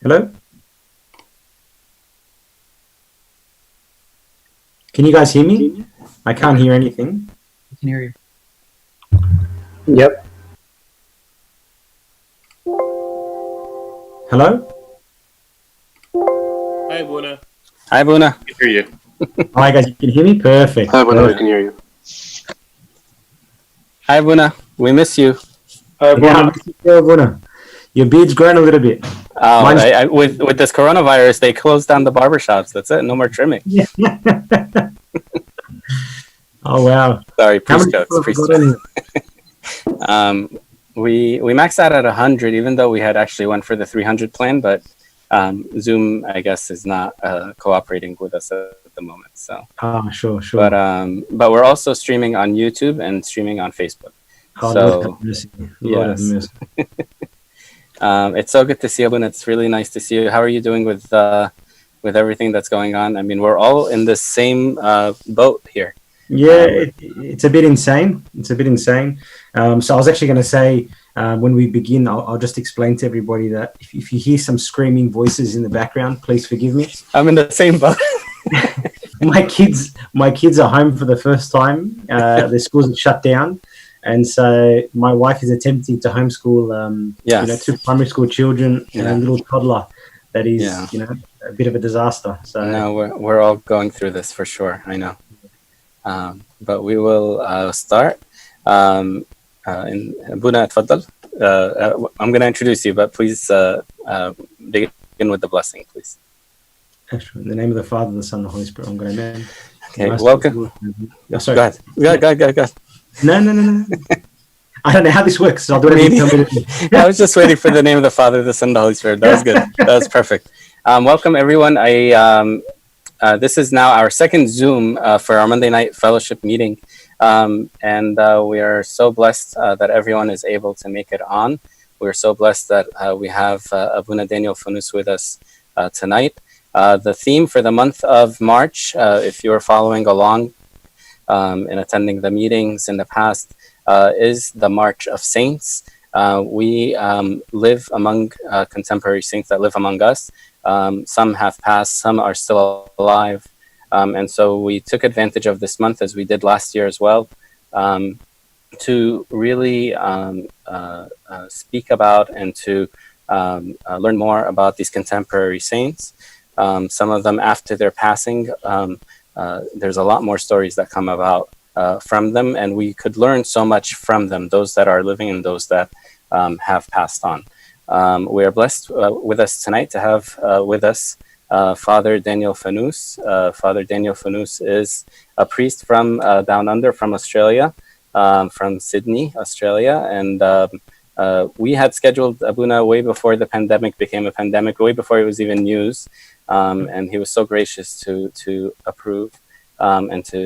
Hello? Can you guys hear me? I can't hear anything. I can hear you. Yep. Hello? Hi, Buna. Hi, Buna. I can hear you. Hi guys, you can hear me? Perfect. Hi, Bruno, I Perfect. can hear you. Hi, Buna. We miss you. Hi, Yeah, Bruno. your beard's grown a little bit. Oh, Mine's- with this coronavirus, they closed down the barbershops. That's it. No more trimming. Oh wow. Sorry, How priest many jokes. people have Priest got in jokes. here? We maxed out at 100, even though we had actually went for the 300 plan, but Zoom, I guess, is not cooperating with us at the moment. So, Ah, sure. but we're also streaming on YouTube and streaming on Facebook. Oh, So, Lord have mercy. Lord have yes. mercy. It's so good to see you, and it's really nice to see you. How are you doing with everything that's going on? I mean, we're all in the same boat here. Yeah, it's a bit insane. It's a bit insane. So I was actually going to say, when we begin, I'll just explain to everybody that if you hear some screaming voices in the background, please forgive me. I'm in the same boat. My kids are home for the first time. Their schools are shut down, and so my wife is attempting to homeschool. Yes. Two primary school children and a Yeah. little toddler. That is, Yeah. a bit of a disaster. So No, we're all going through this for sure. I know. But we will start. In Buna, tfaddal. I'm going to introduce you, but please begin with the blessing, please. actually, in the name of the Father, the Son, and the Holy Spirit, I'm going to amen. Okay, Nice welcome. Oh, sorry. Go ahead. Go ahead. No. I don't know how this works. So I'll do whatever you tell me to do. I was just waiting for the name of the Father, the Son, and the Holy Spirit. That was good. That was perfect. Welcome, everyone. This is now our second Zoom for our Monday night fellowship meeting. And we are so blessed that everyone is able to make it on. We're so blessed that we have Abuna Daniel Fanous with us tonight. The theme for the month of March, if you're following along and attending the meetings in the past, is the March of Saints. We live among contemporary saints that live among us. Some have passed, some are still alive. And so we took advantage of this month, as we did last year as well, to really speak about and to learn more about these contemporary saints. Some of them, after their passing, there's a lot more stories that come about from them, and we could learn so much from them, those that are living and those that have passed on. We are blessed with us tonight to have with us Father Daniel Fanous. Father Daniel Fanous is a priest from down under, from Australia, from Sydney, Australia. And we had scheduled Abuna way before the pandemic became a pandemic, way before it was even news. And he was so gracious to approve and to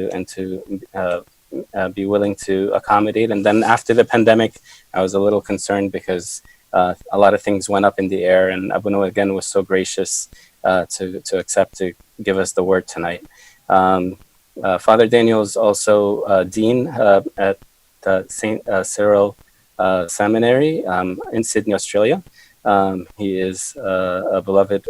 be willing to accommodate. And then after the pandemic, I was a little concerned because a lot of things went up in the air, and Abuna again was so gracious to accept to give us the word tonight. Father Daniel is also Dean at St. Cyril Seminary in Sydney, Australia. He is a beloved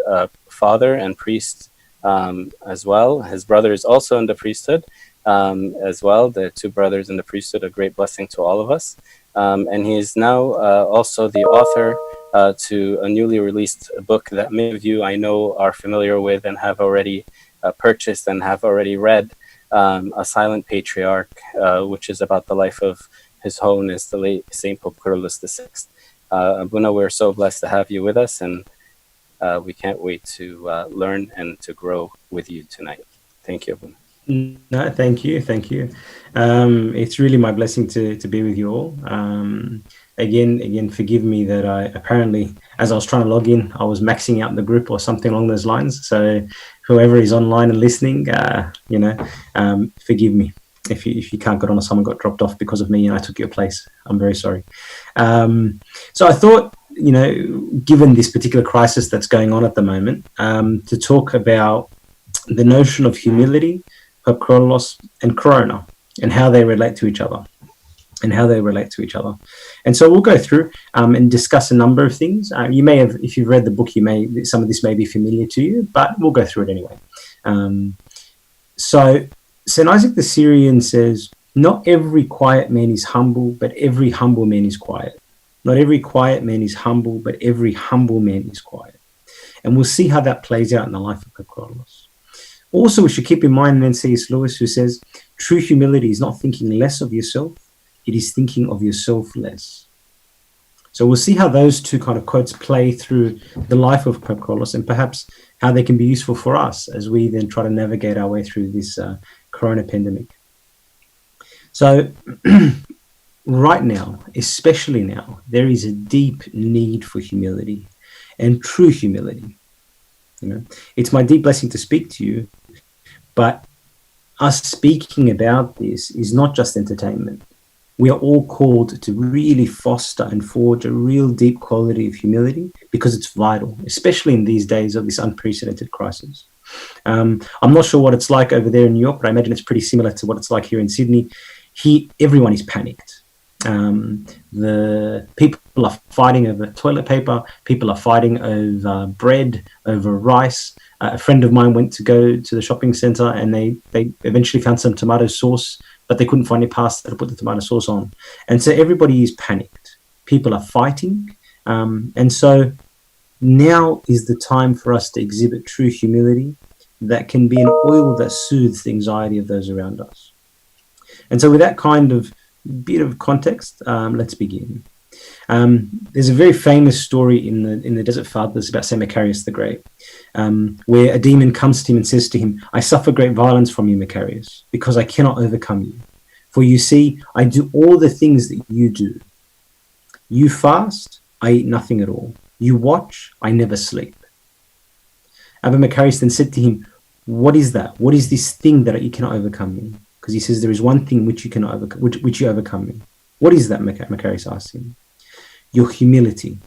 father and priest as well. His brother is also in the priesthood as well. The two brothers in the priesthood, a great blessing to all of us. And he is now also the author to a newly released book that many of you I know are familiar with and have already purchased and have already read, A Silent Patriarch, which is about the life of His Holiness, the late Saint Pope Kyrillos VI. Abuna, we're so blessed to have you with us, and we can't wait to learn and to grow with you tonight. Thank you, Abuna. No, thank you. It's really my blessing to be with you all. Again, forgive me that I apparently, as I was trying to log in, I was maxing out the group or something along those lines. So whoever is online and listening, forgive me if you can't get on or someone got dropped off because of me and I took your place. I'm very sorry. So I thought, given this particular crisis that's going on at the moment, to talk about the notion of humility, Pope Kyrillos, and Corona, and how they relate to each other. and how they relate to each other. And so we'll go through and discuss a number of things. You may have, if you've read the book, some of this may be familiar to you, but we'll go through it anyway. So St. Isaac the Syrian says, not every quiet man is humble, but every humble man is quiet. Not every quiet man is humble, but every humble man is quiet. And we'll see how that plays out in the life of Kyrillos. Also, we should keep in mind then C.S. Lewis, who says, true humility is not thinking less of yourself, it is thinking of yourself less. So we'll see how those two kind of quotes play through the life of Kyrillos, and perhaps how they can be useful for us as we then try to navigate our way through this corona pandemic. So right now, especially now, there is a deep need for humility and true humility. It's my deep blessing to speak to you, but us speaking about this is not just entertainment. We are all called to really foster and forge a real deep quality of humility, because it's vital, especially in these days of this unprecedented crisis. I'm not sure what it's like over there in New York, but I imagine it's pretty similar to what it's like here in Sydney. Here, everyone is panicked. The people are fighting over toilet paper. People are fighting over bread, over rice. A friend of mine went to go to the shopping center, and they eventually found some tomato sauce, but they couldn't find any pasta to put the tomato sauce on. And so everybody is panicked. People are fighting. And so now is the time for us to exhibit true humility that can be an oil that soothes the anxiety of those around us. And so with that kind of bit of context, let's begin. There's a very famous story in the Desert Fathers about St. Macarius the Great, where a demon comes to him and says to him, I suffer great violence from you, Macarius, because I cannot overcome you. For you see, I do all the things that you do. You fast, I eat nothing at all. You watch, I never sleep. Abba Macarius then said to him, what is that? What is this thing that you cannot overcome me? Because he says there is one thing which you cannot overcome, which you overcome me. What is that? Macarius asks him. Your humility,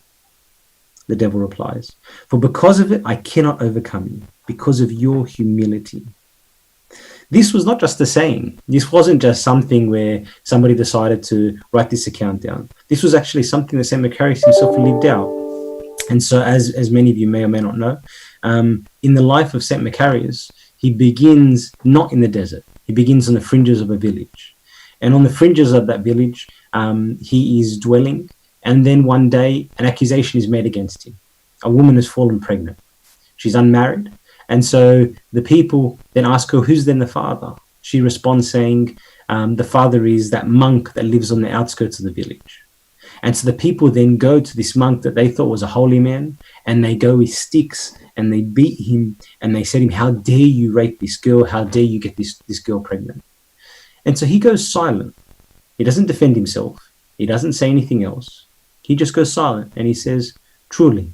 the devil replies. For because of it, I cannot overcome you, because of your humility. This was not just a saying. This wasn't just something where somebody decided to write this account down. This was actually something that St. Macarius himself lived out. And so, as many of you may or may not know, in the life of St. Macarius, he begins not in the desert. He begins on the fringes of a village. And on the fringes of that village, he is dwelling. And then one day, an accusation is made against him. A woman has fallen pregnant. She's unmarried. And so the people then ask her, who's then the father? She responds saying, the father is that monk that lives on the outskirts of the village. And so the people then go to this monk that they thought was a holy man, and they go with sticks and they beat him, and they said to him, how dare you rape this girl? How dare you get this girl pregnant? And so he goes silent. He doesn't defend himself. He doesn't say anything else. He just goes silent, and he says, truly,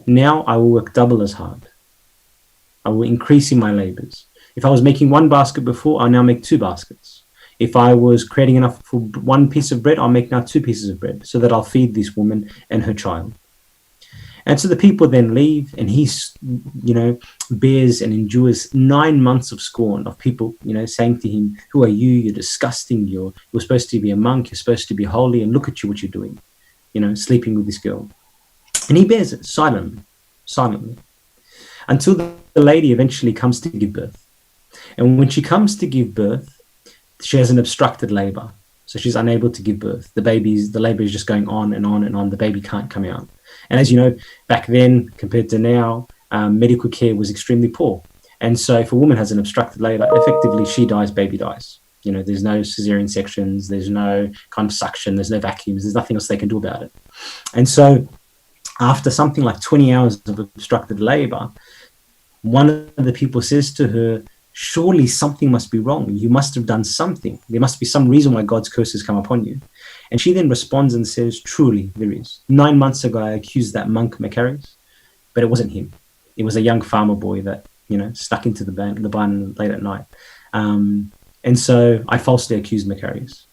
now I will work double as hard. I will increase in my labors. If I was making one basket before, I'll now make 2 baskets. If I was creating enough for 1 piece of bread, I'll make now 2 pieces of bread, so that I'll feed this woman and her child. And so the people then leave, and he, bears and endures 9 months of scorn of people, saying to him, who are you? You're disgusting. You're supposed to be a monk. You're supposed to be holy. And look at you, what you're doing, sleeping with this girl. And he bears it silently, until the lady eventually comes to give birth. And when she comes to give birth, she has an obstructed labor. So she's unable to give birth. The labor is just going on and on and on. The baby can't come out. And as you know, back then compared to now, medical care was extremely poor. And so if a woman has an obstructed labor, effectively she dies, baby dies. There's no cesarean sections, there's no kind of suction, there's no vacuums, there's nothing else they can do about it. And so after something like 20 hours of obstructed labor, one of the people says to her, surely something must be wrong. You must have done something. There must be some reason why God's curse has come upon you. And she then responds and says, truly, there is. 9 months ago, I accused that monk Macarius, but it wasn't him. It was a young farmer boy that, stuck into the barn late at night. And so I falsely accused Macarius.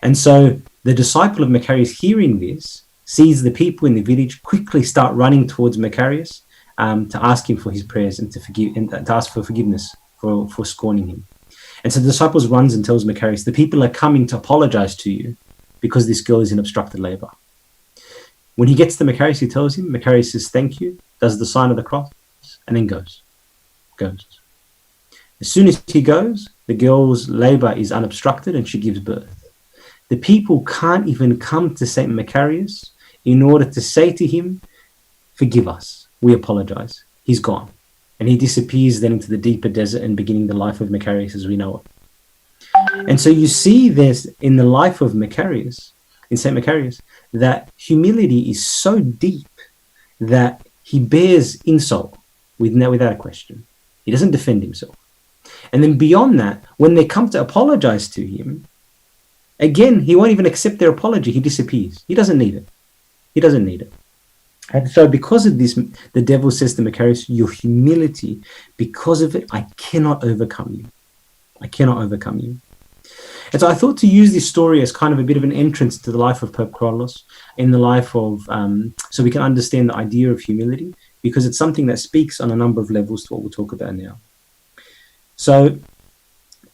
And so the disciple of Macarius, hearing this, sees the people in the village quickly start running towards Macarius to ask him for his prayers and to ask for forgiveness for scorning him. And so the disciples runs and tells Macarius, the people are coming to apologize to you because this girl is in obstructed labor. When he gets to Macarius, he tells him, Macarius says, thank you, does the sign of the cross, and then goes. As soon as he goes, the girl's labor is unobstructed and she gives birth. The people can't even come to St. Macarius in order to say to him, forgive us, we apologize. He's gone. And he disappears then into the deeper desert and beginning the life of Macarius as we know it. And so you see this in the life of Macarius, in St. Macarius, that humility is so deep that he bears insult without a question. He doesn't defend himself. And then beyond that, when they come to apologize to him, again, he won't even accept their apology. He disappears. He doesn't need it. And so because of this, the devil says to Macarius, your humility, because of it, I cannot overcome you. And so I thought to use this story as kind of a bit of an entrance to the life of Pope Kyrillos, in the life of, so we can understand the idea of humility, because it's something that speaks on a number of levels to what we'll talk about now. So,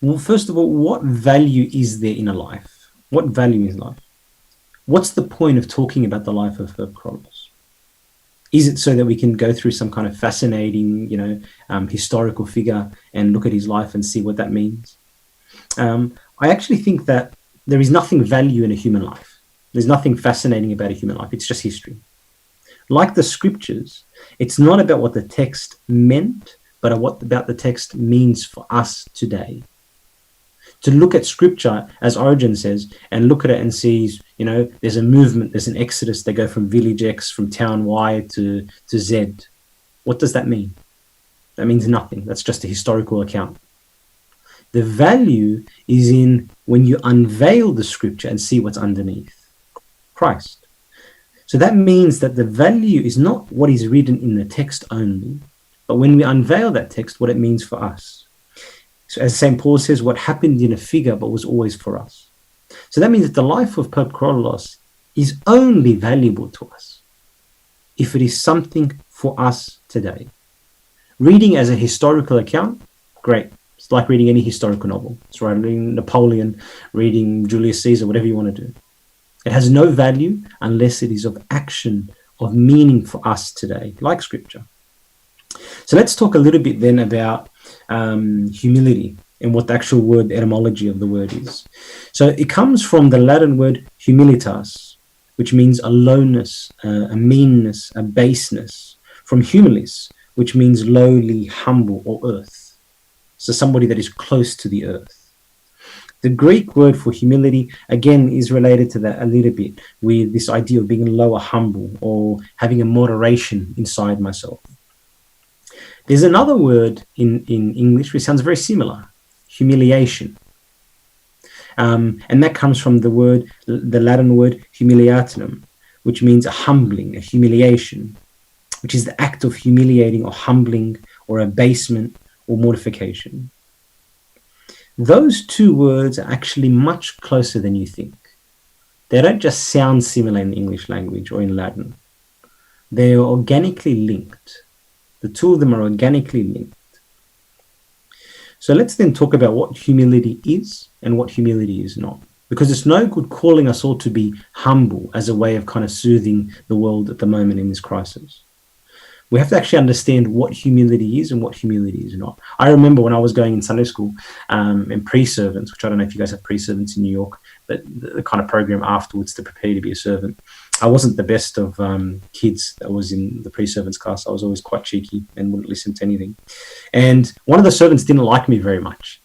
well, first of all, what value is there in a life? What value is life? What's the point of talking about the life of Pope Kyrillos? Is it so that we can go through some kind of fascinating, historical figure and look at his life and see what that means? I actually think that there is nothing value in a human life. There's nothing fascinating about a human life. It's just history. Like the scriptures, it's not about what the text meant, but what about the text means for us today. To look at scripture, as Origen says, and look at it and sees, there's a movement, there's an exodus, they go from village X, from town Y to Z. What does that mean? That means nothing. That's just a historical account. The value is in when you unveil the scripture and see what's underneath. Christ. So that means that the value is not what is written in the text only, but when we unveil that text, what it means for us. So as St. Paul says, what happened in a figure but was always for us. So that means that the life of Pope Kyrillos is only valuable to us if it is something for us today. Reading as a historical account, great. It's like reading any historical novel. It's like reading Napoleon, reading Julius Caesar, whatever you want to do. It has no value unless it is of action, of meaning for us today, like scripture. So let's talk a little bit then about humility and what the actual word, the etymology of the word is. So it comes from the Latin word humilitas, which means a lowness, a meanness, a baseness, from humilis, which means lowly, humble, or earth. So somebody that is close to the earth. The Greek word for humility, again, is related to that a little bit, with this idea of being lower, humble, or having a moderation inside myself. There's another word in English which sounds very similar, humiliation. And that comes from the Latin word humiliationem, which means a humbling, a humiliation, which is the act of humiliating or humbling or abasement or mortification. Those two words are actually much closer than you think. They don't just sound similar in the English language or in Latin. They are organically linked. The two of them are organically linked. So let's then talk about what humility is and what humility is not. Because it's no good calling us all to be humble as a way of kind of soothing the world at the moment in this crisis. We have to actually understand what humility is and what humility is not. I remember when I was going in Sunday school in pre-servants, which I don't know if you guys have pre-servants in New York, but the kind of program afterwards to prepare you to be a servant. I wasn't the best of kids that was in the pre-servants class. I was always quite cheeky and wouldn't listen to anything. And one of the servants didn't like me very much.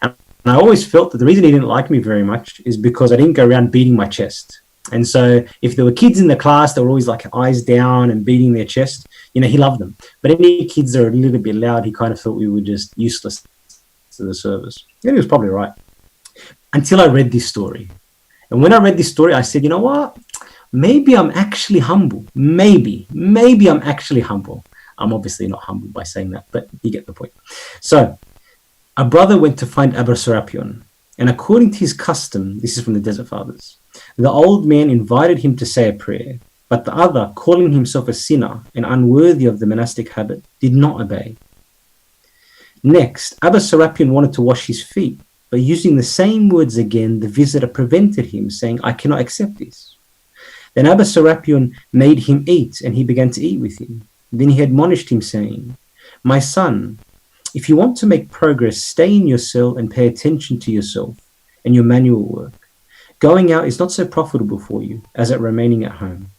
And I always felt that the reason he didn't like me very much is because I didn't go around beating my chest. And so if there were kids in the class that were always like eyes down and beating their chest, he loved them. But any kids that are a little bit loud, he kind of thought we were just useless to the service. And he was probably right. Until I read this story. And when I read this story, I said, you know what? Maybe I'm actually humble. Maybe I'm actually humble. I'm obviously not humble by saying that, but you get the point. So a brother went to find Abba Serapion. And according to his custom, this is from the Desert Fathers, the old man invited him to say a prayer, but the other, calling himself a sinner and unworthy of the monastic habit, did not obey. Next, Abba Serapion wanted to wash his feet, But using the same words again, the visitor prevented him, saying, I cannot accept this. Then Abba Serapion made him eat, and he began to eat with him. Then he admonished him, saying, My son, if you want to make progress, stay in your cell and pay attention to yourself and your manual work. Going out is not so profitable for you as at remaining at home.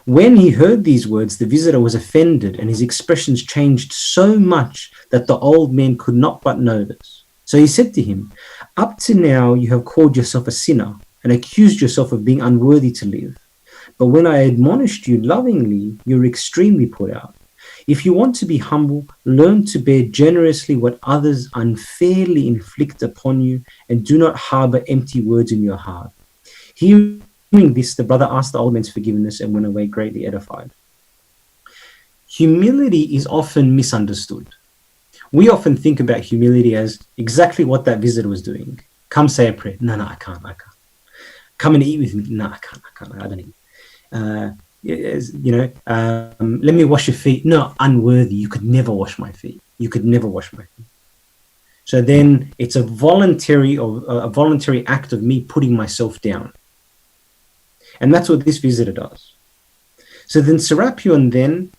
When he heard these words, the visitor was offended, and his expressions changed so much that the old man could not but notice. So he said to him, Up to now you have called yourself a sinner and accused yourself of being unworthy to live. But when I admonished you lovingly, you were extremely put out. If you want to be humble, learn to bear generously what others unfairly inflict upon you, and do not harbor empty words in your heart. Hearing this, the brother asked the old man's forgiveness and went away greatly edified. Humility is often misunderstood. We often think about humility as exactly what that visitor was doing. Come say a prayer. No, I can't. Come and eat with me. No, I can't. I don't eat. Let me wash your feet. No, unworthy. You could never wash my feet. You could never wash my feet. So then it's a voluntary act of me putting myself down. And that's what this visitor does. So then Serapion then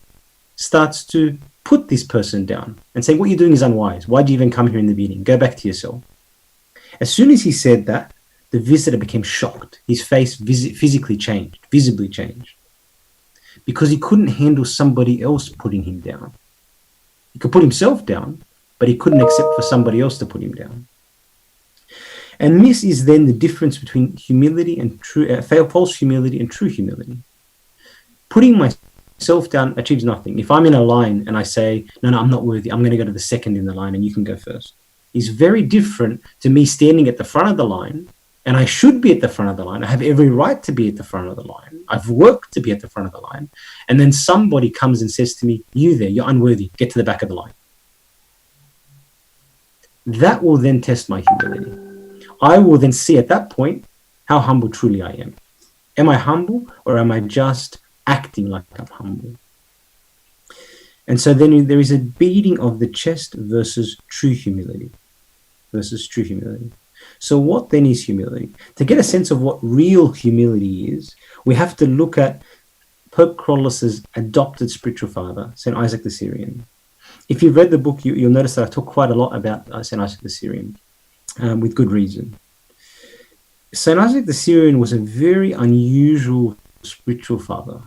starts to put this person down and say, what you're doing is unwise. Why do you even come here in the beginning? Go back to your cell. As soon as he said that, the visitor became shocked. His face visibly changed. Because he couldn't handle somebody else putting him down. He could put himself down, but he couldn't accept for somebody else to put him down. And this is then the difference between humility and false humility and true humility. Putting myself down achieves nothing. If I'm in a line and I say, no, I'm not worthy, I'm going to go to the second in the line and you can go first, is very different to me standing at the front of the line. And I should be at the front of the line. I have every right to be at the front of the line. I've worked to be at the front of the line. And then somebody comes and says to me, you there, you're unworthy. Get to the back of the line. That will then test my humility. I will then see at that point how humble truly I am. Am I humble, or am I just acting like I'm humble? And so then there is a beating of the chest versus true humility. So what then is humility? To get a sense of what real humility is, we have to look at Pope Kyrillos' adopted spiritual father, St. Isaac the Syrian. If you've read the book, you'll notice that I talk quite a lot about St. Isaac the Syrian, with good reason. St. Isaac the Syrian was a very unusual spiritual father,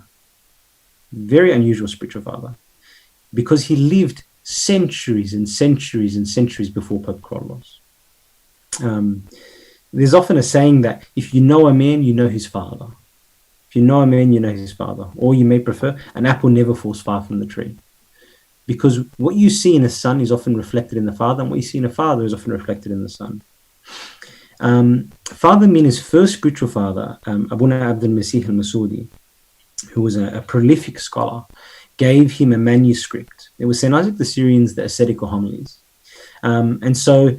because he lived centuries and centuries and centuries before Pope Kyrillos. There's often a saying that if you know a man, you know his father. If you know a man, you know his father. Or you may prefer, an apple never falls far from the tree. Because what you see in a son is often reflected in the father, and what you see in a father is often reflected in the son. Father Mina's first spiritual father, Abuna Abdul Masih al-Masudi, who was a prolific scholar, gave him a manuscript. It was St. Isaac the Syrian's The Ascetical Homilies. And so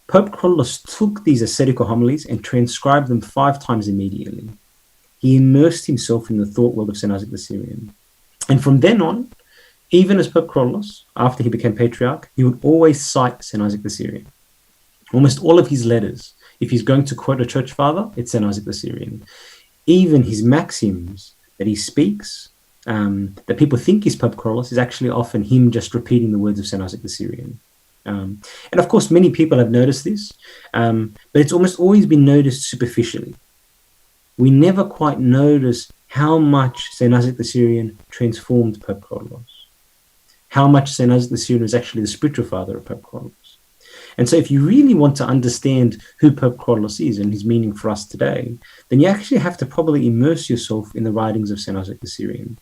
Pope Kyrillos took these ascetical homilies and transcribed them 5 times immediately. He immersed himself in the thought world of St. Isaac the Syrian. And from then on, even as Pope Kyrillos, after he became patriarch, he would always cite St. Isaac the Syrian. Almost all of his letters, if he's going to quote a church father, it's St. Isaac the Syrian. Even his maxims that he speaks, that people think is Pope Kyrillos, is actually often him just repeating the words of St. Isaac the Syrian. And of course, many people have noticed this, but it's almost always been noticed superficially. We never quite notice how much St. Isaac the Syrian transformed Pope Kyrillos, how much St. Isaac the Syrian was actually the spiritual father of Pope Kyrillos. And so if you really want to understand who Pope Kyrillos is and his meaning for us today, then you actually have to probably immerse yourself in the writings of St. Isaac the Syrian.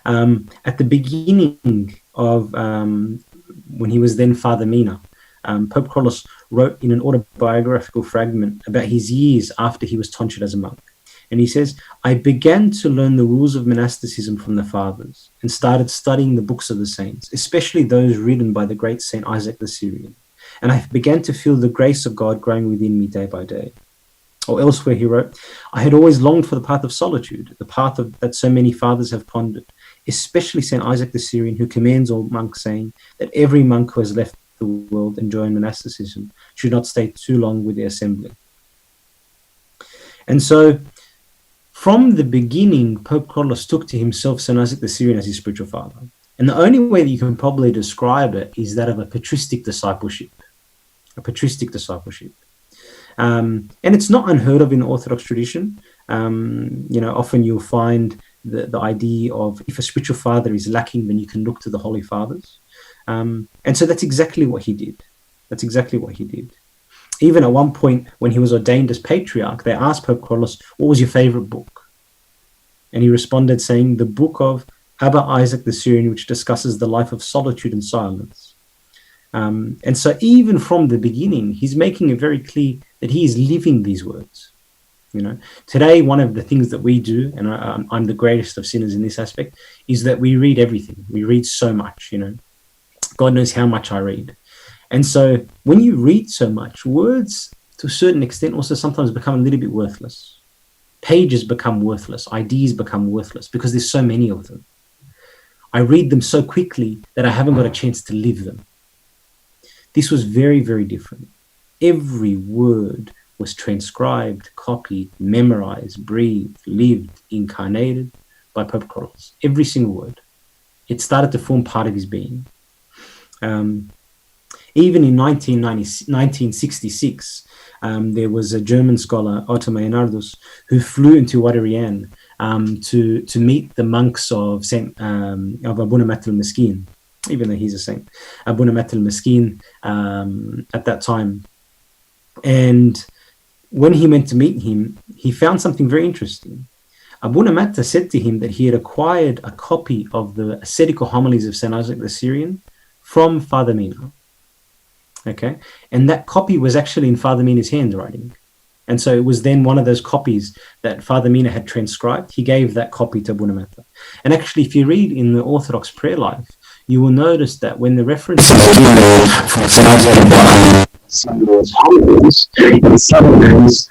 At the beginning of when he was then Father Mina, Pope Kyrillos wrote in an autobiographical fragment about his years after he was tonsured as a monk. And he says, I began to learn the rules of monasticism from the fathers and started studying the books of the saints, especially those written by the great St. Isaac the Syrian. And I began to feel the grace of God growing within me day by day. Or elsewhere he wrote, I had always longed for the path of solitude, the path that so many fathers have pondered, especially St. Isaac the Syrian, who commands all monks, saying that every monk who has left the world and join monasticism should not stay too long with the assembly. And so, from the beginning, Pope Kyrillos took to himself St. Isaac the Syrian as his spiritual father. And the only way that you can probably describe it is that of a patristic discipleship. A patristic discipleship. And it's not unheard of in the Orthodox tradition. Often you'll find the idea of if a spiritual father is lacking, then you can look to the Holy Fathers. And so that's exactly what he did. That's exactly what he did. Even at one point, when he was ordained as patriarch, they asked Pope Kyrillos, what was your favorite book? And he responded saying, the book of Abba Isaac the Syrian, which discusses the life of solitude and silence. And so even from the beginning, he's making it very clear that he is living these words. Today, one of the things that we do, and I'm the greatest of sinners in this aspect, is that we read everything. We read so much, God knows how much I read. And so when you read so much, words to a certain extent also sometimes become a little bit worthless. Pages become worthless. Ideas become worthless because there's so many of them. I read them so quickly that I haven't got a chance to live them. This was very, very different. Every word was transcribed, copied, memorized, breathed, lived, incarnated by Pope Kyrillos. Every single word. It started to form part of his being. Even in 1966, there was a German scholar, Otto Meinardus, who flew into Waderian to meet the monks of Abuna Matel Meskin, even though he's a saint, Abuna Matel Meskin at that time. And when he went to meet him, he found something very interesting. Abuna Matta said to him that he had acquired a copy of the ascetical homilies of St. Isaac the Syrian from Father Mina. Okay, and that copy was actually in Father Mina's handwriting. And so it was then one of those copies that Father Mina had transcribed. He gave that copy to Abuna Matta. And actually, if you read in the Orthodox prayer life, you will notice that when the reference some of those homilies, in sometimes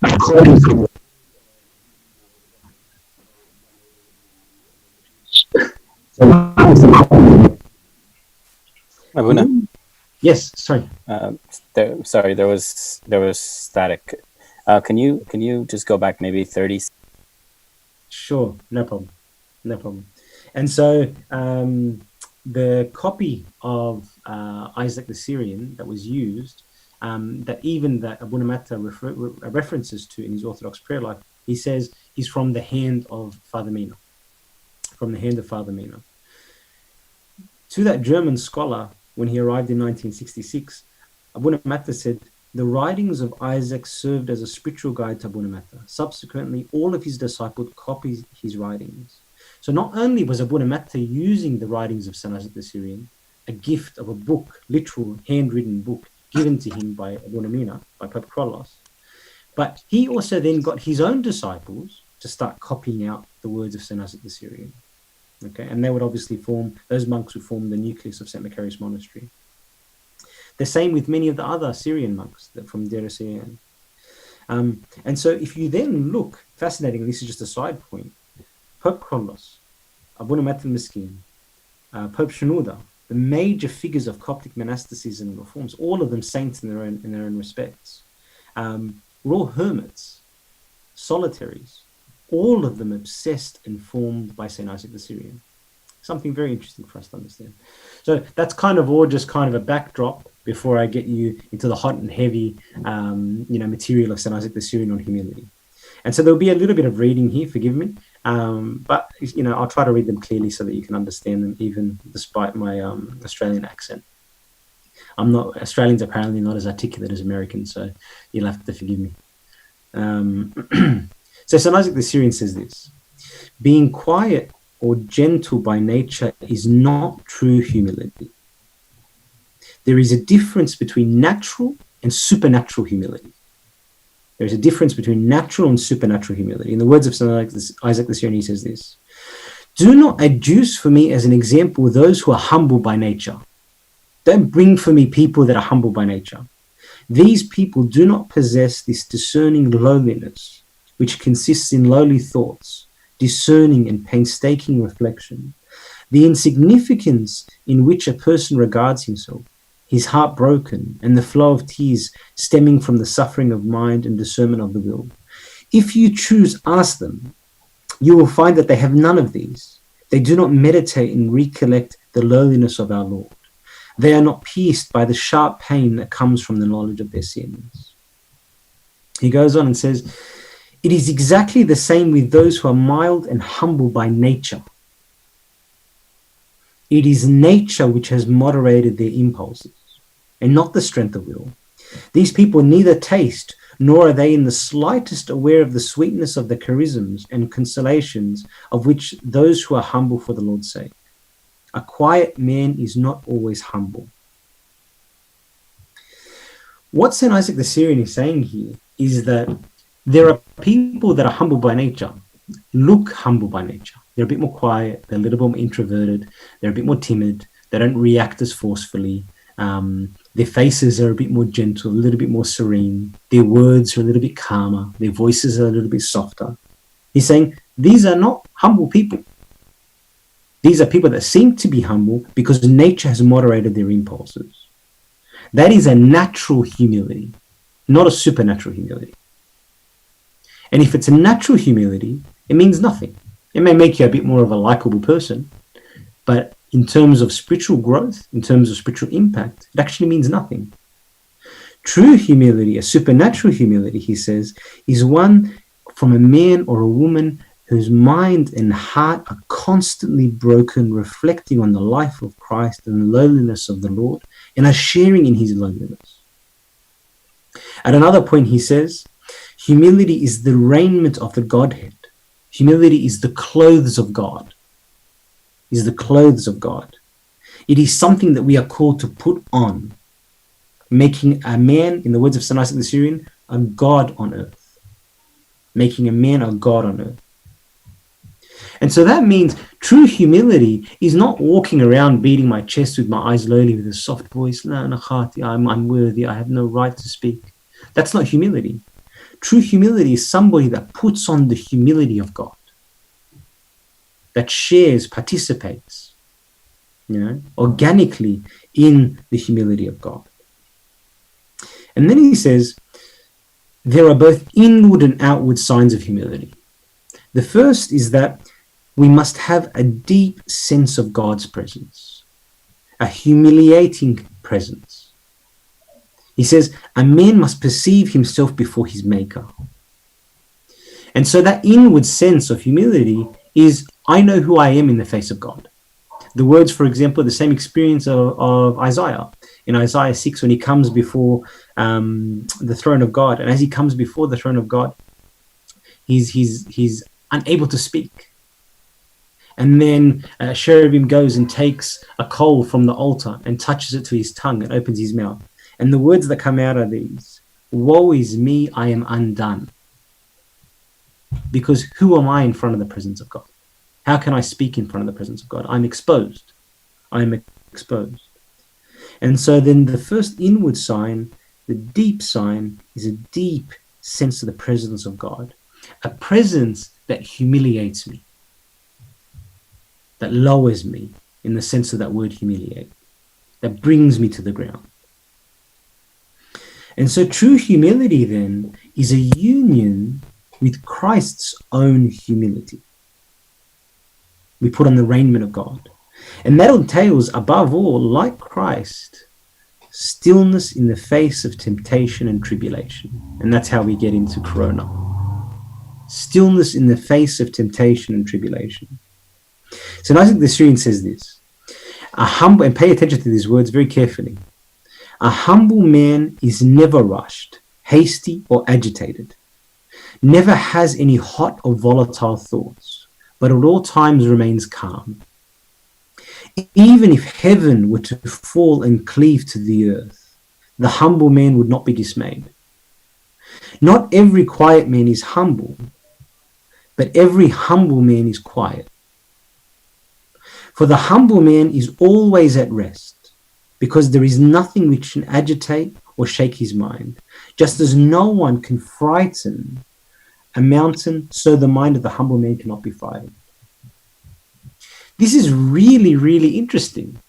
according to Abuna. Yes, sorry. There was static. Can you just go back maybe 30? Sure, no problem. And so the copy of Isaac the Syrian that was used, that even that Abuna Matta references to in his Orthodox prayer life, he says is from the hand of Father Mina. From the hand of Father Mina. To that German scholar, when he arrived in 1966, Abuna Matta said, the writings of Isaac served as a spiritual guide to Abuna Matta. Subsequently, all of his disciples copied his writings. So not only was Abuna Matta using the writings of St. Isaac the Syrian, a gift of a book, literal handwritten book, given to him by Abuna Mina, by Pope Kyrillos, but he also then got his own disciples to start copying out the words of St. Isaac the Syrian. Okay, and they would obviously those monks would form the nucleus of St. Macarius Monastery. The same with many of the other Syrian monks from Deir ez-Zayyan. And so if you then look, fascinating, this is just a side point, Pope Kyrillos, Abuna Matel Meskin, Pope Shenouda, the major figures of Coptic monasticism and reforms, all of them saints in their own respects, were all hermits, solitaries, all of them obsessed and formed by St. Isaac the Syrian. Something very interesting for us to understand. So that's kind of all just kind of a backdrop before I get you into the hot and heavy, material of St. Isaac the Syrian on humility. And so there'll be a little bit of reading here, forgive me, but I'll try to read them clearly so that you can understand them, even despite my Australian accent. Australians apparently not as articulate as Americans, so you'll have to forgive me. So St. Isaac the Syrian says this: being quiet or gentle by nature is not true humility. There is a difference between natural and supernatural humility. There is a difference between natural and supernatural humility. In the words of St. Isaac the Syrian, he says this: do not adduce for me as an example those who are humble by nature. Don't bring for me people that are humble by nature. These people do not possess this discerning lowliness, which consists in lowly thoughts, discerning and painstaking reflection. The insignificance in which a person regards himself, his heart broken, and the flow of tears stemming from the suffering of mind and discernment of the will. If you choose, ask them, you will find that they have none of these. They do not meditate and recollect the lowliness of our Lord. They are not pierced by the sharp pain that comes from the knowledge of their sins. He goes on and says, it is exactly the same with those who are mild and humble by nature. It is nature which has moderated their impulses, and not the strength of will. These people neither taste, nor are they in the slightest aware of the sweetness of the charisms and consolations of which those who are humble for the Lord's sake. A quiet man is not always humble. What St. Isaac the Syrian is saying here is that there are people that are humble by nature, look humble by nature. They're a bit more quiet, they're a little bit more introverted, they're a bit more timid, they don't react as forcefully. Their faces are a bit more gentle, a little bit more serene. Their words are a little bit calmer. Their voices are a little bit softer. He's saying these are not humble people. These are people that seem to be humble because nature has moderated their impulses. That is a natural humility, not a supernatural humility. And if it's a natural humility, it means nothing. It may make you a bit more of a likable person, but in terms of spiritual growth, in terms of spiritual impact, it actually means nothing. True humility, a supernatural humility, he says, is one from a man or a woman whose mind and heart are constantly broken, reflecting on the life of Christ and the lowliness of the Lord, and are sharing in his lowliness. At another point, he says, humility is the raiment of the Godhead. Humility is the clothes of God. Is the clothes of God. It is something that we are called to put on, making a man, in the words of St. Isaac the Syrian, a God on earth. Making a man a God on earth. And so that means true humility is not walking around beating my chest with my eyes lowly with a soft voice. I'm unworthy. I have no right to speak. That's not humility. True humility is somebody that puts on the humility of God, that shares, participates, organically in the humility of God. And then he says, there are both inward and outward signs of humility. The first is that we must have a deep sense of God's presence, a humiliating presence. He says, a man must perceive himself before his maker. And so that inward sense of humility is, I know who I am in the face of God. The words, for example, the same experience of Isaiah. In Isaiah 6, when he comes before the throne of God, and as he comes before the throne of God, he's unable to speak. And then cherubim goes and takes a coal from the altar and touches it to his tongue and opens his mouth. And the words that come out are these: woe is me, I am undone. Because who am I in front of the presence of God? How can I speak in front of the presence of God? I'm exposed. I'm exposed. And so then the first inward sign, the deep sign, is a deep sense of the presence of God. A presence that humiliates me, that lowers me in the sense of that word humiliate, that brings me to the ground. And so true humility then is a union with Christ's own humility. We put on the raiment of God. And that entails, above all, like Christ, stillness in the face of temptation and tribulation. And that's how we get into Corona. Stillness in the face of temptation and tribulation. So Isaac the Syrian says this, and pay attention to these words very carefully. A humble man is never rushed, hasty, or agitated, never has any hot or volatile thoughts, but at all times remains calm. Even if heaven were to fall and cleave to the earth, the humble man would not be dismayed. Not every quiet man is humble, but every humble man is quiet. For the humble man is always at rest, because there is nothing which can agitate or shake his mind. Just as no one can frighten a mountain, so the mind of the humble man cannot be frightened. This is really, really interesting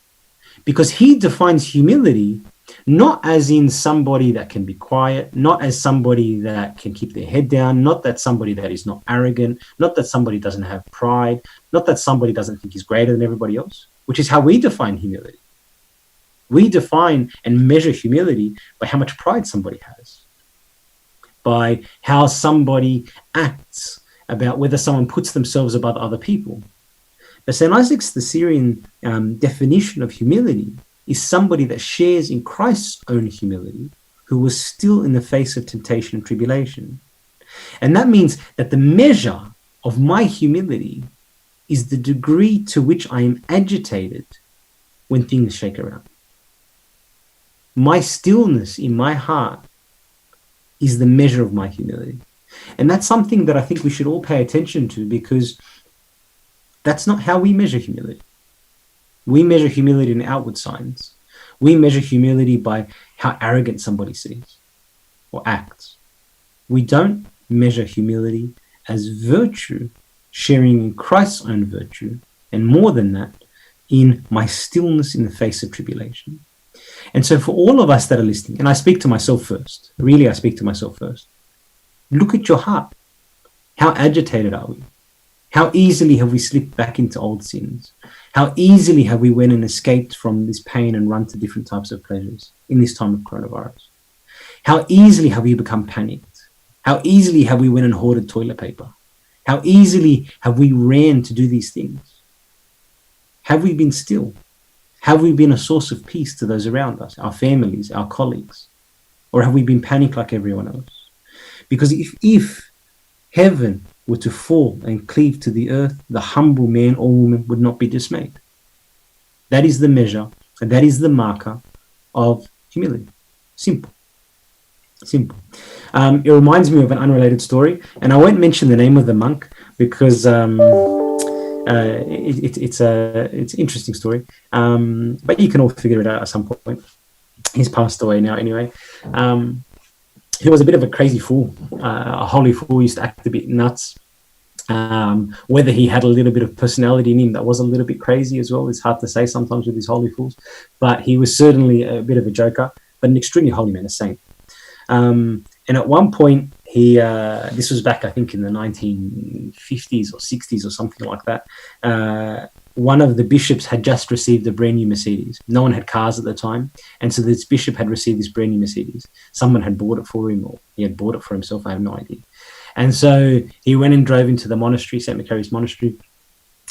because he defines humility not as in somebody that can be quiet, not as somebody that can keep their head down, not that somebody that is not arrogant, not that somebody doesn't have pride, not that somebody doesn't think he's greater than everybody else, which is how we define humility. We define and measure humility by how much pride somebody has, by how somebody acts, about whether someone puts themselves above other people. But St. Isaac's, the Syrian definition of humility, is somebody that shares in Christ's own humility, who was still in the face of temptation and tribulation. And that means that the measure of my humility is the degree to which I am agitated when things shake around. My stillness in my heart is the measure of my humility. And that's something that I think we should all pay attention to, because that's not how we measure humility. We measure humility in outward signs. We measure humility by how arrogant somebody seems or acts. We don't measure humility as virtue, sharing in Christ's own virtue, and more than that, in my stillness in the face of tribulation. And so for all of us that are listening, and I speak to myself first, really I speak to myself first, look at your heart. How agitated are we? How easily have we slipped back into old sins? How easily have we went and escaped from this pain and run to different types of pleasures in this time of coronavirus? How easily have we become panicked? How easily have we went and hoarded toilet paper? How easily have we ran to do these things? Have we been still? Have we been a source of peace to those around us, our families, our colleagues? Or have we been panicked like everyone else? Because if heaven were to fall and cleave to the earth, the humble man or woman would not be dismayed. That is the measure, and that is the marker of humility. Simple. Simple. It reminds me of an unrelated story, and I won't mention the name of the monk because it's an interesting story. But you can all figure it out at some point. He's passed away now anyway. He was a bit of a crazy fool, a holy fool. He used to act a bit nuts. Whether he had a little bit of personality in him that was a little bit crazy as well, it's hard to say sometimes with these holy fools. But he was certainly a bit of a joker, but an extremely holy man, a saint. And at one point, this was back, I think, in the 1950s or 60s or something like that. One of the bishops had just received a brand new Mercedes. No one had cars at the time. And so this bishop had received this brand new Mercedes. Someone had bought it for him, or he had bought it for himself. I have no idea. And so he went and drove into the monastery, St. Macary's monastery,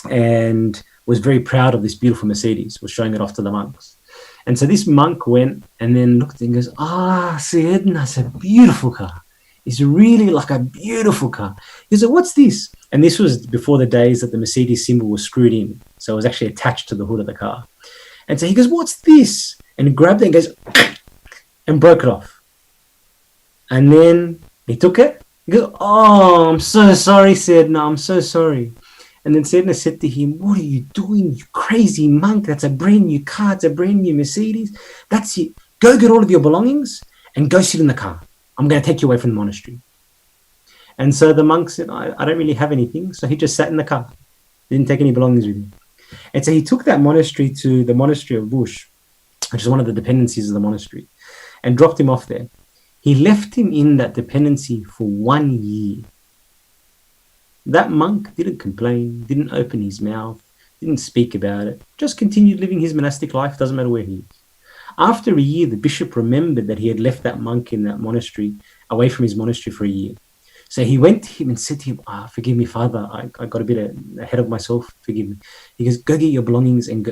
and was very proud of this beautiful Mercedes, was showing it off to the monks. And so this monk went and then looked and goes, Sedna, it's a beautiful car. It's really like a beautiful car. He said, what's this? And this was before the days that the Mercedes symbol was screwed in. So it was actually attached to the hood of the car. And so he goes, what's this? And he grabbed it and goes, and broke it off. And then he took it. He goes, oh, I'm so sorry, Sedna. I'm so sorry. And then Sedna said to him, what are you doing, you crazy monk? That's a brand new car. It's a brand new Mercedes. That's it. Go get all of your belongings and go sit in the car. I'm going to take you away from the monastery. And so the monk said, I don't really have anything. So he just sat in the car. Didn't take any belongings with him. And so he took that monastery to the monastery of Bush, which is one of the dependencies of the monastery, and dropped him off there. He left him in that dependency for 1 year. That monk didn't complain, didn't open his mouth, didn't speak about it, just continued living his monastic life, doesn't matter where he is. After a year, the bishop remembered that he had left that monk in that monastery, away from his monastery for a year. So he went to him and said to him, forgive me, Father, I got a bit ahead of myself, forgive me. He goes, go get your belongings and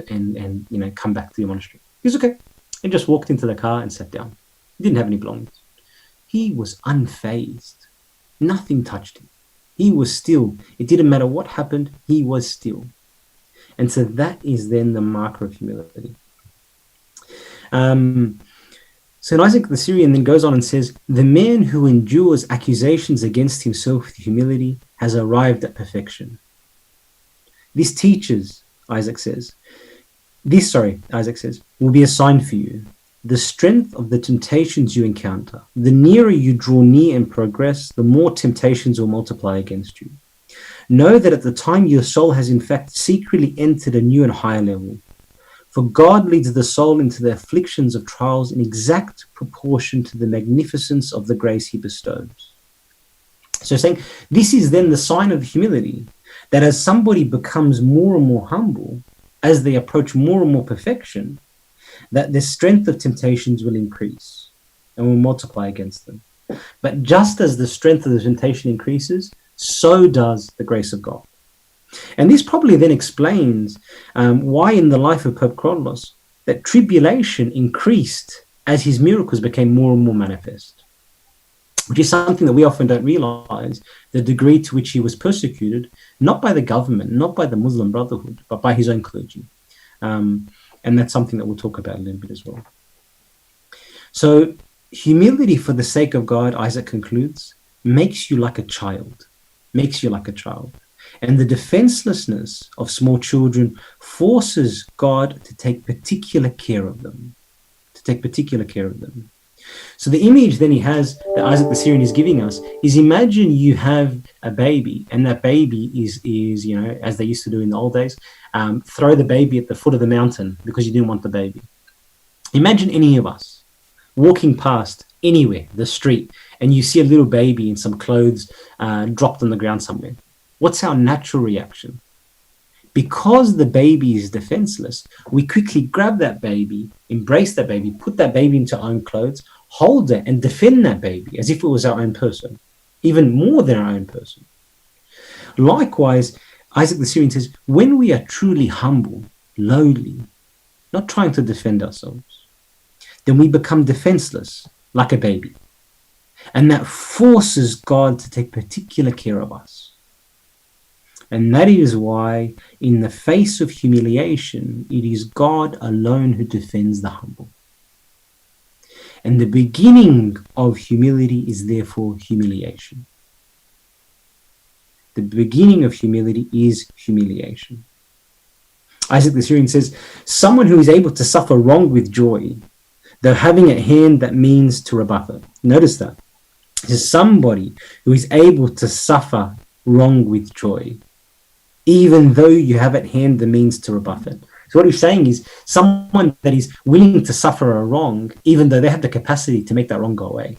come back to your monastery. He goes, okay. And just walked into the car and sat down. He didn't have any belongings. He was unfazed. Nothing touched him. He was still. It didn't matter what happened, he was still. And so that is then the marker of humility. St. Isaac the Syrian then goes on and says, the man who endures accusations against himself with humility has arrived at perfection. This teaches, Isaac says, will be a sign for you. The strength of the temptations you encounter, the nearer you draw near and progress, the more temptations will multiply against you. Know that at the time your soul has in fact secretly entered a new and higher level. For God leads the soul into the afflictions of trials in exact proportion to the magnificence of the grace he bestows. So saying this is then the sign of humility, that as somebody becomes more and more humble, as they approach more and more perfection, that the strength of temptations will increase and will multiply against them. But just as the strength of the temptation increases, so does the grace of God. And this probably then explains why in the life of Pope Kyrillos that tribulation increased as his miracles became more and more manifest, which is something that we often don't realize, the degree to which he was persecuted, not by the government, not by the Muslim Brotherhood, but by his own clergy. And that's something that we'll talk about a little bit as well. So humility for the sake of God, Isaac concludes, makes you like a child, makes you like a child. And the defenselessness of small children forces God to take particular care of them, So the image then he has that Isaac the Syrian is giving us is, imagine you have a baby, and that baby is as they used to do in the old days, throw the baby at the foot of the mountain because you didn't want the baby. Imagine any of us walking past anywhere, the street, and you see a little baby in some clothes dropped on the ground somewhere. What's our natural reaction? Because the baby is defenseless, we quickly grab that baby, embrace that baby, put that baby into our own clothes, hold it, and defend that baby as if it was our own person, even more than our own person. Likewise, Isaac the Syrian says, when we are truly humble, lowly, not trying to defend ourselves, then we become defenseless like a baby. And that forces God to take particular care of us. And that is why, in the face of humiliation, it is God alone who defends the humble. And the beginning of humility is therefore humiliation. The beginning of humility is humiliation. Isaac the Syrian says, someone who is able to suffer wrong with joy, though having at hand that means to rebuff it. Notice that. It is somebody who is able to suffer wrong with joy, even though you have at hand the means to rebuff it. So what he's saying is someone that is willing to suffer a wrong, even though they have the capacity to make that wrong go away.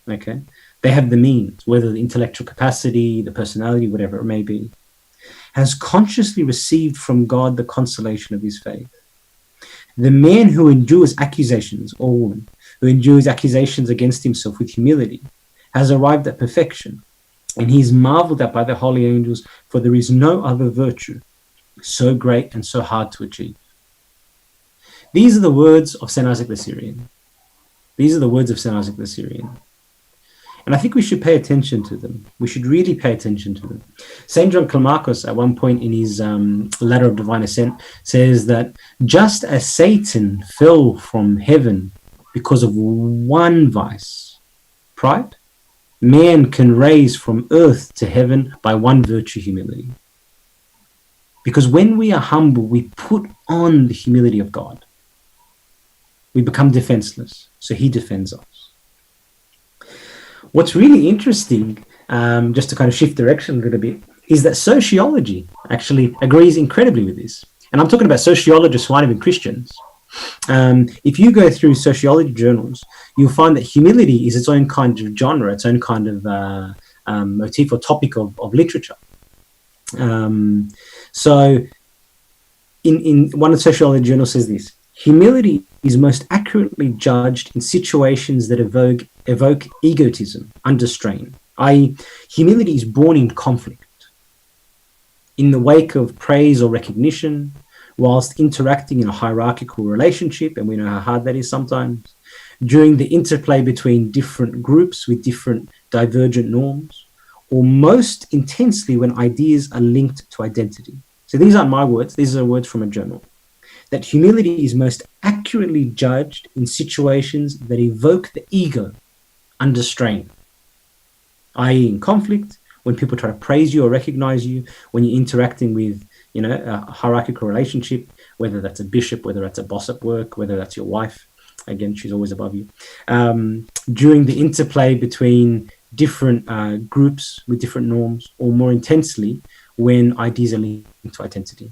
Okay? They have the means, whether the intellectual capacity, the personality, whatever it may be, has consciously received from God the consolation of his faith. The man who endures accusations, or woman, who endures accusations against himself with humility, has arrived at perfection, and he is marveled at by the holy angels, for there is no other virtue so great and so hard to achieve. These are the words of St. Isaac the Syrian. These are the words of St. Isaac the Syrian. And I think we should pay attention to them. We should really pay attention to them. St. John Climacus, at one point in his Ladder of Divine Ascent, says that just as Satan fell from heaven because of one vice, pride, man can raise from earth to heaven by one virtue, humility. Because when we are humble, we put on the humility of God. We become defenseless, so he defends us. What's really interesting, just to kind of shift direction a little bit, is that sociology actually agrees incredibly with this. And I'm talking about sociologists who aren't even Christians. If you go through sociology journals, you'll find that humility is its own kind of genre, its own kind of motif or topic of literature. So in one of the sociology journals says this: humility is most accurately judged in situations that evoke egotism under strain, i.e. humility is born in conflict, in the wake of praise or recognition, whilst interacting in a hierarchical relationship, and we know how hard that is sometimes, during the interplay between different groups with different divergent norms, or most intensely when ideas are linked to identity. So these aren't my words, these are words from a journal. That humility is most accurately judged in situations that evoke the ego under strain, i.e. in conflict, when people try to praise you or recognize you, when you're interacting with, a hierarchical relationship, whether that's a bishop, whether that's a boss at work, whether that's your wife, again, she's always above you, during the interplay between different groups with different norms, or more intensely when ideas are linked to identity.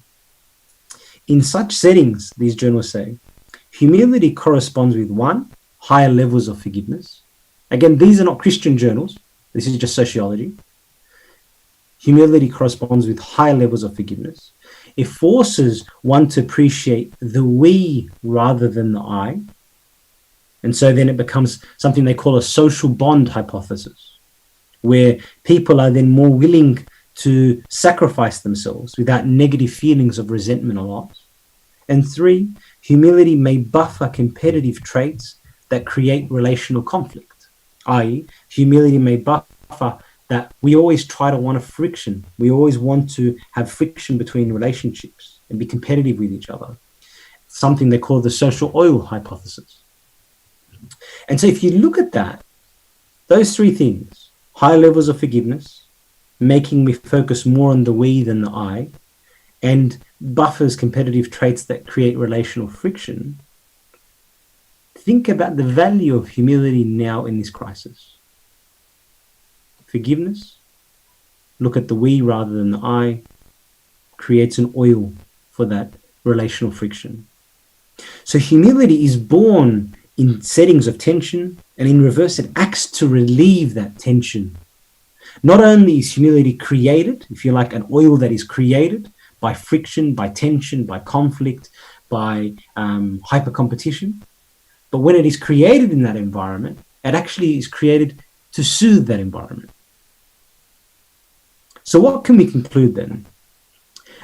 In such settings, these journals say, humility corresponds with one, higher levels of forgiveness. Again, these are not Christian journals. This is just sociology. Humility corresponds with higher levels of forgiveness. It forces one to appreciate the we rather than the I. And so then it becomes something they call a social bond hypothesis, where people are then more willing to sacrifice themselves without negative feelings of resentment or loss. And three, humility may buffer competitive traits that create relational conflict, i.e., humility may buffer that we always try to want a friction. We always want to have friction between relationships and be competitive with each other. Something they call the social oil hypothesis. And so if you look at that, those three things, high levels of forgiveness, making me focus more on the we than the I, and buffers competitive traits that create relational friction, think about the value of humility now in this crisis. Forgiveness, look at the we rather than the I, creates an oil for that relational friction. So humility is born in settings of tension, and in reverse, it acts to relieve that tension. Not only is humility created, if you like, an oil that is created by friction, by tension, by conflict, by hyper competition, but when it is created in that environment, it actually is created to soothe that environment. So what can we conclude then?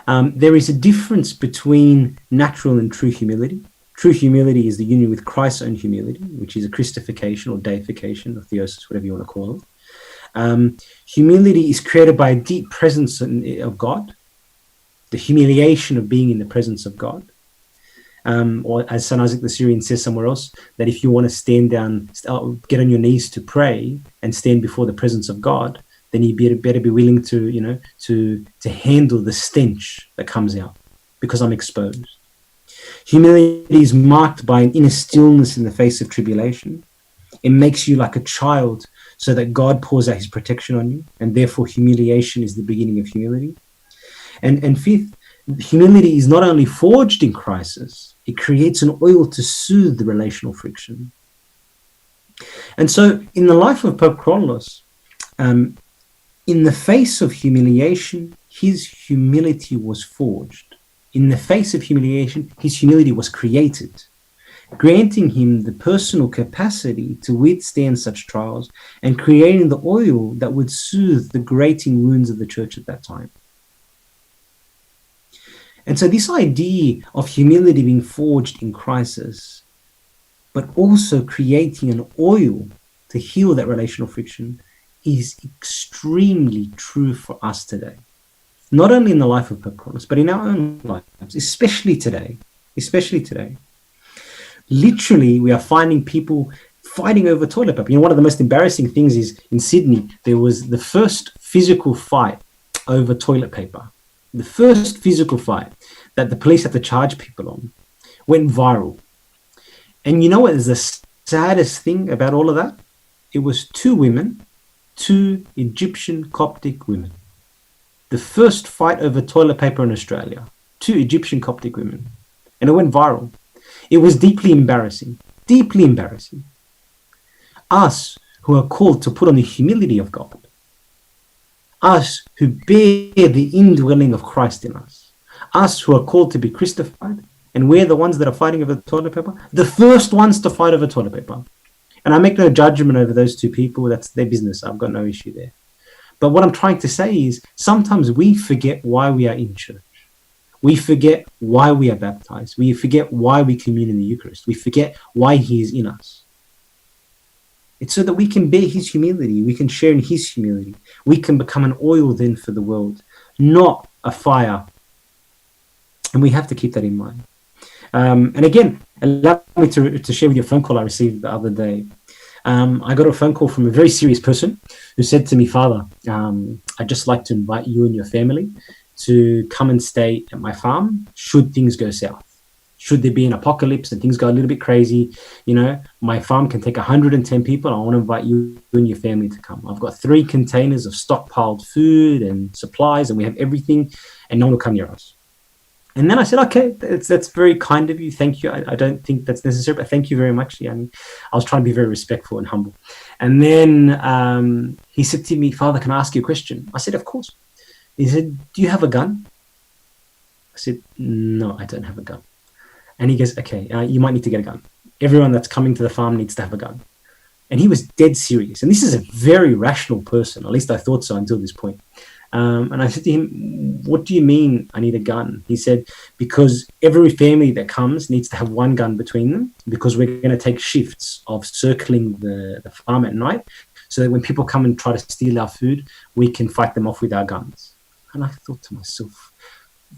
There is a difference between natural and true humility. True humility is the union with Christ's own humility, which is a Christification or deification or theosis, whatever you want to call it. Humility is created by a deep presence of God, the humiliation of being in the presence of God. Or as St. Isaac the Syrian says somewhere else, that if you want to stand down, get on your knees to pray and stand before the presence of God, then you better be willing to, to handle the stench that comes out because I'm exposed. Humility is marked by an inner stillness in the face of tribulation. It makes you like a child so that God pours out his protection on you, and therefore humiliation is the beginning of humility. And fifth, humility is not only forged in crisis, it creates an oil to soothe the relational friction. And so in the life of Pope Kyrillos, in the face of humiliation, his humility was forged. In the face of humiliation, his humility was created, granting him the personal capacity to withstand such trials and creating the oil that would soothe the grating wounds of the church at that time. And so this idea of humility being forged in crisis, but also creating an oil to heal that relational friction, is extremely true for us today. Not only in the life of Pope Kyrillos, but in our own lives, especially today. Literally, we are finding people fighting over toilet paper. One of the most embarrassing things is in Sydney, there was the first physical fight over toilet paper. The first physical fight that the police had to charge people on went viral. And you know what is the saddest thing about all of that? It was two women, two Egyptian Coptic women. The first fight over toilet paper in Australia, two Egyptian Coptic women. And it went viral. It was deeply embarrassing. Us who are called to put on the humility of God. Us who bear the indwelling of Christ in us. Us who are called to be Christified. And we're the ones that are fighting over toilet paper. The first ones to fight over toilet paper. And I make no judgment over those two people. That's their business. I've got no issue there. But what I'm trying to say is sometimes we forget why we are in church. We forget why we are baptized. We forget why we commune in the Eucharist. We forget why he is in us. It's so that we can bear his humility. We can share in his humility. We can become an oil then for the world, not a fire. And we have to keep that in mind. And again, allow me to share with you a phone call I received the other day. I got a phone call from a very serious person who said to me, Father, I'd just like to invite you and your family to come and stay at my farm should things go south. Should there be an apocalypse and things go a little bit crazy, my farm can take 110 people. I want to invite you and your family to come. I've got 3 containers of stockpiled food and supplies, and we have everything, and no one will come near us. And then I said, okay, that's very kind of you. Thank you. I don't think that's necessary, but thank you very much. Yeah, I was trying to be very respectful and humble. And then he said to me, Father, can I ask you a question? I said, of course. He said, do you have a gun? I said, no, I don't have a gun. And he goes, okay, you might need to get a gun. Everyone that's coming to the farm needs to have a gun. And he was dead serious. And this is a very rational person. At least I thought so until this point. And I said to him, what do you mean I need a gun? He said, because every family that comes needs to have 1 gun between them, because we're going to take shifts of circling the farm at night, so that when people come and try to steal our food, we can fight them off with our guns. And I thought to myself,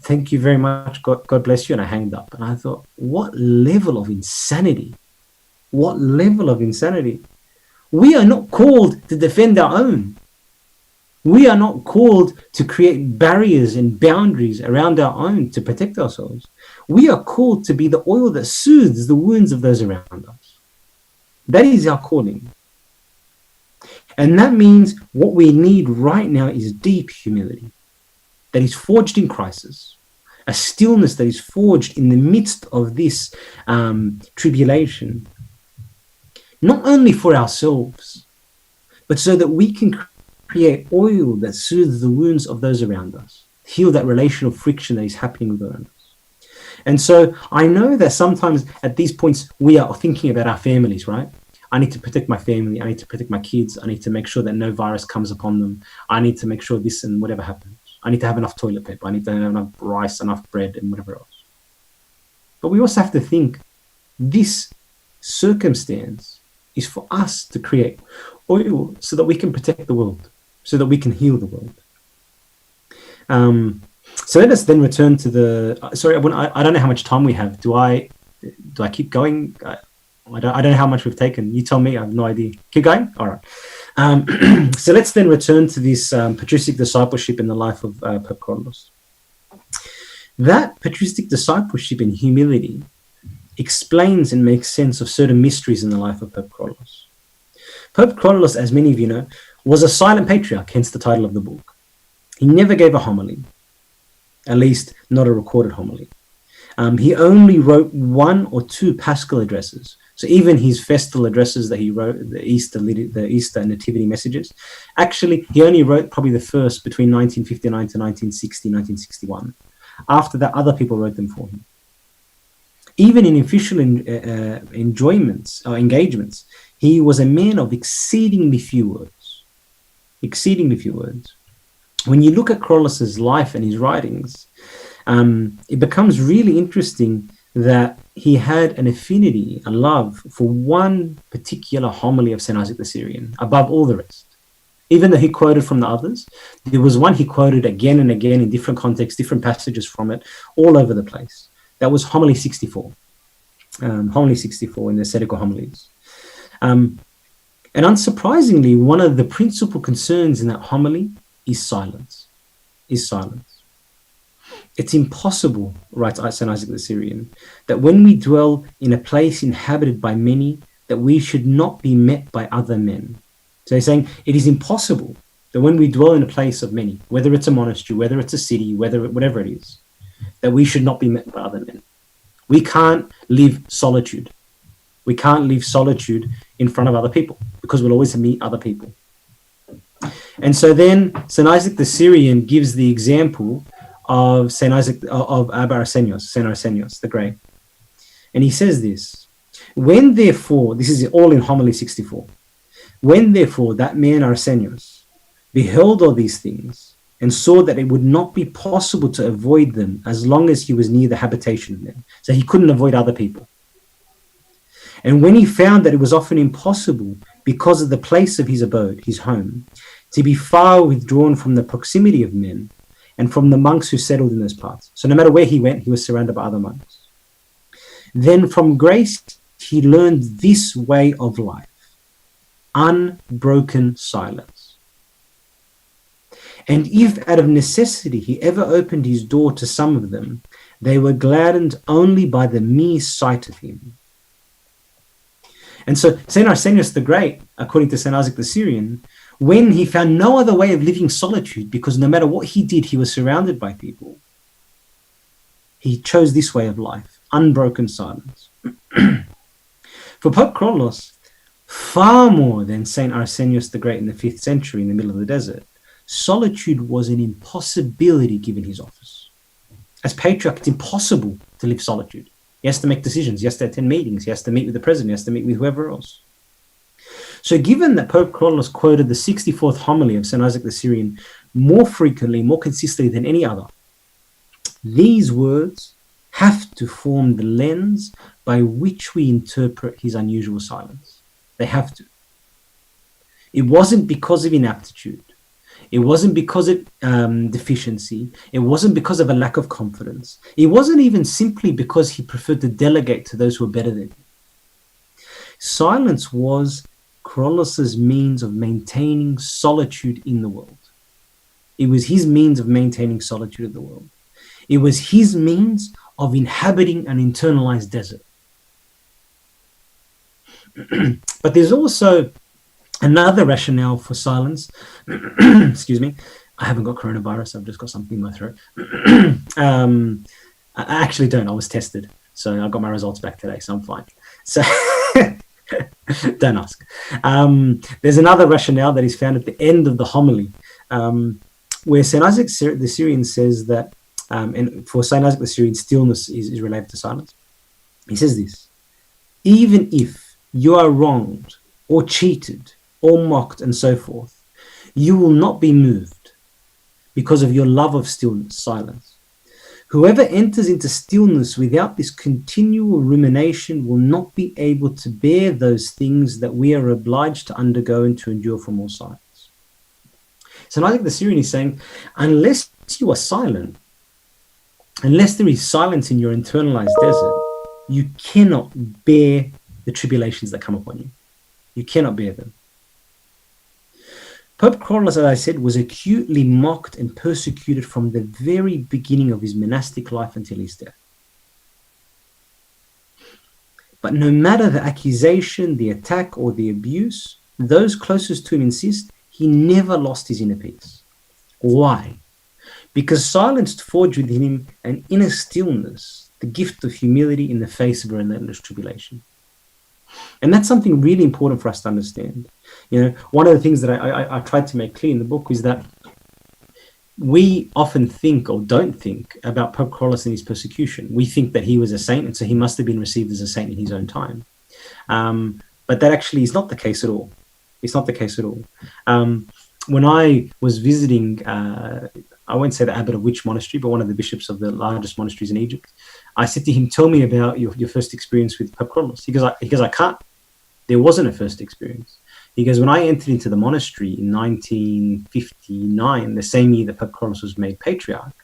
thank you very much. God bless you. And I hanged up. And I thought, what level of insanity? What level of insanity? We are not called to defend our own. We are not called to create barriers and boundaries around our own to protect ourselves. We are called to be the oil that soothes the wounds of those around us. That is our calling. And that means what we need right now is deep humility that is forged in crisis, a stillness that is forged in the midst of this tribulation, not only for ourselves, but so that we can create oil that soothes the wounds of those around us, heal that relational friction that is happening around us. And so I know that sometimes at these points we are thinking about our families, right? I need to protect my family. I need to protect my kids. I need to make sure that no virus comes upon them. I need to make sure this and whatever happens. I need to have enough toilet paper. I need to have enough rice, enough bread, and whatever else. But we also have to think this circumstance is for us to create oil so that we can protect the world, so that we can heal the world. So let us then return to the. Sorry, I don't know how much time we have. Do I keep going? I don't know how much we've taken. You tell me. I have no idea. Keep going. All right. So let's then return to this patristic discipleship in the life of Pope Kyrillos. That patristic discipleship in humility explains and makes sense of certain mysteries in the life of Pope Kyrillos. Pope Kyrillos, as many of you know, was a silent patriarch, hence the title of the book. He never gave a homily, at least not a recorded homily. He only wrote 1 or 2 paschal addresses. So even his festal addresses that he wrote, the Easter nativity messages, actually he only wrote probably the first between 1959 to 1960, 1961. After that, other people wrote them for him. Even in official engagements, he was a man of exceedingly few words. Exceedingly few words. When you look at Kyrillos' life and his writings, it becomes really interesting that he had an affinity, a love for one particular homily of St. Isaac the Syrian above all the rest. Even though he quoted from the others, there was one he quoted again and again in different contexts, different passages from it, all over the place. That was homily 64. Homily 64 in the ascetical homilies. And unsurprisingly, one of the principal concerns in that homily is silence. It's impossible, writes St. Isaac the Syrian, that when we dwell in a place inhabited by many, that we should not be met by other men. So he's saying it is impossible that when we dwell in a place of many, whether it's a monastery, whether it's a city, whatever it is, that we should not be met by other men. We can't live solitude. We can't live solitude in front of other people because we'll always meet other people. And so then St. Isaac the Syrian gives the example of St. Isaac of Abba Arsenios, St. Arsenios the Great. And he says this, when therefore, this is all in homily 64, when therefore that man Arsenios beheld all these things and saw that it would not be possible to avoid them as long as he was near the habitation of men. So he couldn't avoid other people. And when he found that it was often impossible because of the place of his abode, his home, to be far withdrawn from the proximity of men and from the monks who settled in those parts. So no matter where he went, he was surrounded by other monks. Then from grace, he learned this way of life, unbroken silence. And if out of necessity he ever opened his door to some of them, They were gladdened only by the mere sight of him. And so St. Arsenius the Great, according to St. Isaac the Syrian, when he found no other way of living solitude, because no matter what he did, he was surrounded by people, he chose this way of life, unbroken silence. For Pope Kyrillos, far more than St. Arsenius the Great in the 5th century in the middle of the desert, solitude was an impossibility given his office. As Patriarch, it's impossible to live solitude. He has to make decisions. He has to attend meetings. He has to meet with the president. He has to meet with whoever else. So given that Pope Kyrillos quoted the 64th homily of St. Isaac the Syrian more frequently, more consistently than any other, these words have to form the lens by which we interpret his unusual silence. They have to. It wasn't because of inaptitude. It wasn't because of deficiency. It wasn't because of a lack of confidence. It wasn't even simply because he preferred to delegate to those who were better than him. Silence was Kyrillos' means of maintaining solitude in the world. It was his means of maintaining solitude in the world. It was his means of inhabiting an internalized desert. But there's also another rationale for silence. Excuse me. I haven't got coronavirus. I've just got something in my throat. I actually don't. I was tested. So I got my results back today. So I'm fine. So don't ask. There's another rationale that is found at the end of the homily, where St. Isaac the Syrian says that, and for St. Isaac the Syrian, stillness is related to silence. He says this: even if you are wronged or cheated or mocked and so forth, you will not be moved because of your love of stillness, silence. Whoever enters into stillness without this continual rumination will not be able to bear those things that we are obliged to undergo and to endure from all sides. So Isaac the Syrian is saying, unless you are silent, unless there is silence in your internalized desert, you cannot bear the tribulations that come upon you. You cannot bear them. Pope Kyrillos, as I said, was acutely mocked and persecuted from the very beginning of his monastic life until his death. But no matter the accusation, the attack, or the abuse, those closest to him insist he never lost his inner peace. Why? Because silence forged within him an inner stillness, the gift of humility in the face of a relentless tribulation. And that's something really important for us to understand. You know, one of the things that I tried to make clear in the book is that we often think or don't think about Pope Kyrillos and his persecution. We think that he was a saint, and so he must have been received as a saint in his own time. But that actually is not the case at all. It's not the case at all. When I was visiting, I won't say the abbot of which monastery, but one of the bishops of the largest monasteries in Egypt, I said to him, tell me about your first experience with Pope Kyrillos. He goes, I can't. There wasn't a first experience. He goes, when I entered into the monastery in 1959, the same year that Pope Kyrillos was made patriarch,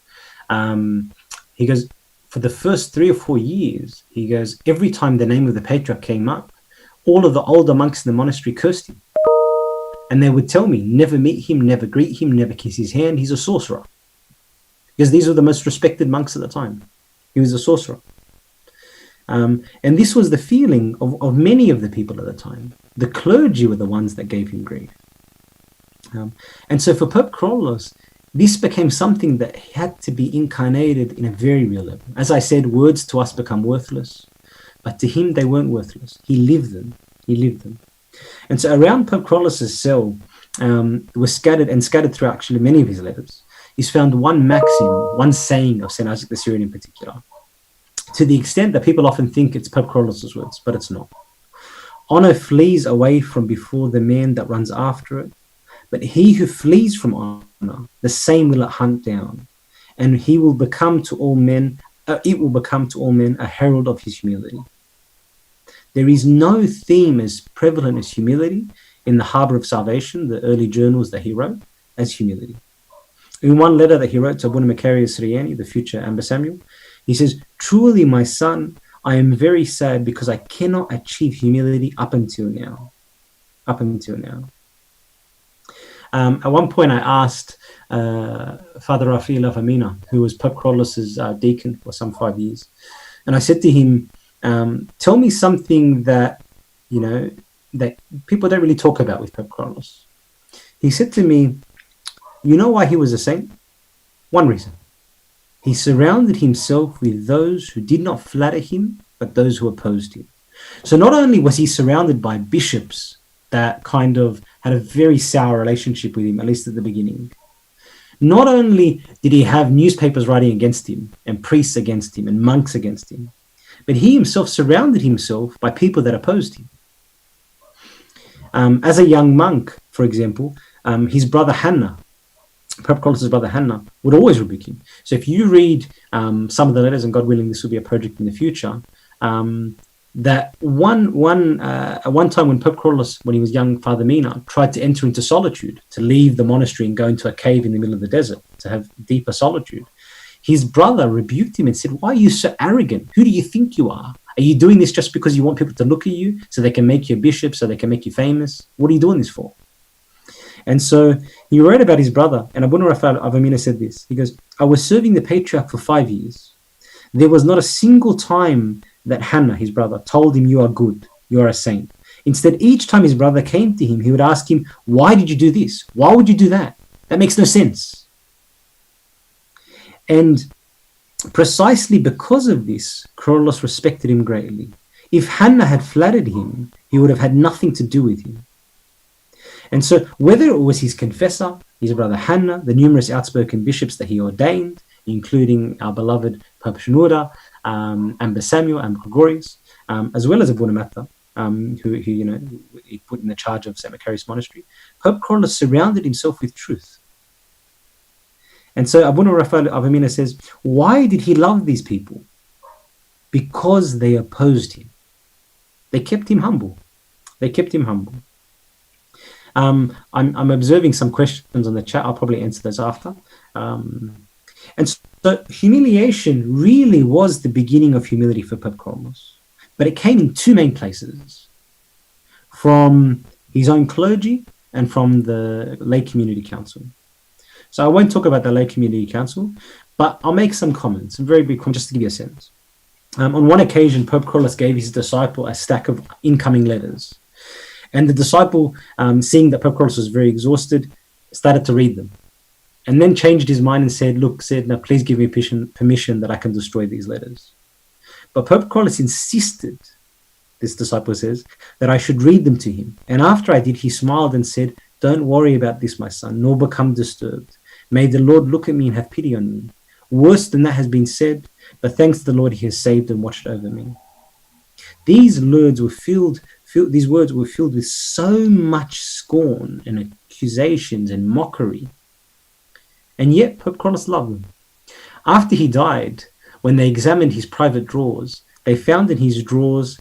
he goes, for the first 3 or 4 years, he goes, every time the name of the patriarch came up, all of the older monks in the monastery cursed him. And they would tell me, never meet him, never greet him, never kiss his hand. He's a sorcerer. Because these were the most respected monks at the time. He was a sorcerer. And this was the feeling of many of the people at the time. The clergy were the ones that gave him grief. And so for Pope Kyrillos, this became something that had to be incarnated in a very real level. As I said, words to us become worthless, but to him they weren't worthless. He lived them. He lived them. And so around Pope Kyrillos' cell was scattered through actually many of his letters, is found one maxim, one saying of St. Isaac the Syrian in particular, to the extent that people often think it's Pope Kyrillos' words, but it's not. Honor flees away from before the man that runs after it, but he who flees from honor, the same will it hunt down, and he will become to all men, it will become to all men a herald of his humility. There is no theme as prevalent as humility in the Harbour of Salvation, the early journals that he wrote, as humility. In one letter that he wrote to Abuna Macarius Rieni, the future Amber Samuel, he says, truly, my son, I am very sad because I cannot achieve humility up until now. Up until now. At one point, I asked Father Rafael of Amina, who was Pope Kyrillos' deacon for some 5 years, and I said to him, "Tell me something that that people don't really talk about with Pope Kyrillos." He said to me, "You know why he was a saint? One reason: he surrounded himself with those who did not flatter him, but those who opposed him." So not only was he surrounded by bishops that kind of had a very sour relationship with him, at least at the beginning, not only did he have newspapers writing against him and priests against him and monks against him, but he himself surrounded himself by people that opposed him. As a young monk, for example, his brother Hannah, Pope Kyrillos' brother Hannah, would always rebuke him. So if you read some of the letters, and God willing, this will be a project in the future, that at one time when Pope Kyrillos, when he was young Father Mina, tried to enter into solitude, to leave the monastery and go into a cave in the middle of the desert to have deeper solitude, his brother rebuked him and said, "Why are you so arrogant? Who do you think you are? Are you doing this just because you want people to look at you so they can make you a bishop, so they can make you famous? What are you doing this for?" And so he wrote about his brother, and Abu Rafael of Amina said this. He goes, "I was serving the patriarch for 5 years. There was not a single time that Hannah, his brother, told him, 'You are good, you are a saint.' Instead, each time his brother came to him, he would ask him, 'Why did you do this? Why would you do that? That makes no sense.' And precisely because of this, Kyrillos respected him greatly. If Hannah had flattered him, he would have had nothing to do with him. And so whether it was his confessor, his brother Hannah, the numerous outspoken bishops that he ordained, including our beloved Pope Shenouda, Amber Samuel, and Gregorius, as well as Abu Namata, who he put in the charge of St. Macarius Monastery, Pope Kyrillos surrounded himself with truth. And so Abu Rafael of Amina says, why did he love these people? Because they opposed him. They kept him humble. They kept him humble. I'm observing some questions on the chat. I'll probably answer those after. And so humiliation really was the beginning of humility for Pope Kyrillos. But it came in two main places: from his own clergy and from the lay community council. So I won't talk about the lay community council, but I'll make some comments, some very big comments, just to give you a sense. On one occasion, Pope Kyrillos gave his disciple a stack of incoming letters. And the disciple, seeing that Pope Kyrillos was very exhausted, started to read them. And then changed his mind and said, "Now please give me permission that I can destroy these letters." But Pope Kyrillos insisted, this disciple says, that I should read them to him. And after I did, he smiled and said, "Don't worry about this, my son, nor become disturbed. May the Lord look at me and have pity on me. Worse than that has been said, but thanks to the Lord, he has saved and watched over me." These words were filled with so much scorn and accusations and mockery. And yet Pope Kyrillos loved them. After he died, when they examined his private drawers, they found in his drawers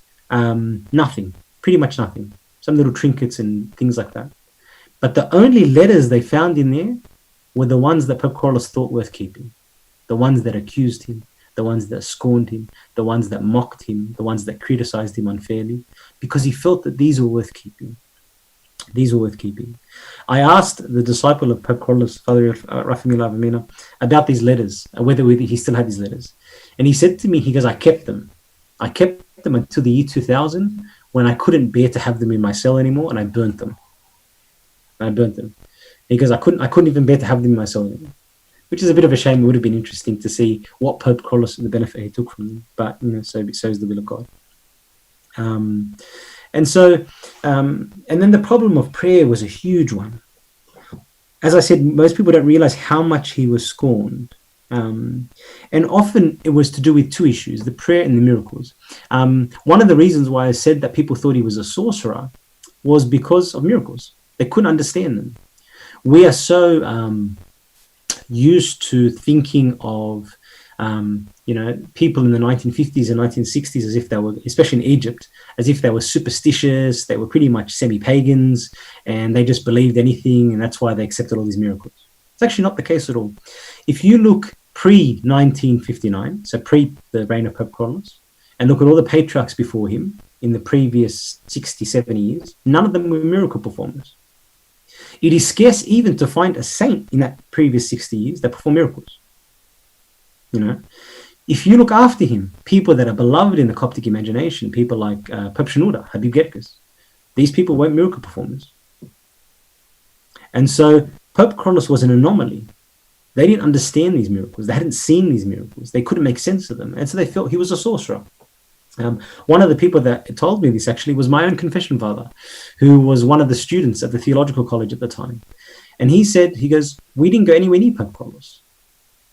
nothing, pretty much nothing, some little trinkets and things like that. But the only letters they found in there were the ones that Pope Kyrillos thought worth keeping, the ones that accused him, the ones that scorned him, the ones that mocked him, the ones that criticized him unfairly, because he felt that these were worth keeping. These were worth keeping. I asked the disciple of Pope Kyrillos, Father Rafael of Amina, about these letters, whether he still had these letters. And he said to me, he goes, "I kept them. I kept them until the year 2000, when I couldn't bear to have them in my cell anymore, and I burnt them. He goes, I couldn't even bear to have them in my cell anymore." Which is a bit of a shame. It would have been interesting to see what Pope Kyrillos, the benefit he took from them. But so is the will of God. And then the problem of prayer was a huge one. As I said, most people don't realize how much he was scorned. And often it was to do with two issues: the prayer and the miracles. One of the reasons why I said that people thought he was a sorcerer was because of miracles. They couldn't understand them. We are so used to thinking of people in the 1950s and 1960s as if they were, especially in Egypt, as if they were superstitious, they were pretty much semi-pagans, and they just believed anything, and that's why they accepted all these miracles. It's actually not the case at all. If you look pre-1959, so pre the reign of Pope Kyrillos, and look at all the patriarchs before him in the previous 60, 70 years, none of them were miracle performers. It is scarce even to find a saint in that previous 60 years that perform miracles. You know, if you look after him, people that are beloved in the Coptic imagination, people like Pope Shenouda, Habib Getkus, these people weren't miracle performers. And so Pope Kyrillos was an anomaly. They didn't understand these miracles. They hadn't seen these miracles. They couldn't make sense of them. And so they felt he was a sorcerer. One of the people that told me this actually was my own confession father, who was one of the students at the theological college at the time. And he said, he goes, we didn't go anywhere near Pope Kyrillos.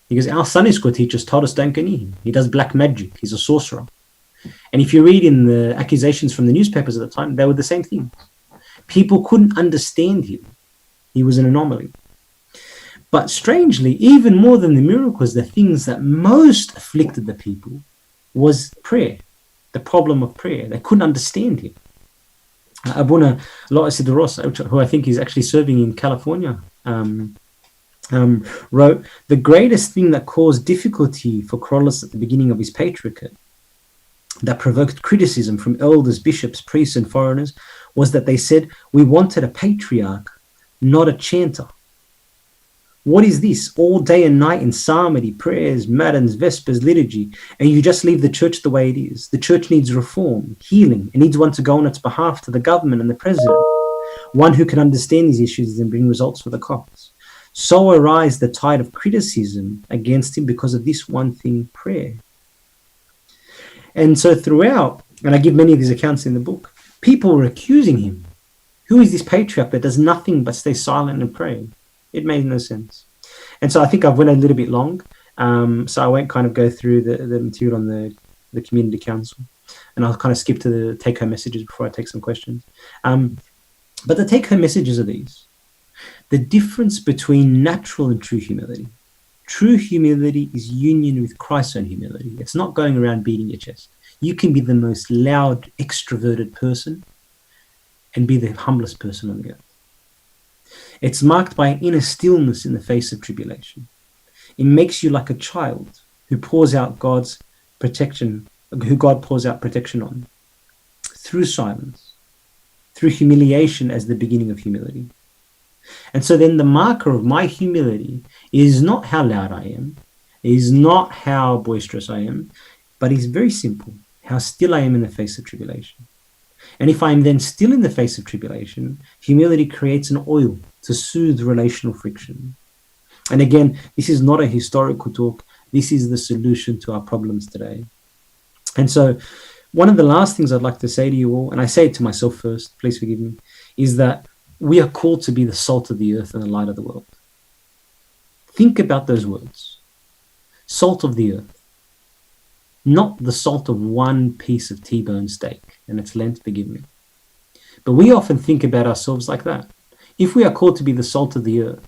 He goes, our Sunday school teachers told us don't go near him. He does black magic. He's a sorcerer. And if you read in the accusations from the newspapers at the time, they were the same thing. People couldn't understand him. He was an anomaly. But strangely, even more than the miracles, the things that most afflicted the people was prayer, the problem of prayer. They couldn't understand him. Abuna Loisidoros, who I think is actually serving in California, wrote, the greatest thing that caused difficulty for Kyrillos at the beginning of his patriarchate, that provoked criticism from elders, bishops, priests, and foreigners, was that they said, we wanted a patriarch, not a chanter. What is this? All day and night in psalmody, prayers, matins, vespers, liturgy, and you just leave the church the way it is. The church needs reform, healing. It needs one to go on its behalf to the government and the president, one who can understand these issues and bring results for the Copts. So arise the tide of criticism against him because of this one thing, prayer. And so throughout, and I give many of these accounts in the book, people were accusing him. Who is this patriarch that does nothing but stay silent and pray? It made no sense. And so I think I've went a little bit long, so I won't kind of go through the material on the community council, and I'll kind of skip to the take-home messages before I take some questions. But the take-home messages are these. The difference between natural and true humility. True humility is union with Christ's own humility. It's not going around beating your chest. You can be the most loud, extroverted person and be the humblest person on the earth. It's marked by inner stillness in the face of tribulation. It makes you like a child who pours out God's protection, who God pours out protection on, through silence, through humiliation as the beginning of humility. And so then the marker of my humility is not how loud I am, is not how boisterous I am, but is very simple, how still I am in the face of tribulation. And if I'm then still in the face of tribulation, humility creates an oil to soothe relational friction. And again, this is not a historical talk. This is the solution to our problems today. And so one of the last things I'd like to say to you all, and I say it to myself first, please forgive me, is that we are called to be the salt of the earth and the light of the world. Think about those words. Salt of the earth. Not the salt of one piece of T-bone steak and its length, forgive me. But we often think about ourselves like that. If we are called to be the salt of the earth,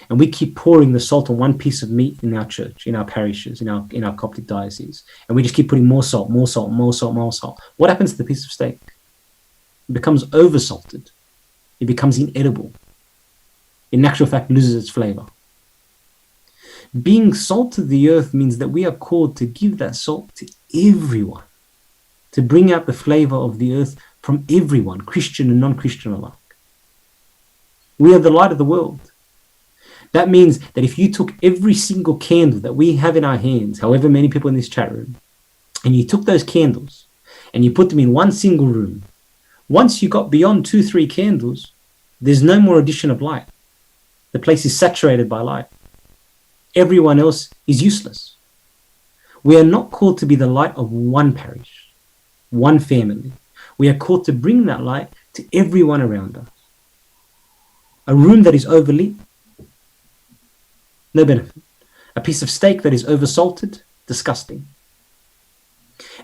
and we keep pouring the salt on one piece of meat in our church, in our parishes, in our Coptic diocese, and we just keep putting more salt, more salt, more salt, more salt, what happens to the piece of steak? It becomes over-salted. It becomes inedible. In actual fact, loses its flavor. Being salt of the earth means that we are called to give that salt to everyone, to bring out the flavor of the earth from everyone, Christian and non-Christian alike. We are the light of the world. That means that if you took every single candle that we have in our hands, however many people in this chat room, and you took those candles and you put them in one single room, once you got beyond 2-3 candles, there's no more addition of light. The place is saturated by light. Everyone else is useless. We are not called to be the light of one parish, one family. We are called to bring that light to everyone around us. A room that is overlit, no benefit. A piece of steak that is oversalted, disgusting.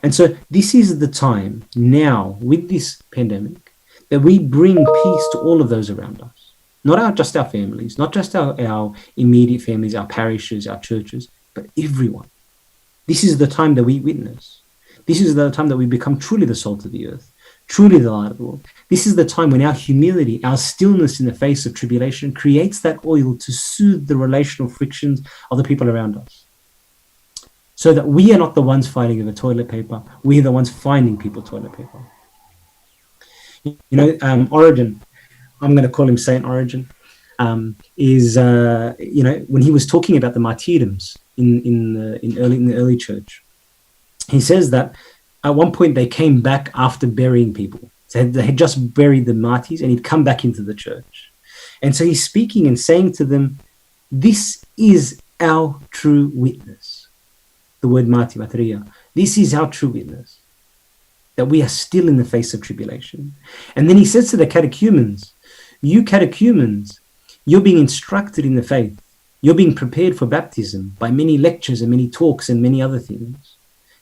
And so this is the time now with this pandemic that we bring peace to all of those around us. Not just our families, not just our immediate families, our parishes, our churches, but everyone. This is the time that we witness. This is the time that we become truly the salt of the earth, truly the light of the world. This is the time when our humility, our stillness in the face of tribulation creates that oil to soothe the relational frictions of the people around us. So that we are not the ones fighting over toilet paper, we are the ones finding people toilet paper. You know, Origen, I'm going to call him Saint Origin, is when he was talking about the martyrdoms in the early church, he says that at one point they came back after burying people. So they had just buried the martyrs, and he'd come back into the church, and so he's speaking and saying to them, "This is our true witness." The word martyria. This is our true witness, that we are still in the face of tribulation. And then he says to the catechumens, "You catechumens, you're being instructed in the faith. You're being prepared for baptism by many lectures and many talks and many other things."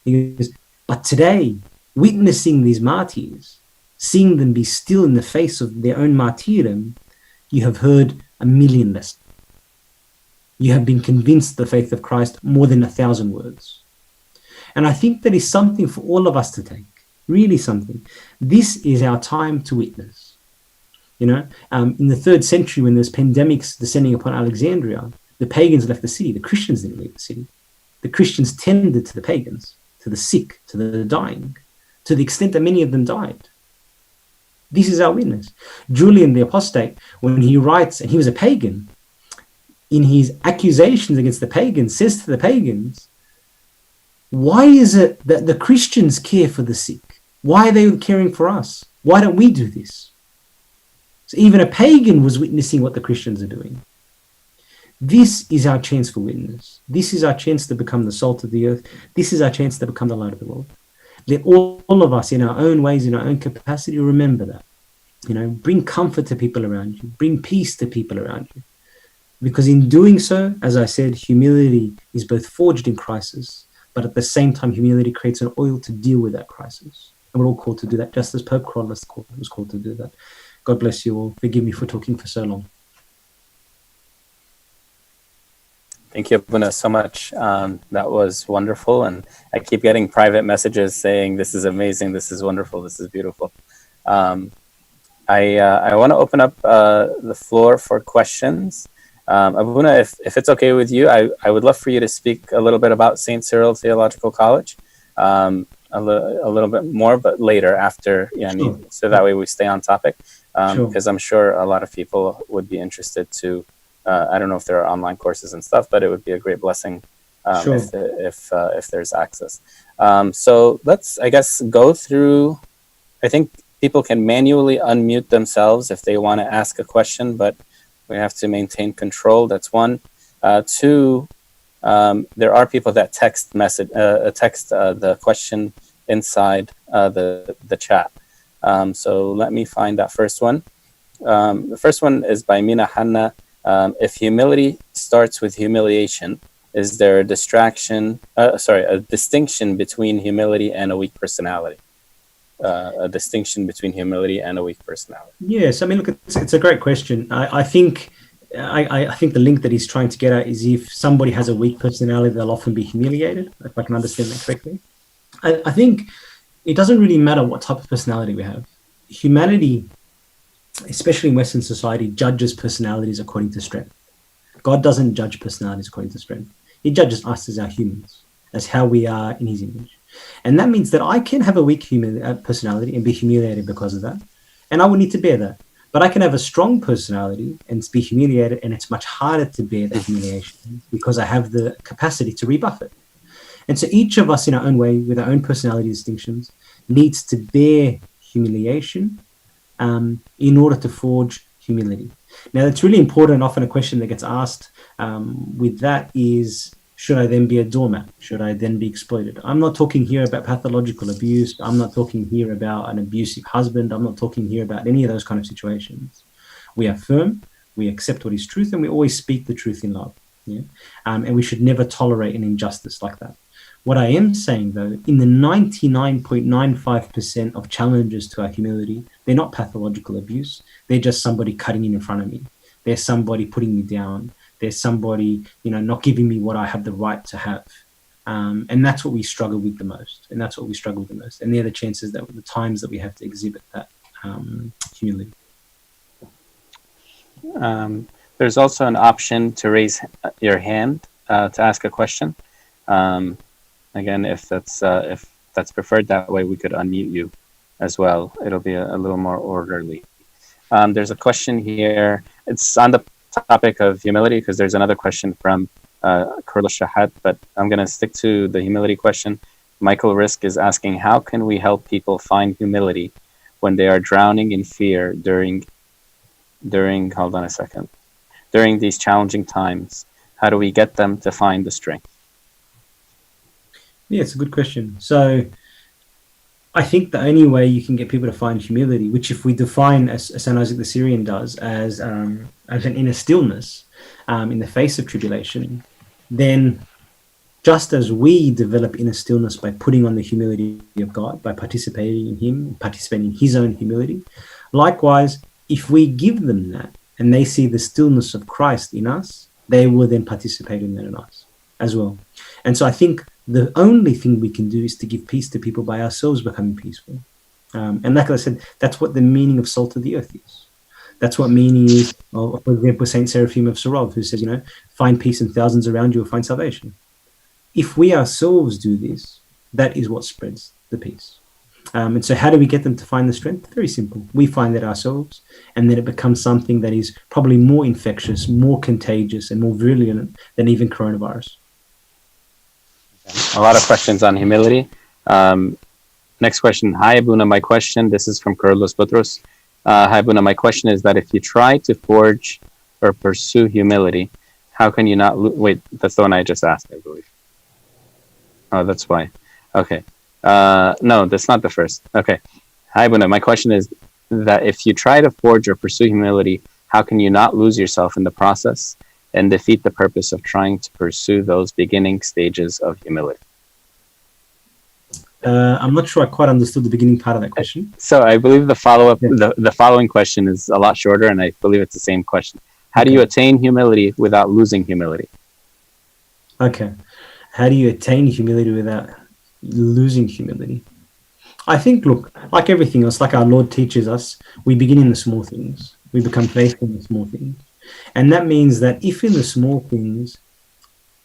He goes, "But today, witnessing these martyrs, seeing them be still in the face of their own martyrdom, you have heard a million lessons. You have been convinced the faith of Christ more than 1,000 words." And I think that is something for all of us to take, really something. This is our time to witness. In the 3rd century, when there's pandemics descending upon Alexandria, the pagans left the city. The Christians didn't leave the city. The Christians tended to the pagans, to the sick, to the dying, to the extent that many of them died. This is our witness. Julian the Apostate, when he writes, and he was a pagan, in his accusations against the pagans, says to the pagans, "Why is it that the Christians care for the sick? Why are they caring for us? Why don't we do this?" So even a pagan was witnessing what the Christians are doing. This is our chance for witness. This is our chance to become the salt of the earth. This is our chance to become the light of the world. Let all of us, in our own ways, in our own capacity, remember that. Bring comfort to people around you. Bring peace to people around you. Because in doing so, as I said, humility is both forged in crisis, but at the same time, humility creates an oil to deal with that crisis. And we're all called to do that, just as Pope Kyrillos was called to do that. God bless you all. Forgive me for talking for so long. Thank you, Abuna, so much. That was wonderful. And I keep getting private messages saying, "This is amazing. This is wonderful. This is beautiful." I want to open up the floor for questions. Abuna, if it's okay with you, I would love for you to speak a little bit about St. Cyril Theological College, a little bit more, but later after, Sure. so that way we stay on topic, Sure. because I'm sure a lot of people would be interested to, I don't know if there are online courses and stuff, but it would be a great blessing Sure. if there's access. So let's, I guess, go through, I think people can manually unmute themselves if they want to ask a question, but we have to maintain control. That's one. Two, there are people that text the question inside the chat. So let me find that first one. The first one is by Mina Hanna. If humility starts with humiliation, is there a distinction between humility and a weak personality? A distinction between humility and a weak personality? Yes, I mean, look, it's a great question. I think the link that he's trying to get at is if somebody has a weak personality, they'll often be humiliated, if I can understand that correctly. I think it doesn't really matter what type of personality we have. Humanity, especially in Western society, judges personalities according to strength. God doesn't judge personalities according to strength. He judges us as our humans, as how we are in his image. And that means that I can have a weak personality and be humiliated because of that. And I will need to bear that. But I can have a strong personality and be humiliated, and it's much harder to bear that humiliation because I have the capacity to rebuff it. And so each of us in our own way, with our own personality distinctions, needs to bear humiliation in order to forge humility. Now, that's really important. Often a question that gets asked with that is, should I then be a doormat? Should I then be exploited? I'm not talking here about pathological abuse. I'm not talking here about an abusive husband. I'm not talking here about any of those kind of situations. We are firm. We accept what is truth, and we always speak the truth in love. Yeah? And we should never tolerate an injustice like that. What I am saying, though, in the 99.95% of challenges to our humility, they're not pathological abuse. They're just somebody cutting in front of me. They're somebody putting me down. There's somebody, not giving me what I have the right to have. And that's what we struggle with the most. And that's what we struggle with the most. And they're the chances that the times that we have to exhibit that humility. There's also an option to raise your hand to ask a question. Again, if that's preferred, that way we could unmute you as well. It'll be a little more orderly. There's a question here. It's on the topic of humility because there's another question from Kyrillos Shahat, but I'm going to stick to the humility question. Michael Risk is asking, how can we help people find humility when they are drowning in fear during hold on a second, during these challenging times? How do we get them to find the strength? Yeah, it's a good question. So I think the only way you can get people to find humility, which if we define as Saint Isaac the Syrian does as an inner stillness in the face of tribulation, then just as we develop inner stillness by putting on the humility of God, by participating in Him, participating in His own humility, likewise, if we give them that and they see the stillness of Christ in us, they will then participate in that in us as well. And so I think the only thing we can do is to give peace to people by ourselves becoming peaceful. And like I said, that's what the meaning of salt of the earth is. That's what meaning is of, for example, Saint Seraphim of Sarov, who says, find peace in thousands around you will find salvation. If we ourselves do this, that is what spreads the peace. And so how do we get them to find the strength? Very simple. We find that ourselves, and then it becomes something that is probably more infectious, more contagious, and more virulent than even coronavirus. A lot of questions on humility. Next question. Hi, Abuna. My question, this is from Kyrillos Butros. Hi, Abuna. My question is that if you try to forge or pursue humility, how can you not wait, that's the one I just asked, I believe. Oh, that's why. Okay. No, that's not the first. Okay. Hi, Abuna. My question is that if you try to forge or pursue humility, how can you not lose yourself in the process and defeat the purpose of trying to pursue those beginning stages of humility? I'm not sure I quite understood the beginning part of that question. So I believe the follow-up, the following question is a lot shorter, and I believe it's the same question. How do you attain humility without losing humility? Okay. How do you attain humility without losing humility? I think, look, like everything else, like our Lord teaches us, we begin in the small things. We become faithful in the small things. And that means that if in the small things,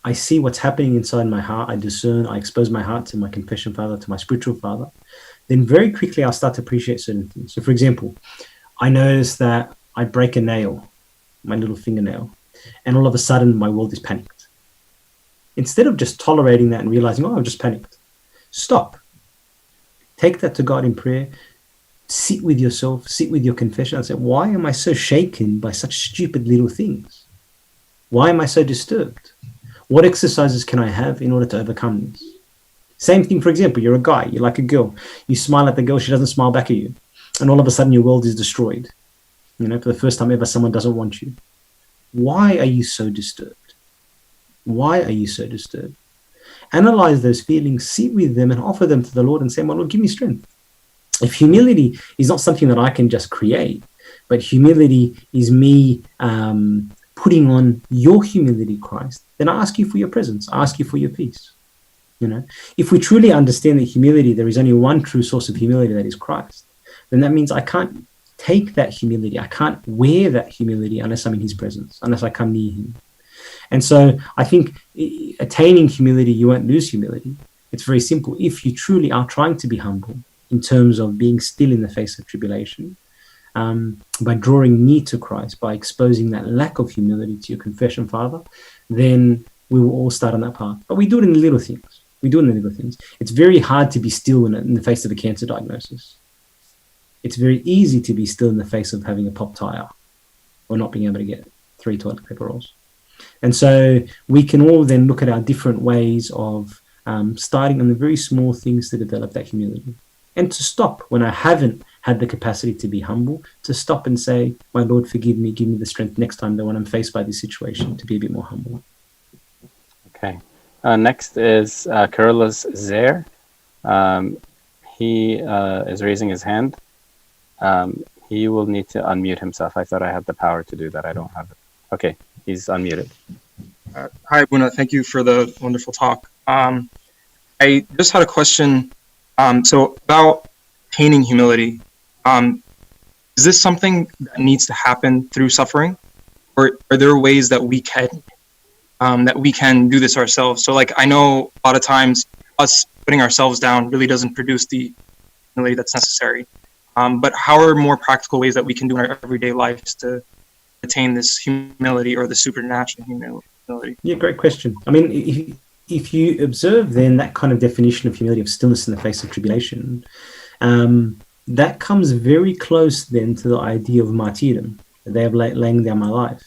I see what's happening inside my heart, I discern, I expose my heart to my confession father, to my spiritual father, then very quickly I'll start to appreciate certain things. So for example, I notice that I break a nail, my little fingernail, and all of a sudden my world is panicked. Instead of just tolerating that and realizing, oh, I've just panicked, stop. Take that to God in prayer. Sit with yourself, sit with your confession and say, why am I so shaken by such stupid little things? Why am I so disturbed? What exercises can I have in order to overcome this? Same thing, for example, you're a guy, you like a girl. You smile at the girl, she doesn't smile back at you. And all of a sudden your world is destroyed. For the first time ever, someone doesn't want you. Why are you so disturbed? Why are you so disturbed? Analyze those feelings, sit with them and offer them to the Lord and say, my Lord, give me strength. If humility is not something that I can just create, but humility is me putting on your humility, Christ, then I ask you for your presence. I ask you for your peace. If we truly understand that humility, there is only one true source of humility, that is Christ, then that means I can't take that humility. I can't wear that humility unless I'm in His presence, unless I come near Him. And so I think attaining humility, you won't lose humility. It's very simple. If you truly are trying to be humble in terms of being still in the face of tribulation, by drawing near to Christ, by exposing that lack of humility to your confession father, then we will all start on that path. But we do it in the little things. It's very hard to be still in the face of a cancer diagnosis. It's very easy to be still in the face of having a pop tire or not being able to get 3 toilet paper rolls. And so we can all then look at our different ways of starting on the very small things to develop that humility. And to stop when I haven't had the capacity to be humble, to stop and say, my Lord, forgive me, give me the strength next time that when I'm faced by this situation to be a bit more humble. Okay. Next is Kyrillos Zair. He is raising his hand. He will need to unmute himself. I thought I had the power to do that. I don't have it. Okay, he's unmuted. Hi, Buna. Thank you for the wonderful talk. I just had a question. So about attaining humility, is this something that needs to happen through suffering, or are there ways that we can do this ourselves? So, like, I know a lot of times us putting ourselves down really doesn't produce the humility that's necessary. But how are more practical ways that we can do in our everyday lives to attain this humility or the supernatural humility? Yeah, great question. I mean, if you observe then that kind of definition of humility, of stillness in the face of tribulation, that comes very close then to the idea of martyrdom, the day of laying down my life,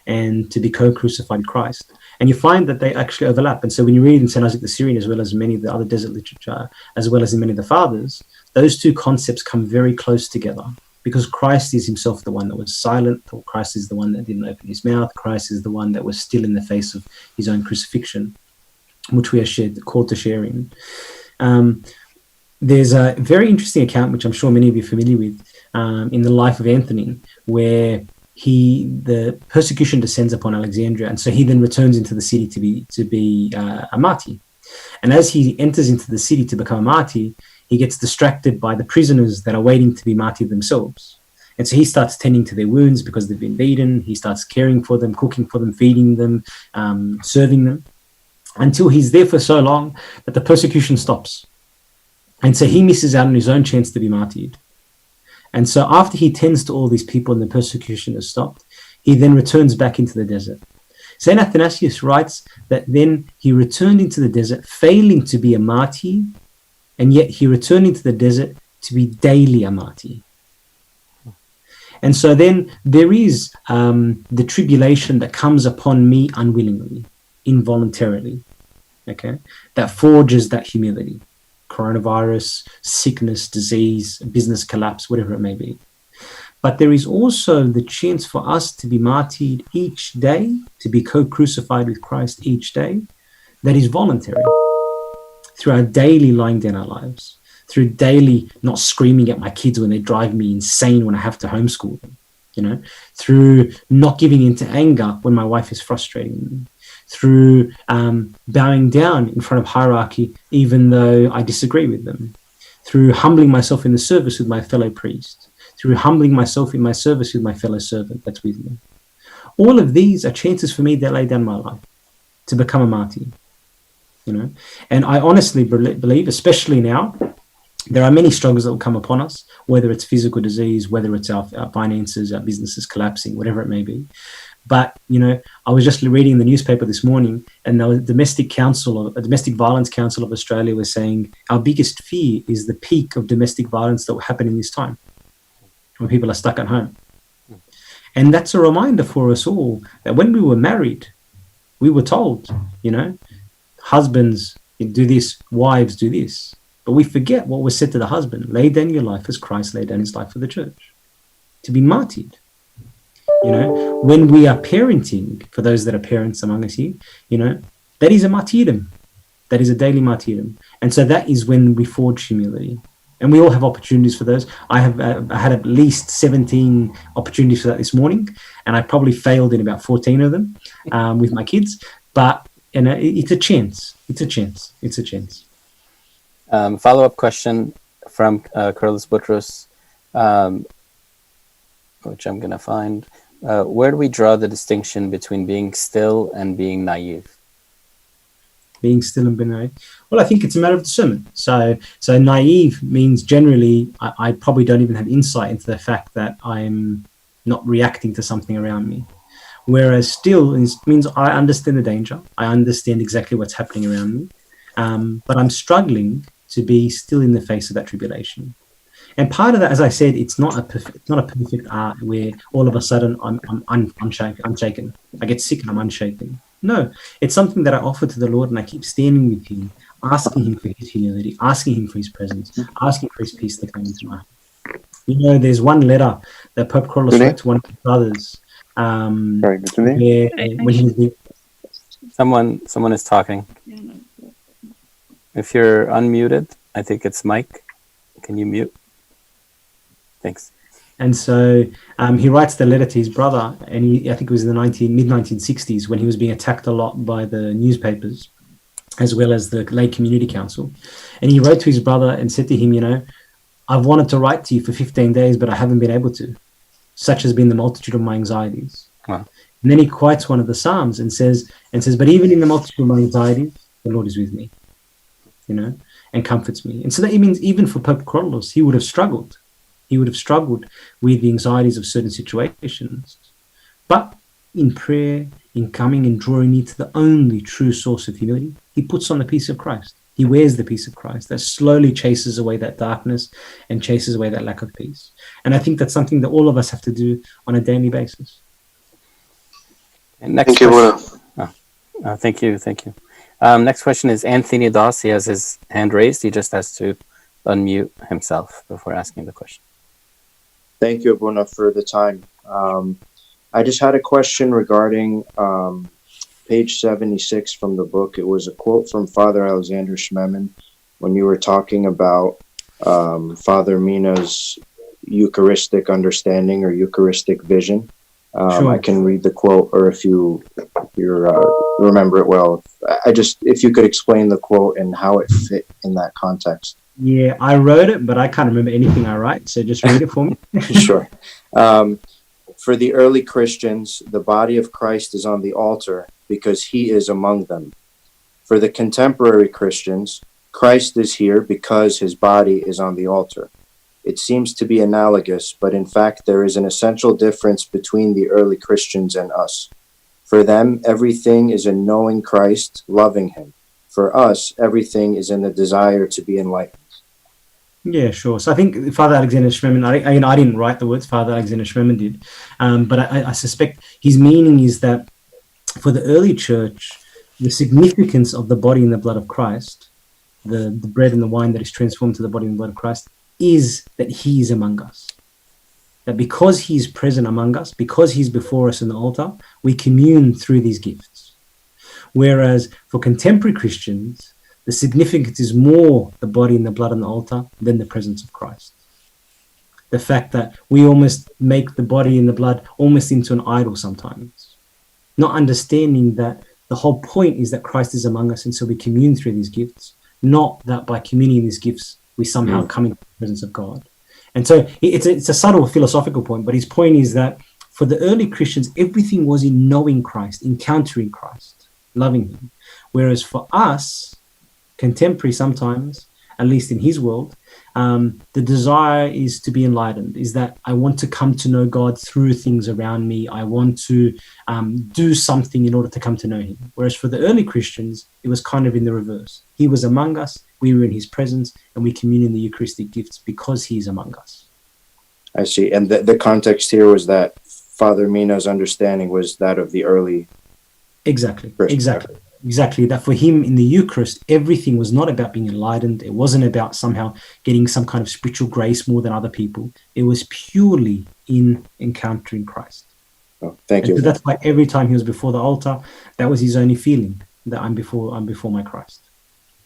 and to be co-crucified Christ. And you find that they actually overlap. And so when you read in St. Isaac the Syrian, as well as many of the other desert literature, as well as in many of the fathers, those two concepts come very close together, because Christ is himself the one that was silent, or Christ is the one that didn't open his mouth, Christ is the one that was still in the face of his own crucifixion, which we are called to share in. There's a very interesting account, which I'm sure many of you are familiar with, in the life of Anthony, where the persecution descends upon Alexandria, and so he then returns into the city to be a martyr. And as he enters into the city to become a martyr, he gets distracted by the prisoners that are waiting to be martyred themselves. And so he starts tending to their wounds because they've been beaten. He starts caring for them, cooking for them, feeding them, serving them, until he's there for so long that the persecution stops. And so he misses out on his own chance to be martyred. And so after he tends to all these people and the persecution has stopped, he then returns back into the desert. St. Athanasius writes that then he returned into the desert, failing to be a martyr, and yet he returned into the desert to be daily a martyr. And so then there is the tribulation that comes upon me unwillingly, involuntarily, okay, that forges that humility. Coronavirus, sickness, disease, business collapse, whatever it may be. But there is also the chance for us to be martyred each day, to be co-crucified with Christ each day, that is voluntary, through our daily lying down our lives, through daily not screaming at my kids when they drive me insane when I have to homeschool them, through not giving in to anger when my wife is frustrating me, through bowing down in front of hierarchy even though I disagree with them, through humbling myself in the service with my fellow priest, through humbling myself in my service with my fellow servant that's with me. All of these are chances for me to lay down my life, to become a martyr. And I honestly believe, especially now, there are many struggles that will come upon us, whether it's physical disease, whether it's our finances, our businesses collapsing, whatever it may be. But, I was just reading the newspaper this morning, and the domestic violence council of Australia was saying our biggest fear is the peak of domestic violence that will happen in this time, when people are stuck at home. And that's a reminder for us all that when we were married, we were told, husbands do this, wives do this. But we forget what was said to the husband: lay down your life as Christ laid down his life for the church, to be martyred. When we are parenting, for those that are parents among us here, that is a martyrdom. That is a daily martyrdom. And so that is when we forge humility. And we all have opportunities for those. I had at least 17 opportunities for that this morning, and I probably failed in about 14 of them with my kids. But it's a chance. It's a chance. It's a chance. Follow-up question from Kyrillos Boutros, which I'm going to find. Where do we draw the distinction between being still and being naive? Being still and being naive? Well, I think it's a matter of discernment. So naive means generally I probably don't even have insight into the fact that I'm not reacting to something around me. Whereas still means I understand the danger. I understand exactly what's happening around me. But I'm struggling to be still in the face of that tribulation. And part of that, as I said, it's not a perfect art where all of a sudden I'm unshaken. I get sick and I'm unshaken. No, it's something that I offer to the Lord, and I keep standing with him, asking him for his humility, asking him for his presence, asking for his peace to come into my heart. There's one letter that Pope Kyrillos wrote to one of his brothers. Someone is talking. If you're unmuted, I think it's Mike. Can you mute? Thanks. And so he writes the letter to his brother, and I think it was in the mid-1960s when he was being attacked a lot by the newspapers, as well as the lay community council. And he wrote to his brother and said to him, I've wanted to write to you for 15 days, but I haven't been able to. Such has been the multitude of my anxieties. Wow. And then he quotes one of the Psalms and says, but even in the multitude of my anxieties, the Lord is with me, and comforts me. And so that means even for Pope Kyrillos, he would have struggled He would have struggled with the anxieties of certain situations. But in prayer, in coming and drawing near to the only true source of humility, he puts on the peace of Christ. He wears the peace of Christ that slowly chases away that darkness and chases away that lack of peace. And I think that's something that all of us have to do on a daily basis. And next question. Thank you. Next question is Anthony Doss. He has his hand raised. He just has to unmute himself before asking the question. Thank you, Abuna, for the time. I just had a question regarding page 76 from the book. It was a quote from Father Alexander Schmemann when you were talking about Father Mina's Eucharistic understanding or Eucharistic vision. Sure. I can read the quote, or if you remember it well. If you could explain the quote and how it fit in that context. Yeah, I wrote it, but I can't remember anything I write, so just read it for me. Sure. For the early Christians, the body of Christ is on the altar because he is among them. For the contemporary Christians, Christ is here because his body is on the altar. It seems to be analogous, but in fact there is an essential difference between the early Christians and us. For them, everything is in knowing Christ, loving him. For us, everything is in the desire to be enlightened. Yeah, sure. So I think Father Alexander Schmemann, I didn't write the words, Father Alexander Schmemann did, but I suspect his meaning is that for the early church, the significance of the body and the blood of Christ, the bread and the wine that is transformed to the body and blood of Christ, is that he is among us. That because he is present among us, because he's before us in the altar, we commune through these gifts. Whereas for contemporary Christians, the significance is more the body and the blood on the altar than the presence of Christ. The fact that we almost make the body and the blood almost into an idol sometimes, not understanding that the whole point is that Christ is among us, and so we commune through these gifts, not that by communing these gifts we somehow come into the presence of God. And so it's a subtle philosophical point, but his point is that for the early Christians, everything was in knowing Christ, encountering Christ, loving him. Whereas for us, contemporary sometimes, at least in his world, the desire is to be enlightened, is that I want to come to know God through things around me. I want to do something in order to come to know him. Whereas for the early Christians, it was kind of in the reverse. He was among us, we were in his presence, and we commune in the Eucharistic gifts because he is among us. I see. And the context here was that Father Mina's understanding was that of the early Exactly. Christians. Exactly, that for him in the Eucharist, everything was not about being enlightened. It wasn't about somehow getting some kind of spiritual grace more than other people. It was purely in encountering Christ. Oh, thank you. So that's why every time he was before the altar, that was his only feeling, that I'm before my Christ.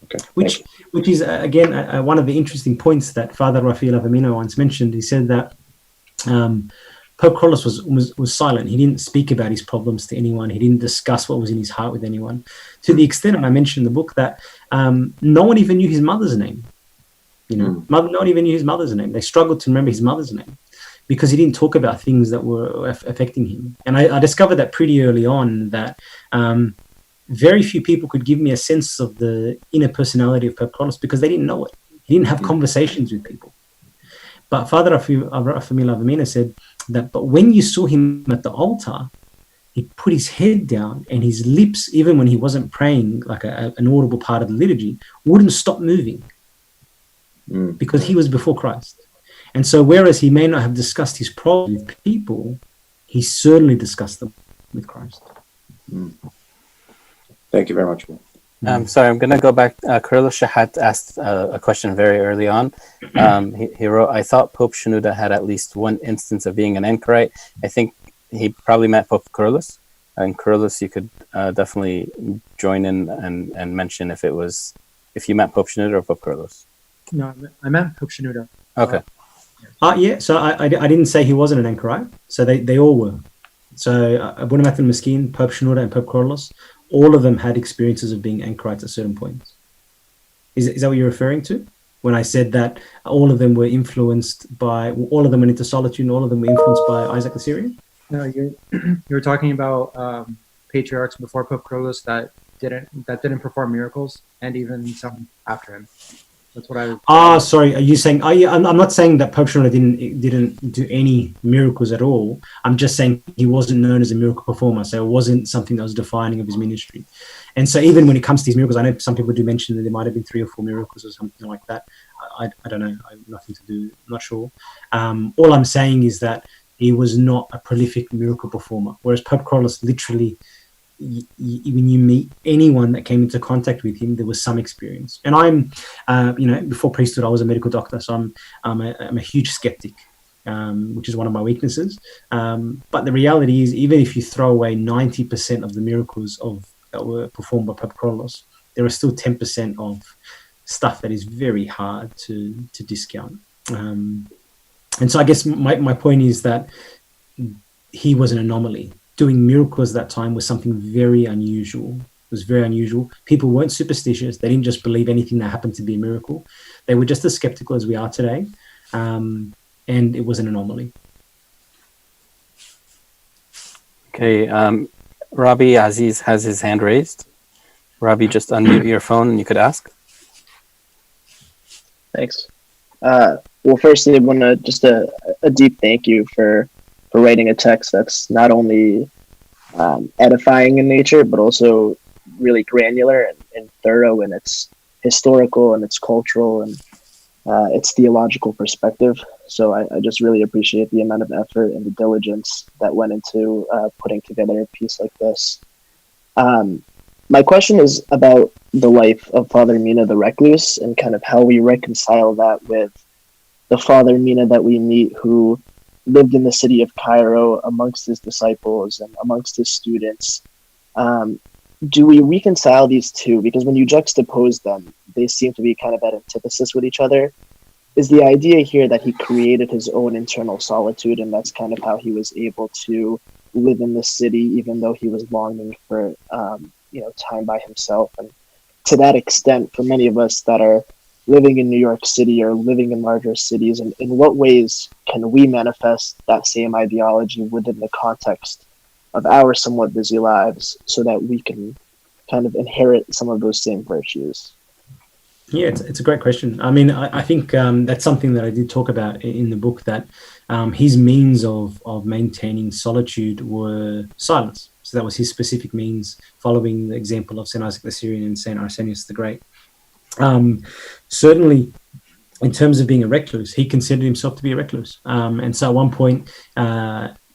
Okay. Which is, again, one of the interesting points that Father Rafael Avamino once mentioned. He said that Pope Kyrillos was silent. He didn't speak about his problems to anyone. He didn't discuss what was in his heart with anyone. To the extent, and I mentioned in the book, that no one even knew his mother's name. No one even knew his mother's name. They struggled to remember his mother's name because he didn't talk about things that were affecting him. And I discovered that pretty early on, that very few people could give me a sense of the inner personality of Pope Kyrillos because they didn't know it. He didn't have conversations with people. But Father Rafael Avamino said that, but when you saw him at the altar, he put his head down and his lips, even when he wasn't praying, like an audible part of the liturgy, wouldn't stop moving because he was before Christ. And so whereas he may not have discussed his problems with people, he certainly discussed them with Christ. Thank you very much. Sorry, I'm going to go back. Kyrillos Shahat asked a question very early on. He wrote, I thought Pope Shenouda had at least one instance of being an anchorite. I think he probably meant Pope Kyrillos. And Kyrillos, you could definitely join in and mention if you meant Pope Shenouda or Pope Kyrillos. No, I meant Pope Shenouda. Okay. Yeah, so I didn't say he wasn't an anchorite. So they all were. So Abuna Matthew Meskin, Pope Shenouda, and Pope Kyrillos, all of them had experiences of being anchorites at certain points. Is that what you're referring to? When I said that all of them were influenced by, all of them went into solitude, and all of them were influenced by Isaac the Syrian? No, you were talking about patriarchs before Pope Kyrillos that didn't perform miracles, and even some after him. That's what I was. Sorry. Are you saying? Yeah, I'm not saying that Pope Shenouda didn't do any miracles at all. I'm just saying he wasn't known as a miracle performer, so it wasn't something that was defining of his ministry. And so even when it comes to these miracles, I know some people do mention that there might have been 3 or 4 miracles or something like that. I don't know. I have nothing to do. I'm not sure. All I'm saying is that he was not a prolific miracle performer, whereas Pope Kyrillos literally, when you meet anyone that came into contact with him, there was some experience. And I'm, before priesthood, I was a medical doctor, so I'm a huge skeptic, which is one of my weaknesses. But the reality is, even if you throw away 90% of the miracles that were performed by Pope Kyrillos, there are still 10% of stuff that is very hard to discount. And so I guess my point is that he was an anomaly. Doing miracles at that time was something very unusual. It was very unusual. People weren't superstitious. They didn't just believe anything that happened to be a miracle. They were just as skeptical as we are today. And it was an anomaly. Okay. Robbie Aziz has his hand raised. Robbie, just unmute your phone and you could ask. Thanks. Well, firstly, I want to just a deep thank you for writing a text that's not only edifying in nature, but also really granular and thorough in its historical and its cultural and its theological perspective. So I just really appreciate the amount of effort and the diligence that went into putting together a piece like this. My question is about the life of Father Mina the Recluse and kind of how we reconcile that with the Father Mina that we meet, who lived in the city of Cairo amongst his disciples and amongst his students. Do we reconcile these two? Because when you juxtapose them, they seem to be kind of at antithesis with each other. Is the idea here that he created his own internal solitude, and that's kind of how he was able to live in the city, even though he was longing for time by himself? And to that extent, for many of us that are living in New York City or living in larger cities, and in what ways can we manifest that same ideology within the context of our somewhat busy lives so that we can kind of inherit some of those same virtues? Yeah, it's a great question. I mean, I think that's something that I did talk about in the book, that his means of maintaining solitude were silence. So that was his specific means, following the example of St. Isaac the Syrian and St. Arsenius the Great. Certainly, in terms of being a recluse, he considered himself to be a recluse. And so at one point,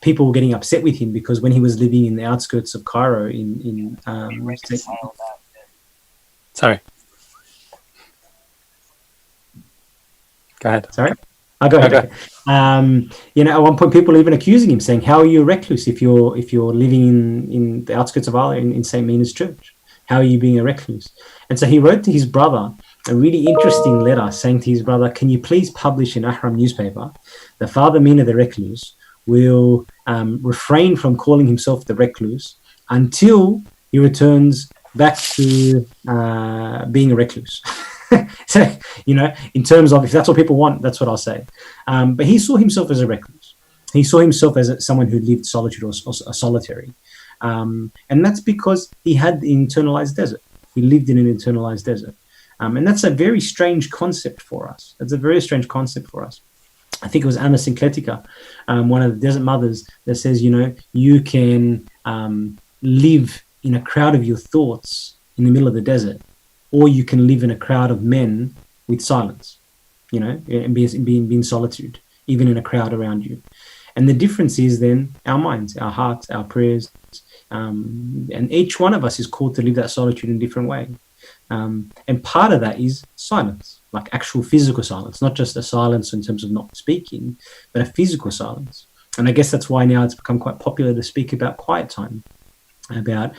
people were getting upset with him because when he was living in the outskirts of Cairo Sorry. Go ahead. Sorry? I'll go ahead. Okay. At one point, people were even accusing him, saying, "How are you a recluse if you're living in the outskirts of Ala in St. Mina's church? How are you being a recluse?" And so he wrote to his brother a really interesting letter saying to his brother, "Can you please publish in Ahram newspaper that Father Mina the Recluse will refrain from calling himself the recluse until he returns back to being a recluse." So, in terms of, if that's what people want, that's what I'll say. But he saw himself as a recluse. He saw himself as someone who lived solitude or solitary. And that's because he had the internalized desert. He lived in an internalized desert. And that's a very strange concept for us. That's a very strange concept for us. I think it was Anna Syncletica, one of the desert mothers, that says, you can live in a crowd of your thoughts in the middle of the desert, or you can live in a crowd of men with silence, and be in solitude, even in a crowd around you. And the difference is then our minds, our hearts, our prayers, and each one of us is called to live that solitude in a different way. And part of that is silence, like actual physical silence, not just a silence in terms of not speaking, but a physical silence. And I guess that's why now it's become quite popular to speak about quiet time, about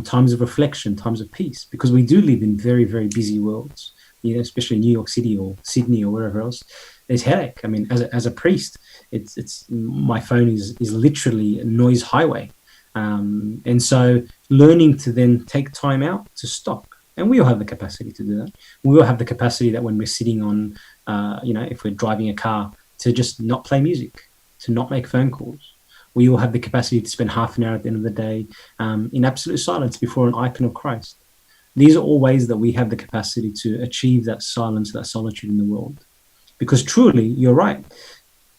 times of reflection, times of peace, because we do live in very, very busy worlds, especially New York City or Sydney or wherever else. There's headache. I mean, as a priest, it's my phone is literally a noise highway. And so learning to then take time out to stop. And we all have the capacity to do that. We all have the capacity that when we're sitting on, if we're driving a car, to just not play music, to not make phone calls. We all have the capacity to spend half an hour at the end of the day in absolute silence before an icon of Christ. These are all ways that we have the capacity to achieve that silence, that solitude in the world. Because truly, you're right.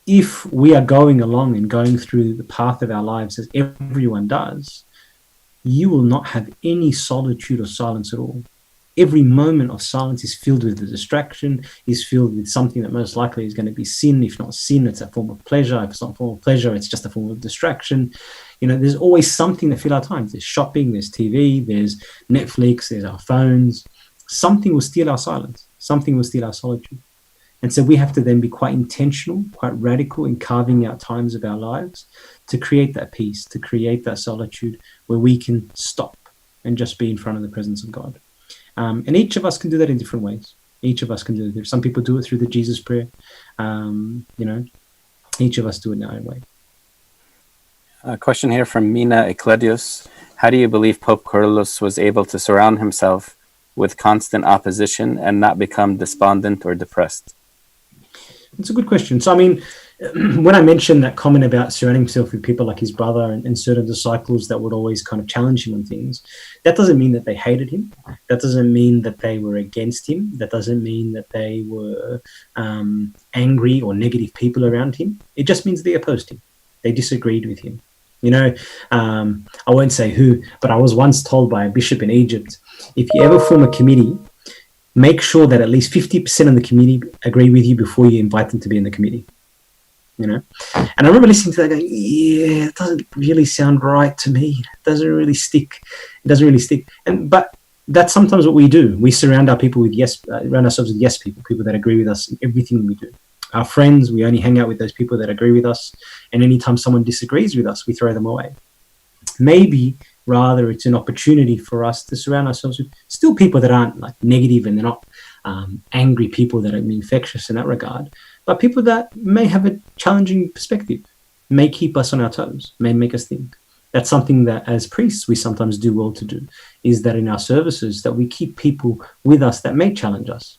If we are going along and going through the path of our lives as everyone does, you will not have any solitude or silence at all. Every moment of silence is filled with a distraction, is filled with something that most likely is going to be sin. If not sin, it's a form of pleasure. If it's not a form of pleasure, it's just a form of distraction. There's always something that fills our times. There's shopping, there's TV, there's Netflix, there's our phones. Something will steal our silence. Something will steal our solitude. And so we have to then be quite intentional, quite radical in carving out times of our lives to create that peace, to create that solitude where we can stop and just be in front of the presence of God. And each of us can do that in different ways. Each of us can do it. Some people do it through the Jesus prayer. Each of us do it in our own way. A question here from Mina Kyrillos. How do you believe Pope Kyrillos was able to surround himself with constant opposition and not become despondent or depressed? It's a good question. So, when I mentioned that comment about surrounding himself with people like his brother and certain disciples that would always kind of challenge him on things, that doesn't mean that they hated him. That doesn't mean that they were against him. That doesn't mean that they were angry or negative people around him. It just means they opposed him. They disagreed with him. I won't say who, but I was once told by a bishop in Egypt, if you ever form a committee, make sure that at least 50% of the committee agree with you before you invite them to be in the committee. And I remember listening to that going, yeah, it doesn't really sound right to me. It doesn't really stick. But that's sometimes what we do. We surround our people with surround ourselves with yes people that agree with us in everything we do. Our friends, we only hang out with those people that agree with us. And anytime someone disagrees with us, we throw them away. Maybe rather it's an opportunity for us to surround ourselves with still people that aren't like negative, and they're not angry people that are infectious in that regard, but people that may have a challenging perspective, may keep us on our toes, may make us think. That's something that as priests we sometimes do well to do, is that in our services that we keep people with us that may challenge us,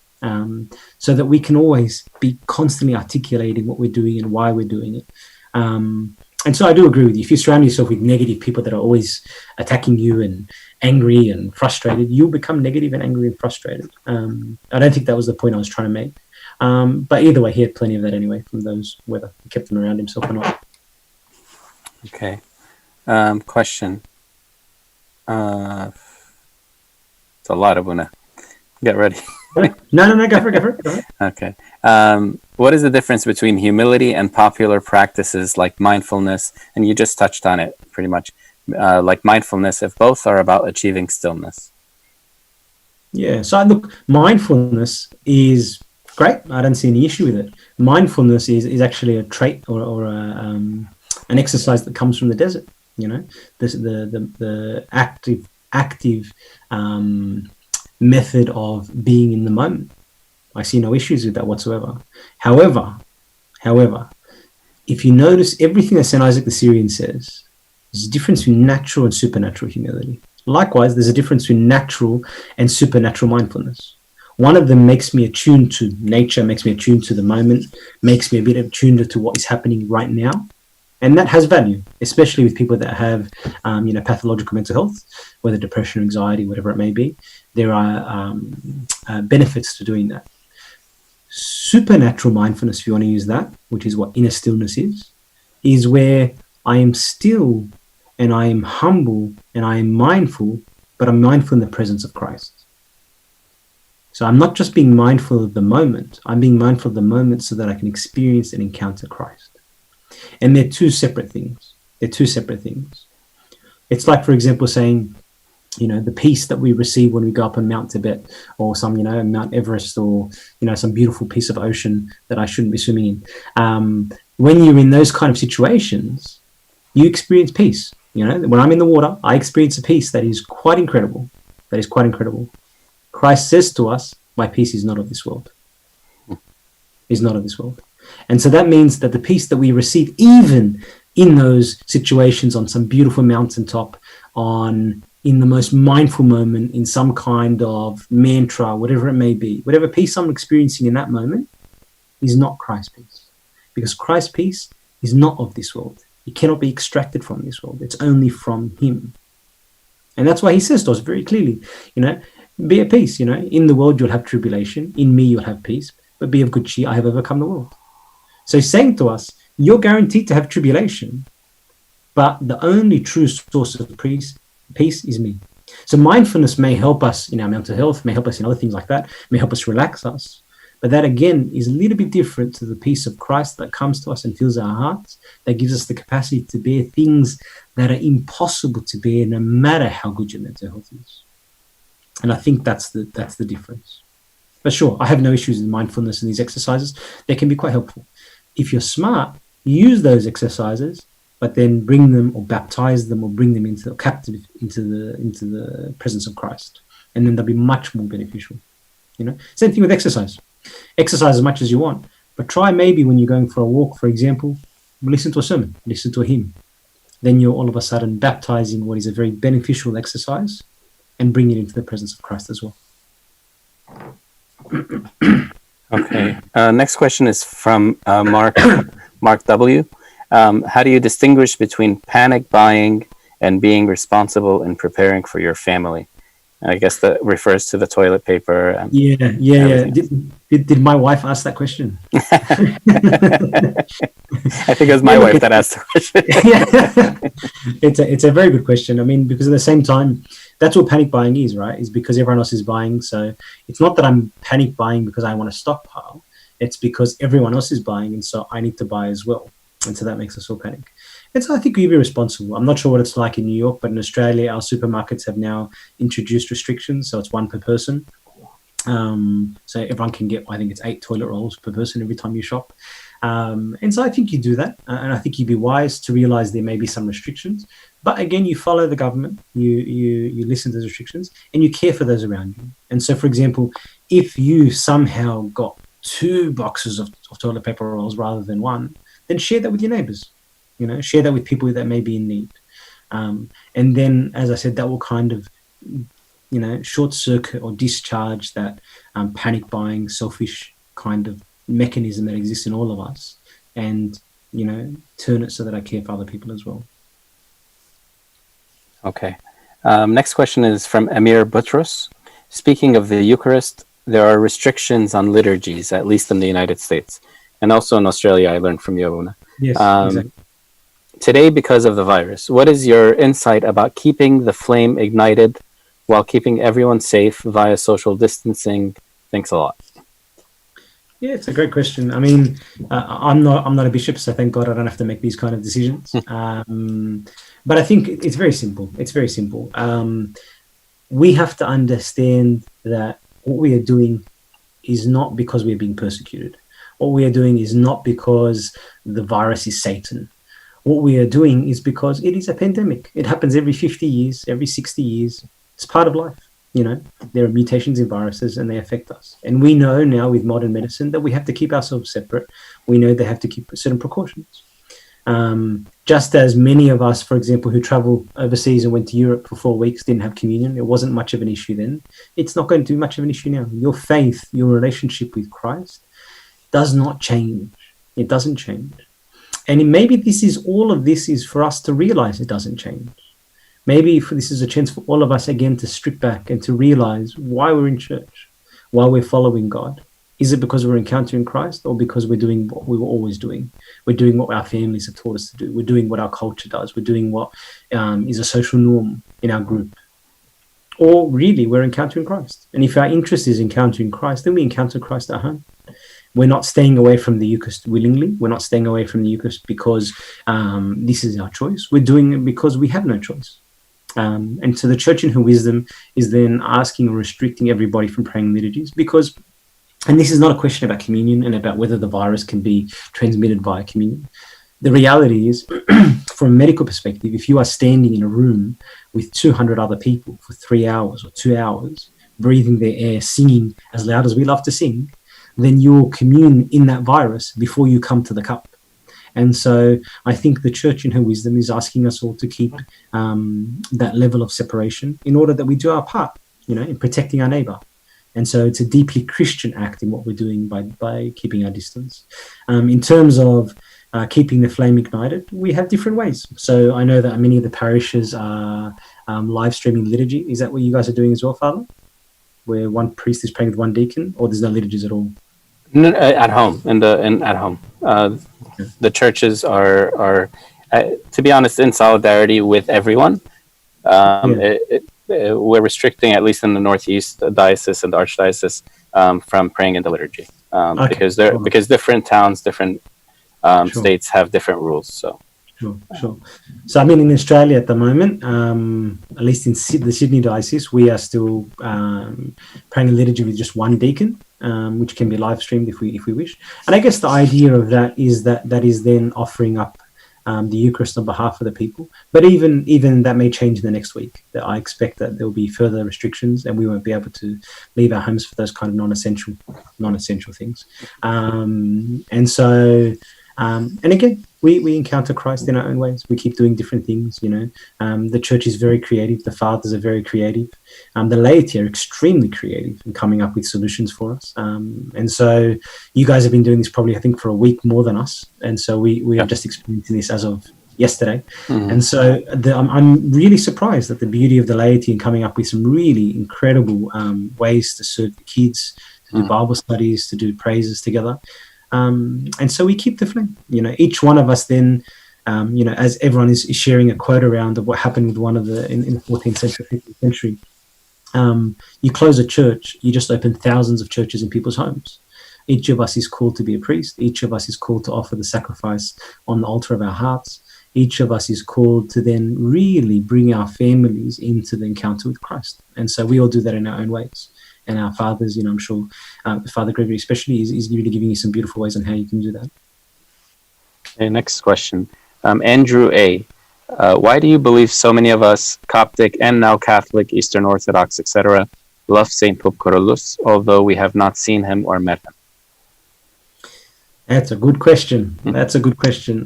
so that we can always be constantly articulating what we're doing and why we're doing it. And so I do agree with you. If you surround yourself with negative people that are always attacking you and angry and frustrated, you'll become negative and angry and frustrated. I don't think that was the point I was trying to make. But either way, he had plenty of that anyway from those, whether he kept them around himself or not. Okay. Question. It's a lot, Abuna. Get ready. No, go for it. Okay. What is the difference between humility and popular practices like mindfulness? And you just touched on it pretty much. Like mindfulness, if both are about achieving stillness. Yeah. So look, mindfulness is great. I don't see any issue with it. Mindfulness is actually a trait or an exercise that comes from the desert. The active method of being in the moment. I see no issues with that whatsoever. However, if you notice everything that St. Isaac the Syrian says, there's a difference between natural and supernatural humility. Likewise, there's a difference between natural and supernatural mindfulness. One of them makes me attuned to nature, makes me attuned to the moment, makes me a bit attuned to what is happening right now. And that has value, especially with people that have, pathological mental health, whether depression or anxiety, whatever it may be. There are benefits to doing that. Supernatural mindfulness, if you want to use that, which is what inner stillness is where I am still and I am humble and I am mindful, but I'm mindful in the presence of Christ. So I'm not just being mindful of the moment, I'm being mindful of the moment so that I can experience and encounter Christ. And they're two separate things. It's like, for example, saying, the peace that we receive when we go up on Mount Tibet or some, Mount Everest or, some beautiful piece of ocean that I shouldn't be swimming in. When you're in those kind of situations, you experience peace. When I'm in the water, I experience a peace that is quite incredible. Christ says to us, my peace is not of this world. And so that means that the peace that we receive, even in those situations on some beautiful mountaintop, in the most mindful moment, in some kind of mantra, whatever it may be, whatever peace I'm experiencing in that moment is not Christ's peace. Because Christ's peace is not of this world. It cannot be extracted from this world. It's only from him. And that's why he says to us very clearly, Be at peace, you know. In the world you'll have tribulation. In me you'll have peace. But be of good cheer. I have overcome the world. So he's saying to us, you're guaranteed to have tribulation, but the only true source of peace is me. So mindfulness may help us in our mental health, may help us in other things like that, may help us relax us. But that, again, is a little bit different to the peace of Christ that comes to us and fills our hearts, that gives us the capacity to bear things that are impossible to bear no matter how good your mental health is. And I think that's the difference. But sure, I have no issues with mindfulness and these exercises. They can be quite helpful. If you're smart, use those exercises, but then bring them or baptize them or bring them into the presence of Christ. And then they'll be much more beneficial. You know, same thing with exercise. Exercise as much as you want, but try maybe when you're going for a walk, for example, listen to a sermon, listen to a hymn. Then you're all of a sudden baptizing what is a very beneficial exercise and bring it into the presence of Christ as well. Okay. Next question is from Mark W. How do you distinguish between panic buying and being responsible and preparing for your family? I guess that refers to the toilet paper. And yeah. Did my wife ask that question? I think it was my wife that asked the question. It's a very good question. I mean, because at the same time, that's what panic buying is, right? Is because everyone else is buying. So it's not that I'm panic buying because I want to stockpile. It's because everyone else is buying, and so I need to buy as well. And so that makes us all panic. And so I think we'd be responsible. I'm not sure what it's like in New York, but in Australia, our supermarkets have now introduced restrictions. So it's one per person. So everyone can get, I think it's 8 toilet rolls per person every time you shop. And so I think you do that. And I think you'd be wise to realize there may be some restrictions. But again, you follow the government, you listen to those restrictions, and you care for those around you. And so, for example, if you somehow got 2 boxes of toilet paper rolls rather than 1, then share that with your neighbors. You know, share that with people that may be in need. And then, as I said, that will kind of, you know, short circuit or discharge that panic buying, selfish kind of mechanism that exists in all of us, and, you know, turn it so that I care for other people as well. Okay. Next question is from Emir Butros. Speaking of the Eucharist, there are restrictions on liturgies, at least in the United States. And also in Australia, I learned from you, Abuna. Yes, exactly. Today, because of the virus, what is your insight about keeping the flame ignited while keeping everyone safe via social distancing? Thanks a lot. Yeah, it's a great question. I mean, I'm not a bishop, so thank God I don't have to make these kind of decisions. But I think it's very simple. It's very simple. We have to understand that what we are doing is not because we're being persecuted. What we are doing is not because the virus is Satan. What we are doing is because it is a pandemic. It happens every 50 years, every 60 years. It's part of life. You know, there are mutations in viruses and they affect us. And we know now with modern medicine that we have to keep ourselves separate. We know they have to keep certain precautions. Just as many of us, for example, who travel overseas and went to Europe for 4 weeks didn't have communion, it wasn't much of an issue then. It's not going to be much of an issue now. Your faith, your relationship with Christ does not change. It doesn't change. And maybe all of this is for us to realize it doesn't change. Maybe this is a chance for all of us again to strip back and to realize why we're in church, why we're following God. Is it because we're encountering Christ, or because we're doing what we were always doing? We're doing what our families have taught us to do. We're doing what our culture does. We're doing what is a social norm in our group. Or really, we're encountering Christ. And if our interest is encountering Christ, then we encounter Christ at home. We're not staying away from the Eucharist willingly. We're not staying away from the Eucharist because this is our choice. We're doing it because we have no choice. And so the church in her wisdom is then asking or restricting everybody from praying liturgies because, and this is not a question about communion and about whether the virus can be transmitted via communion. The reality is, from a medical perspective, if you are standing in a room with 200 other people for 3 hours or 2 hours, breathing their air, singing as loud as we love to sing, then you'll commune in that virus before you come to the cup. And so I think the church in her wisdom is asking us all to keep that level of separation in order that we do our part, you know, in protecting our neighbor. And so it's a deeply Christian act in what we're doing by keeping our distance. In terms of keeping the flame ignited, we have different ways. So I know that many of the parishes are live streaming liturgy. Is that what you guys are doing as well, Father? where one priest is praying with one deacon, or there's no liturgies at all? No, at home, at home. The churches are to be honest, in solidarity with everyone. We're restricting, at least in the Northeast diocese and the Archdiocese, from praying in the liturgy, because different towns, different states have different rules. So. Sure. So, I mean, in Australia at the moment, at least in the Sydney Diocese, we are still praying a liturgy with just one deacon, which can be live streamed if we wish. And I guess the idea of that is that is then offering up the Eucharist on behalf of the people. But even that may change in the next week. That I expect that there will be further restrictions, and we won't be able to leave our homes for those kind of non-essential things. And so, and again, we encounter Christ in our own ways. We keep doing different things, you know. The church is very creative. The fathers are very creative. The laity are extremely creative in coming up with solutions for us. And so you guys have been doing this probably, I think, for a week more than us. And so we are just experiencing this as of yesterday. Mm-hmm. And so I'm really surprised at the beauty of the laity and coming up with some really incredible ways to serve the kids, to do Bible studies, to do praises together. And so we keep the flame, you know, each one of us then, you know, as everyone is sharing a quote around of what happened with one of in the 14th century, 15th century, you close a church, you just open thousands of churches in people's homes. Each of us is called to be a priest. Each of us is called to offer the sacrifice on the altar of our hearts. Each of us is called to then really bring our families into the encounter with Christ. And so we all do that in our own ways. And our fathers, you know, I'm sure Father Gregory especially is really giving you some beautiful ways on how you can do that. Okay, next question. Andrew A. Why do you believe so many of us, Coptic and now Catholic, Eastern Orthodox, etc., love Saint Pope Kyrillos, although we have not seen him or met him? That's a good question. That's a good question.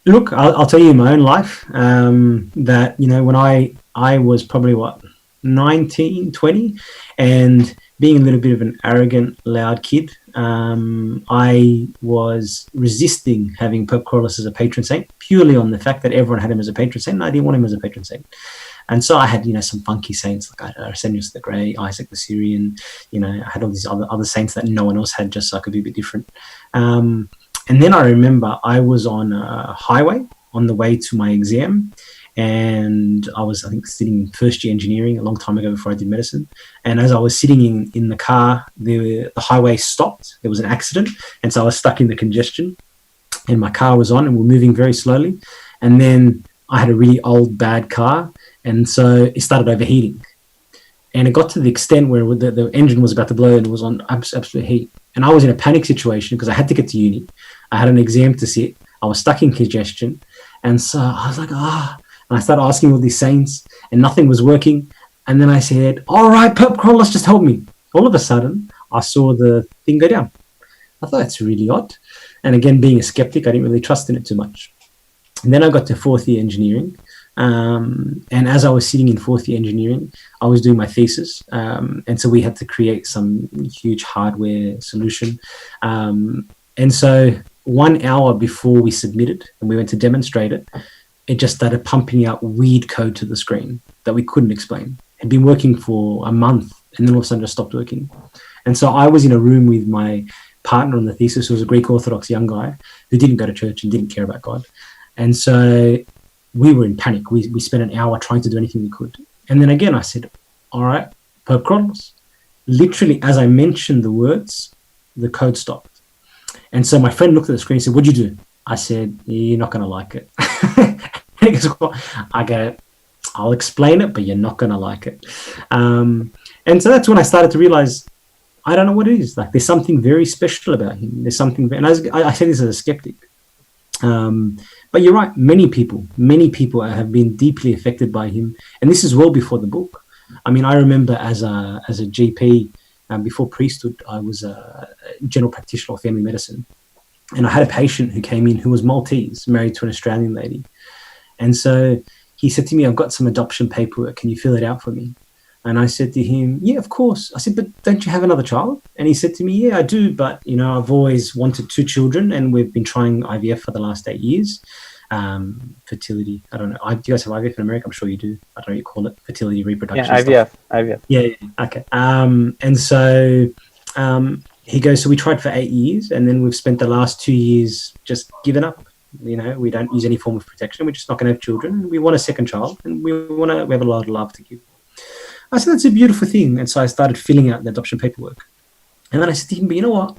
Look, I'll tell you in my own life that, you know, when I was probably 19, 20, and being a little bit of an arrogant, loud kid, I was resisting having Pope Kyrillos as a patron saint, purely on the fact that everyone had him as a patron saint, and I didn't want him as a patron saint. And so I had, you know, some funky saints like Arsenius the Great, Isaac the Syrian, you know, I had all these other saints that no one else had, just so I could be a bit different. And then I remember I was on a highway on the way to my exam, and I was, I think, sitting in first year engineering a long time ago before I did medicine. And as I was sitting in the car, the highway stopped. There was an accident. And so I was stuck in the congestion, and my car was on and we're moving very slowly. And then I had a really old, bad car. And so it started overheating. And it got to the extent where the engine was about to blow and it was on absolute heat. And I was in a panic situation because I had to get to uni. I had an exam to sit. I was stuck in congestion. And so I was like, And I started asking all these saints, and nothing was working. And then I said, all right, Pope Kyrillos, just help me. All of a sudden, I saw the thing go down. I thought, that's really odd. And again, being a skeptic, I didn't really trust in it too much. And then I got to fourth year engineering. And as I was sitting in fourth year engineering, I was doing my thesis. And so we had to create some huge hardware solution. And so 1 hour before we submitted and we went to demonstrate it, it just started pumping out weird code to the screen that we couldn't explain. It had been working for a month, and then all of a sudden just stopped working. And so I was in a room with my partner on the thesis, who was a Greek Orthodox young guy who didn't go to church and didn't care about God. And so we were in panic. We spent an hour trying to do anything we could. And then again, I said, all right, Pope Kyrillos. Literally, as I mentioned the words, the code stopped. And so my friend looked at the screen and said, what'd you do? I said, you're not going to like it. And he goes, well, I go, I'll explain it, but you're not going to like it. And so that's when I started to realize, I don't know what it is. Like, there's something very special about him. There's something, and I say this as a skeptic. But you're right. Many people have been deeply affected by him. And this is well before the book. I mean, I remember as a GP, before priesthood, I was a general practitioner of family medicine. And I had a patient who came in who was Maltese, married to an Australian lady. And so he said to me, I've got some adoption paperwork. Can you fill it out for me? And I said to him, yeah, of course. I said, but don't you have another child? And he said to me, yeah, I do. But, you know, I've always wanted 2 children and we've been trying IVF for the last 8 years. fertility. I don't know. Do you guys have IVF in America? I'm sure you do. I don't know what you call it, fertility, reproduction Yeah, stuff. IVF. Yeah. Okay. And so he goes, so we tried for 8 years, and then we've spent the last 2 years just giving up. You know, we don't use any form of protection. We're just not going to have children. We want a second child, and we have a lot of love to give. I said, that's a beautiful thing. And so I started filling out the adoption paperwork. And then I said to him, but you know what?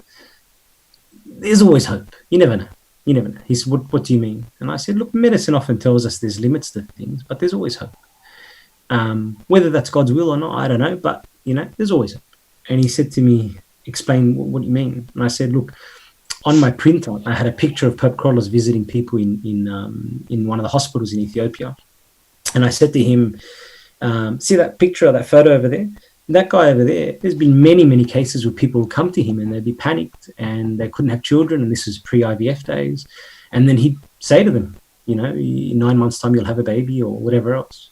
There's always hope. You never know. You never know. He said, what do you mean? And I said, look, medicine often tells us there's limits to things, but there's always hope. Whether that's God's will or not, I don't know, but, you know, there's always hope. And he said to me, explain what do you mean? And I said, look, on my printer, I had a picture of Pope Kyrillos visiting people in one of the hospitals in Ethiopia. And I said to him, see that picture, that photo over there? That guy over there, there's been many, many cases where people would come to him and they'd be panicked and they couldn't have children. And this is pre-IVF days. And then he'd say to them, you know, in 9 months' time, you'll have a baby or whatever else.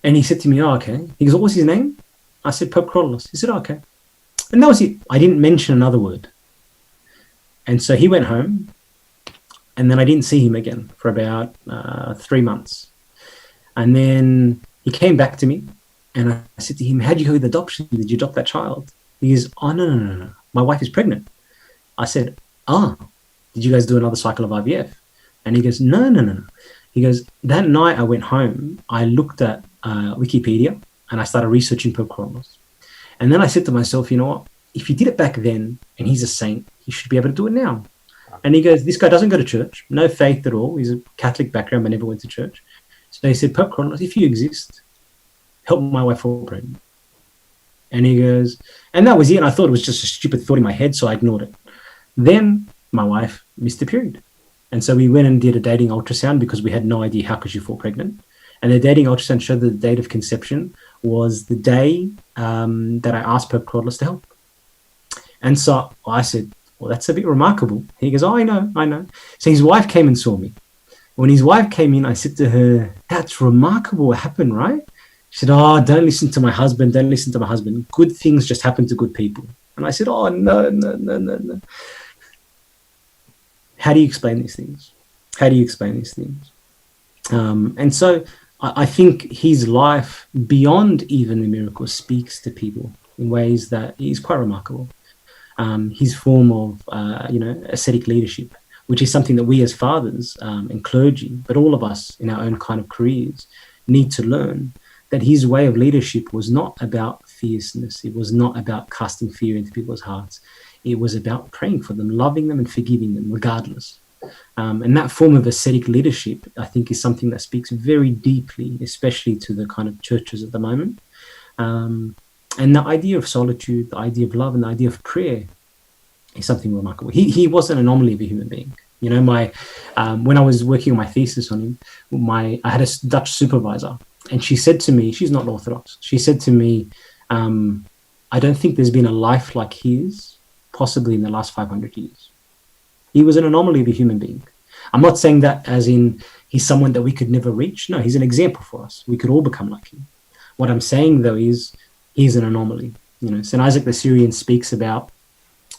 And he said to me, oh, okay. He goes, what's his name? I said, Pope Kyrillos. He said, oh, okay. And that was it. I didn't mention another word. And so he went home, and then I didn't see him again for about 3 months. And then he came back to me, and I said to him, how did you go with adoption? Did you adopt that child? He goes, oh, no. My wife is pregnant. I said, did you guys do another cycle of IVF? And he goes, no. He goes, that night I went home, I looked at Wikipedia, and I started researching Pope Kyrillos. And then I said to myself, you know what? If he did it back then, and he's a saint, he should be able to do it now. And he goes, this guy doesn't go to church, no faith at all. He's a Catholic background, but never went to church. So he said, Pope Kyrillos, if you exist, help my wife fall pregnant. And he goes, and that was it. And I thought it was just a stupid thought in my head, so I ignored it. Then my wife missed a period. And so we went and did a dating ultrasound because we had no idea how could she fall pregnant. And the dating ultrasound showed that the date of conception was the day that I asked Pope Kyrillos to help. And so I said, well, that's a bit remarkable. He goes, oh, I know. So his wife came and saw me. When his wife came in, I said to her, that's remarkable what happened, right? She said, oh, don't listen to my husband. Good things just happen to good people. And I said, oh, no. How do you explain these things? And so I think his life, beyond even the miracles, speaks to people in ways that is quite remarkable. His form of, ascetic leadership, which is something that we as fathers and clergy, but all of us in our own kind of careers, need to learn, that his way of leadership was not about fierceness. It was not about casting fear into people's hearts. It was about praying for them, loving them and forgiving them regardless. And that form of ascetic leadership, I think, is something that speaks very deeply, especially to the kind of churches at the moment. And the idea of solitude, the idea of love, and the idea of prayer is something remarkable. He was an anomaly of a human being. You know, when I was working on my thesis on him, I had a Dutch supervisor, and she said to me, she's not Orthodox, she said to me, I don't think there's been a life like his, possibly in the last 500 years. He was an anomaly of a human being. I'm not saying that as in he's someone that we could never reach. No, he's an example for us. We could all become like him. What I'm saying, though, is he's an anomaly. You know, St. Isaac the Syrian speaks about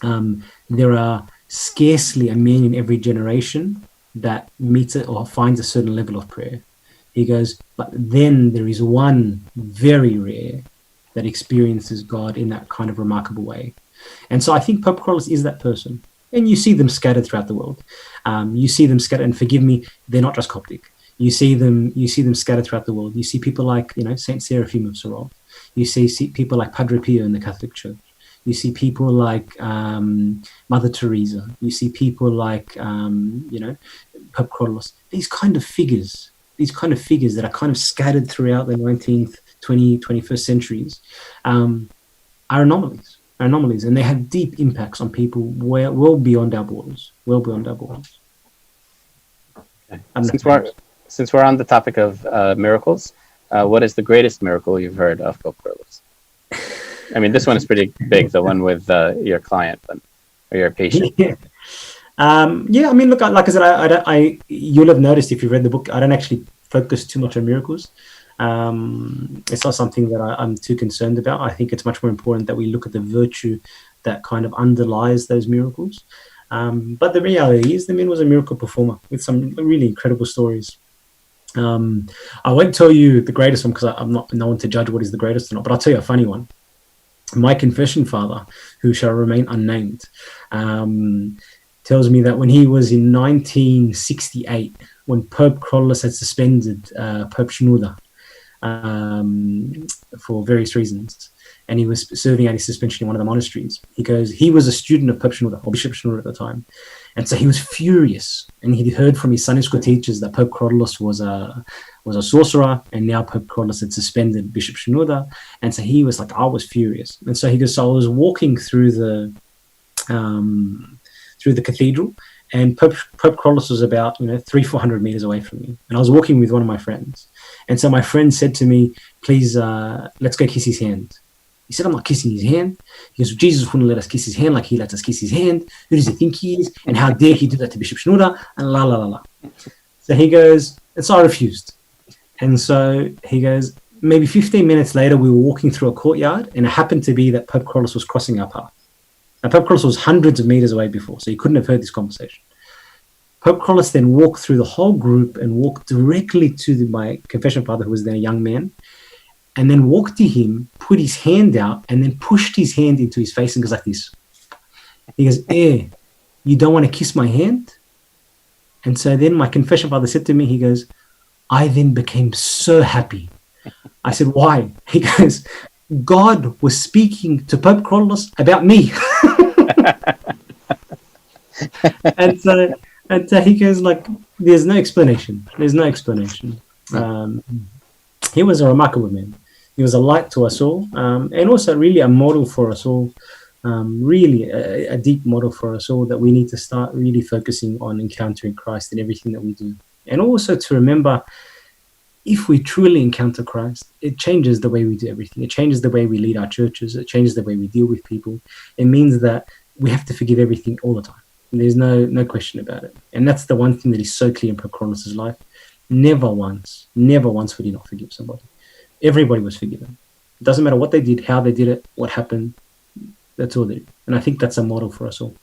there are scarcely a man in every generation that meets it or finds a certain level of prayer. He goes, but then there is one very rare that experiences God in that kind of remarkable way. And so I think Pope Kyrillos is that person. And you see them scattered throughout the world. You see them scattered, and forgive me, they're not just Coptic. You see them scattered throughout the world. You see people like, Saint Seraphim of Sorol. You see people like Padre Pio in the Catholic Church. You see people like Mother Teresa. You see people like, Pope Kyrillos. These kind of figures that are kind of scattered throughout the 19th, 20th, 21st centuries are anomalies, and they have deep impacts on people well beyond our borders, Okay. Since we're on the topic of miracles, what is the greatest miracle you've heard of Pope Kyrillos? I mean, this one is pretty big, the one with your client or your patient. Yeah. I mean, look, like I said, you'll have noticed if you've read the book, I don't actually focus too much on miracles. It's not something that I'm too concerned about. I think it's much more important that we look at the virtue that kind of underlies those miracles. But the reality is the man was a miracle performer with some really incredible stories. I won't tell you the greatest one because I'm not no one to judge what is the greatest or not, but I'll tell you a funny one. My confession father, who shall remain unnamed, tells me that when he was in 1968, when Pope Kyrillos had suspended Pope Shenouda for various reasons, and he was serving out his suspension in one of the monasteries. He goes, he was a student of Pope Shenouda, or Bishop Shenouda at the time, and so he was furious. And he heard from his Sunday school teachers that Pope Kyrillos was a sorcerer, and now Pope Kyrillos had suspended Bishop Shenouda, and so he was like, I was furious. And so he goes, so I was walking through the cathedral, and Pope Kyrillos was about 300-400 meters away from me, and I was walking with one of my friends, and so my friend said to me, please, let's go kiss his hand. He said, I'm not kissing his hand. He goes, Jesus wouldn't let us kiss his hand like he lets us kiss his hand. Who does he think he is? And how dare he do that to Bishop Shenouda? And la, la, la, la. So he goes, and so I refused. And so he goes, maybe 15 minutes later, we were walking through a courtyard, and it happened to be that Pope Kyrillos was crossing our path. Now, Pope Kyrillos was hundreds of meters away before, so he couldn't have heard this conversation. Pope Kyrillos then walked through the whole group and walked directly to my confession father, who was then a young man, and then walked to him, put his hand out, and then pushed his hand into his face and goes like this. He goes, you don't want to kiss my hand? And so then my confession father said to me, he goes, I then became so happy. I said, why? He goes, God was speaking to Pope Kyrillos about me. and so he goes like, there's no explanation. There's no explanation. He was a remarkable man. He was a light to us all, and also really a model for us all, really a deep model for us all, that we need to start really focusing on encountering Christ in everything that we do. And also to remember, if we truly encounter Christ, it changes the way we do everything. It changes the way we lead our churches. It changes the way we deal with people. It means that we have to forgive everything all the time. There's no question about it. And that's the one thing that is so clear in Pope Kyrillos' life. Never once would he not forgive somebody. Everybody was forgiven. It doesn't matter what they did, how they did it, what happened. That's all they did. And I think that's a model for us all.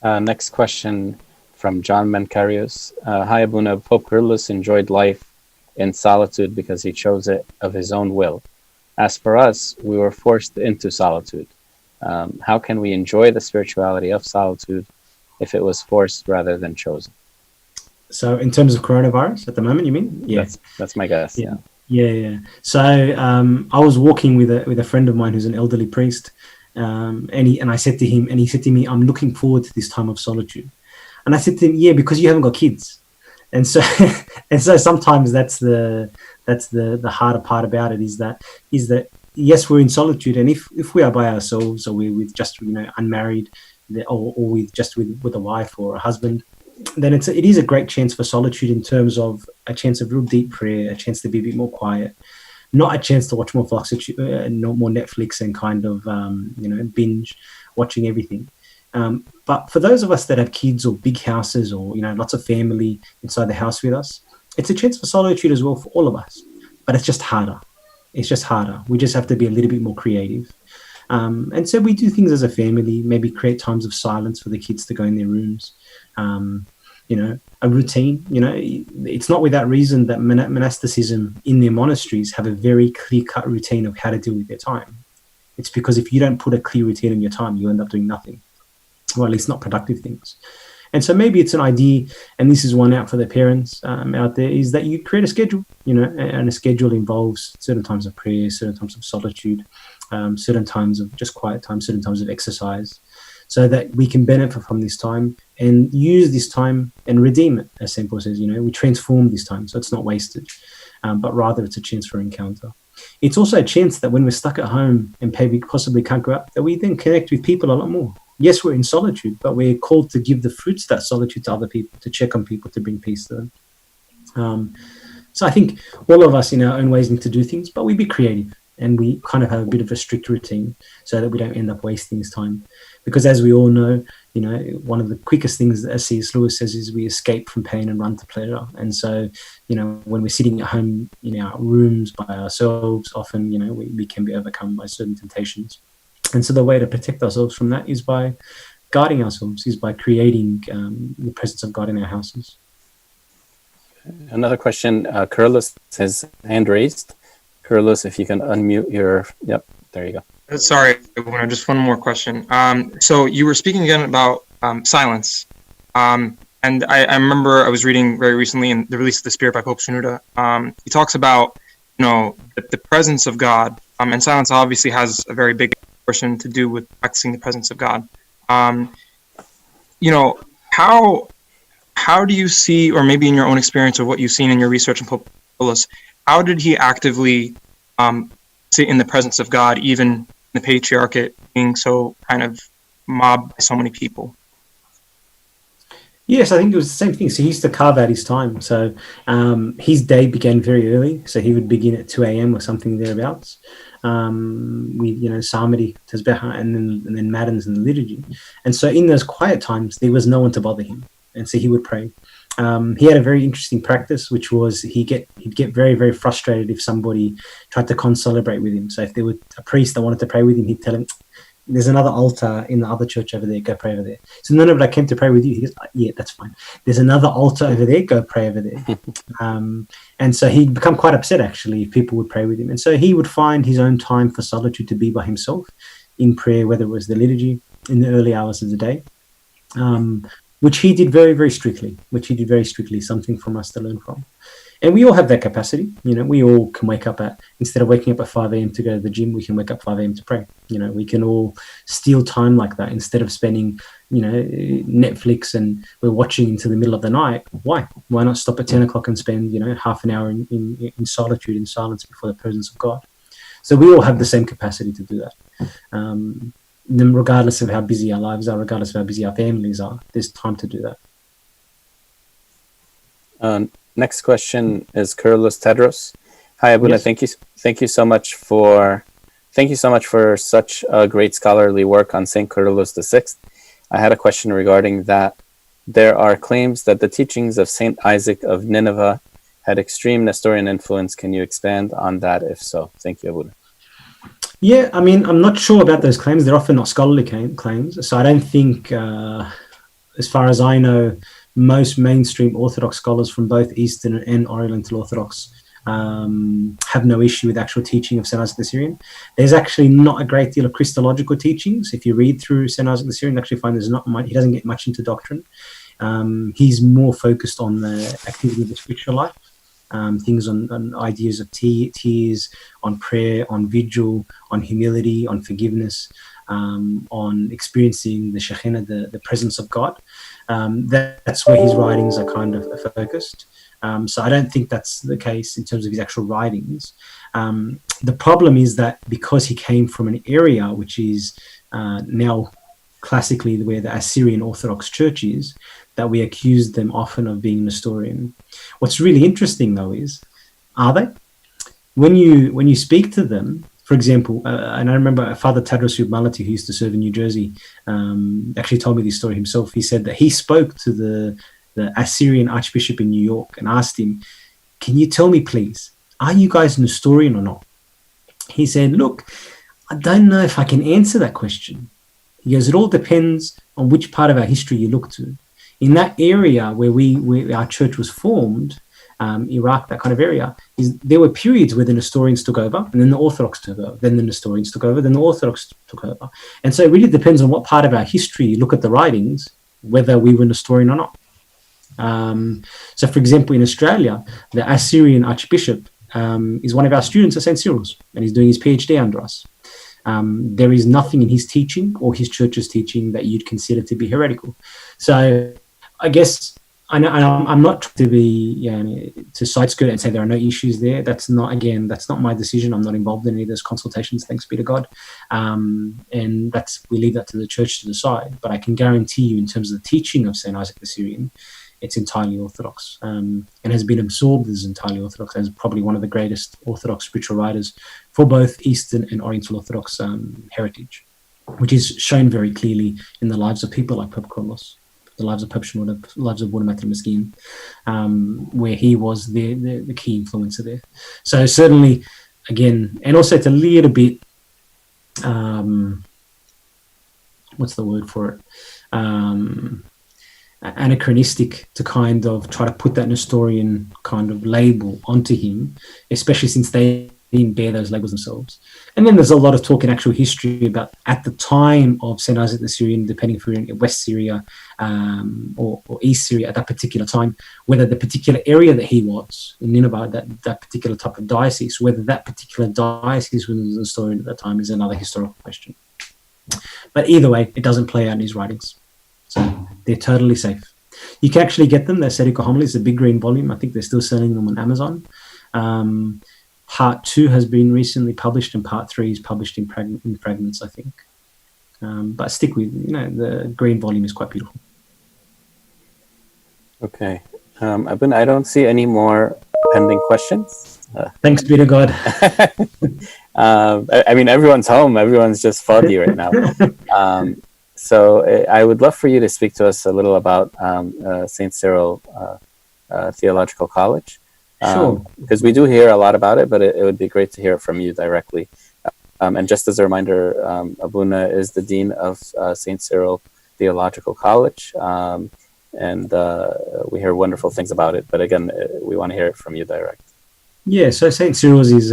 Next question from John Kyrillos. Hi, Abuna. Pope Kyrillos enjoyed life in solitude because he chose it of his own will. As for us, we were forced into solitude. How can we enjoy the spirituality of solitude if it was forced rather than chosen? So in terms of coronavirus at the moment, you mean? Yeah. That's my guess. Yeah. So I was walking with a friend of mine who's an elderly priest, and I said to him, and he said to me, I'm looking forward to this time of solitude. And I said to him, yeah, because you haven't got kids. And so sometimes that's the harder part about it, is that yes, we're in solitude, and if we are by ourselves, or we're with just unmarried, or with a wife or a husband, then it is a great chance for solitude, in terms of a chance of real deep prayer, a chance to be a bit more quiet, not a chance to watch more Netflix and kind of binge watching everything. But for those of us that have kids or big houses, or lots of family inside the house with us, it's a chance for solitude as well for all of us. But it's just harder. We just have to be a little bit more creative. And so we do things as a family, maybe create times of silence for the kids to go in their rooms. A routine. It's not without reason that monasticism in their monasteries have a very clear-cut routine of how to deal with their time. It's because if you don't put a clear routine in your time, you end up doing nothing, or at least not productive things. And so maybe it's an idea, and this is one out for the parents out there, is that you create a schedule, and a schedule involves certain times of prayer, certain times of solitude, certain times of just quiet time, certain times of exercise, so that we can benefit from this time and use this time and redeem it, as St. Paul says. We transform this time, so it's not wasted, but rather it's a chance for encounter. It's also a chance that when we're stuck at home and maybe possibly can't go out, that we then connect with people a lot more. Yes, we're in solitude, but we're called to give the fruits of that solitude to other people, to check on people, to bring peace to them. So I think all of us in our own ways need to do things, but we be creative, and we kind of have a bit of a strict routine so that we don't end up wasting this time. Because as we all know, one of the quickest things that C.S. Lewis says is we escape from pain and run to pleasure. And so, when we're sitting at home in our rooms by ourselves, often, we can be overcome by certain temptations. And so the way to protect ourselves from that is by guarding ourselves is by creating the presence of God in our houses. Another question, Kyrillos has hand raised. Kyrillos, if you can unmute your, yep, there you go. Sorry, just one more question. So you were speaking again about silence. And I remember I was reading very recently in The Release of the Spirit by Pope Shenouda. He talks about, the presence of God. And silence obviously has a very big portion to do with practicing the presence of God. How do you see, or maybe in your own experience of what you've seen in your research in Pope Kyrillos, how did he actively sit in the presence of God, even in the Patriarchate being so kind of mobbed by so many people? Yes, I think it was the same thing. So he used to carve out his time. So his day began very early. So he would begin at 2 a.m. or something thereabouts. With psalmody, tasbih, and then matins and the liturgy. And so in those quiet times, there was no one to bother him, and so he would pray. He had a very interesting practice, which was he'd get very, very frustrated if somebody tried to consolidate with him. So if there was a priest that wanted to pray with him, he'd tell him, "There's another altar in the other church over there. Go pray over there." So none of it, I came to pray with you. He goes, "Yeah, that's fine. There's another altar over there. Go pray over there." And so he'd become quite upset, actually, if people would pray with him. And so he would find his own time for solitude to be by himself in prayer, whether it was the liturgy in the early hours of the day, which he did very, very strictly, something from us to learn from. And we all have that capacity. We all can wake up instead of waking up at 5 a.m. to go to the gym, we can wake up 5 a.m. to pray. We can all steal time like that instead of spending, Netflix and we're watching into the middle of the night. Why not stop at 10 o'clock and spend, half an hour in solitude, in silence before the presence of God? So we all have the same capacity to do that. Then regardless of how busy our lives are, regardless of how busy our families are, there's time to do that. Next question is Kyrillos Tedros. Hi, Abuna. Yes. Thank you so much for such a great scholarly work on Saint Kyrillos VI. I had a question regarding that. There are claims that the teachings of Saint Isaac of Nineveh had extreme Nestorian influence. Can you expand on that? If so, thank you, Abuna. Yeah, I mean, I'm not sure about those claims. They're often not scholarly claims. So I don't think, as far as I know, most mainstream Orthodox scholars from both Eastern and Oriental Orthodox have no issue with actual teaching of St. Isaac the Syrian. There's actually not a great deal of Christological teachings. If you read through St. Isaac the Syrian, you actually find there's not much. He doesn't get much into doctrine. He's more focused on the activity of the spiritual life. Things on ideas of tears, on prayer, on vigil, on humility, on forgiveness, on experiencing the Shekhinah, the presence of God. That's where his writings are kind of focused. So I don't think that's the case in terms of his actual writings. The problem is that because he came from an area which is now classically where the Assyrian Orthodox Church is, that we accuse them often of being Nestorian. What's really interesting, though, is, are they? When you speak to them, for example, and I remember Father Tadros Malati, who used to serve in New Jersey, actually told me this story himself. He said that he spoke to the Assyrian Archbishop in New York and asked him, "Can you tell me, please, are you guys Nestorian or not?" He said, "Look, I don't know if I can answer that question." He goes, "It all depends on which part of our history you look to. In that area where our church was formed, Iraq, that kind of area, there were periods where the Nestorians took over, and then the Orthodox took over, then the Nestorians took over, then the Orthodox took over. And so it really depends on what part of our history you look at the writings, whether we were Nestorian or not." So, for example, in Australia, the Assyrian Archbishop is one of our students at St. Cyril's, and he's doing his PhD under us. There is nothing in his teaching or his church's teaching that you'd consider to be heretical. So I guess I'm not trying to be to side skirt and say there are no issues there. That's not my decision. I'm not involved in any of those consultations, thanks be to God. And we leave that to the church to decide. But I can guarantee you, in terms of the teaching of St. Isaac the Syrian, it's entirely Orthodox and has been absorbed as entirely Orthodox, as probably one of the greatest Orthodox spiritual writers for both Eastern and Oriental Orthodox heritage, which is shown very clearly in the lives of people like Pope Kyrillos, the lives of Pope Shenouda, the lives of Buddha Meskin, where he was the key influencer there. So certainly, again, and also it's a little bit what's the word for it? Anachronistic to kind of try to put that Nestorian kind of label onto him, especially since they didn't bear those labels themselves. And then there's a lot of talk in actual history about at the time of St. Isaac the Syrian, depending if we're in West Syria or East Syria at that particular time, whether the particular area that he was in Nineveh, that particular type of diocese, whether that particular diocese was a Nestorian at that time is another historical question. But either way, it doesn't play out in his writings. So they're totally safe. You can actually get them. They're Ascetical Homilies, a big green volume. I think they're still selling them on Amazon. Part 2 has been recently published, and Part 3 is published in fragments, I think. But stick with, the green volume is quite beautiful. Okay. Abuna, I don't see any more pending questions. Thanks be to God. I mean, everyone's home. Everyone's just foggy right now. So I would love for you to speak to us a little about St. Cyril Theological College. Sure. Because we do hear a lot about it, but it would be great to hear it from you directly. And just as a reminder, Abuna is the Dean of St. Cyril Theological College. And we hear wonderful things about it. But again, we want to hear it from you direct. Yeah, so St. Cyril's is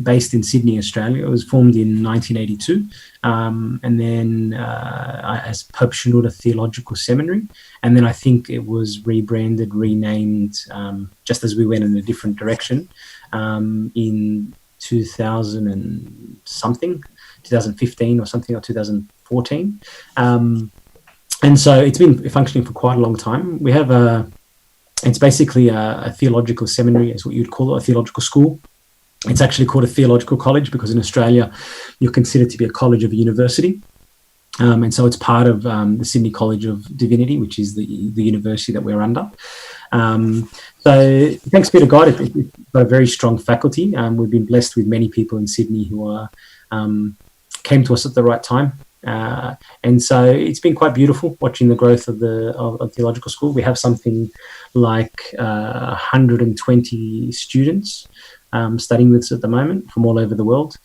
based in Sydney, Australia. It was formed in 1982, and then as Pope Shenouda Theological Seminary. And then I think it was rebranded, renamed, just as we went in a different direction in 2000 and something, 2015 or something, or 2014. And so it's been functioning for quite a long time. We have it's basically a theological seminary, is what you'd call it, a theological school. It's actually called a theological college because in Australia, you're considered to be a college of a university. And so it's part of the Sydney College of Divinity, which is the university that we're under. So thanks be to God, it's got a very strong faculty. We've been blessed with many people in Sydney who came to us at the right time. And so it's been quite beautiful watching the growth of the theological school. We have something like 120 students studying with us at the moment from all over the world,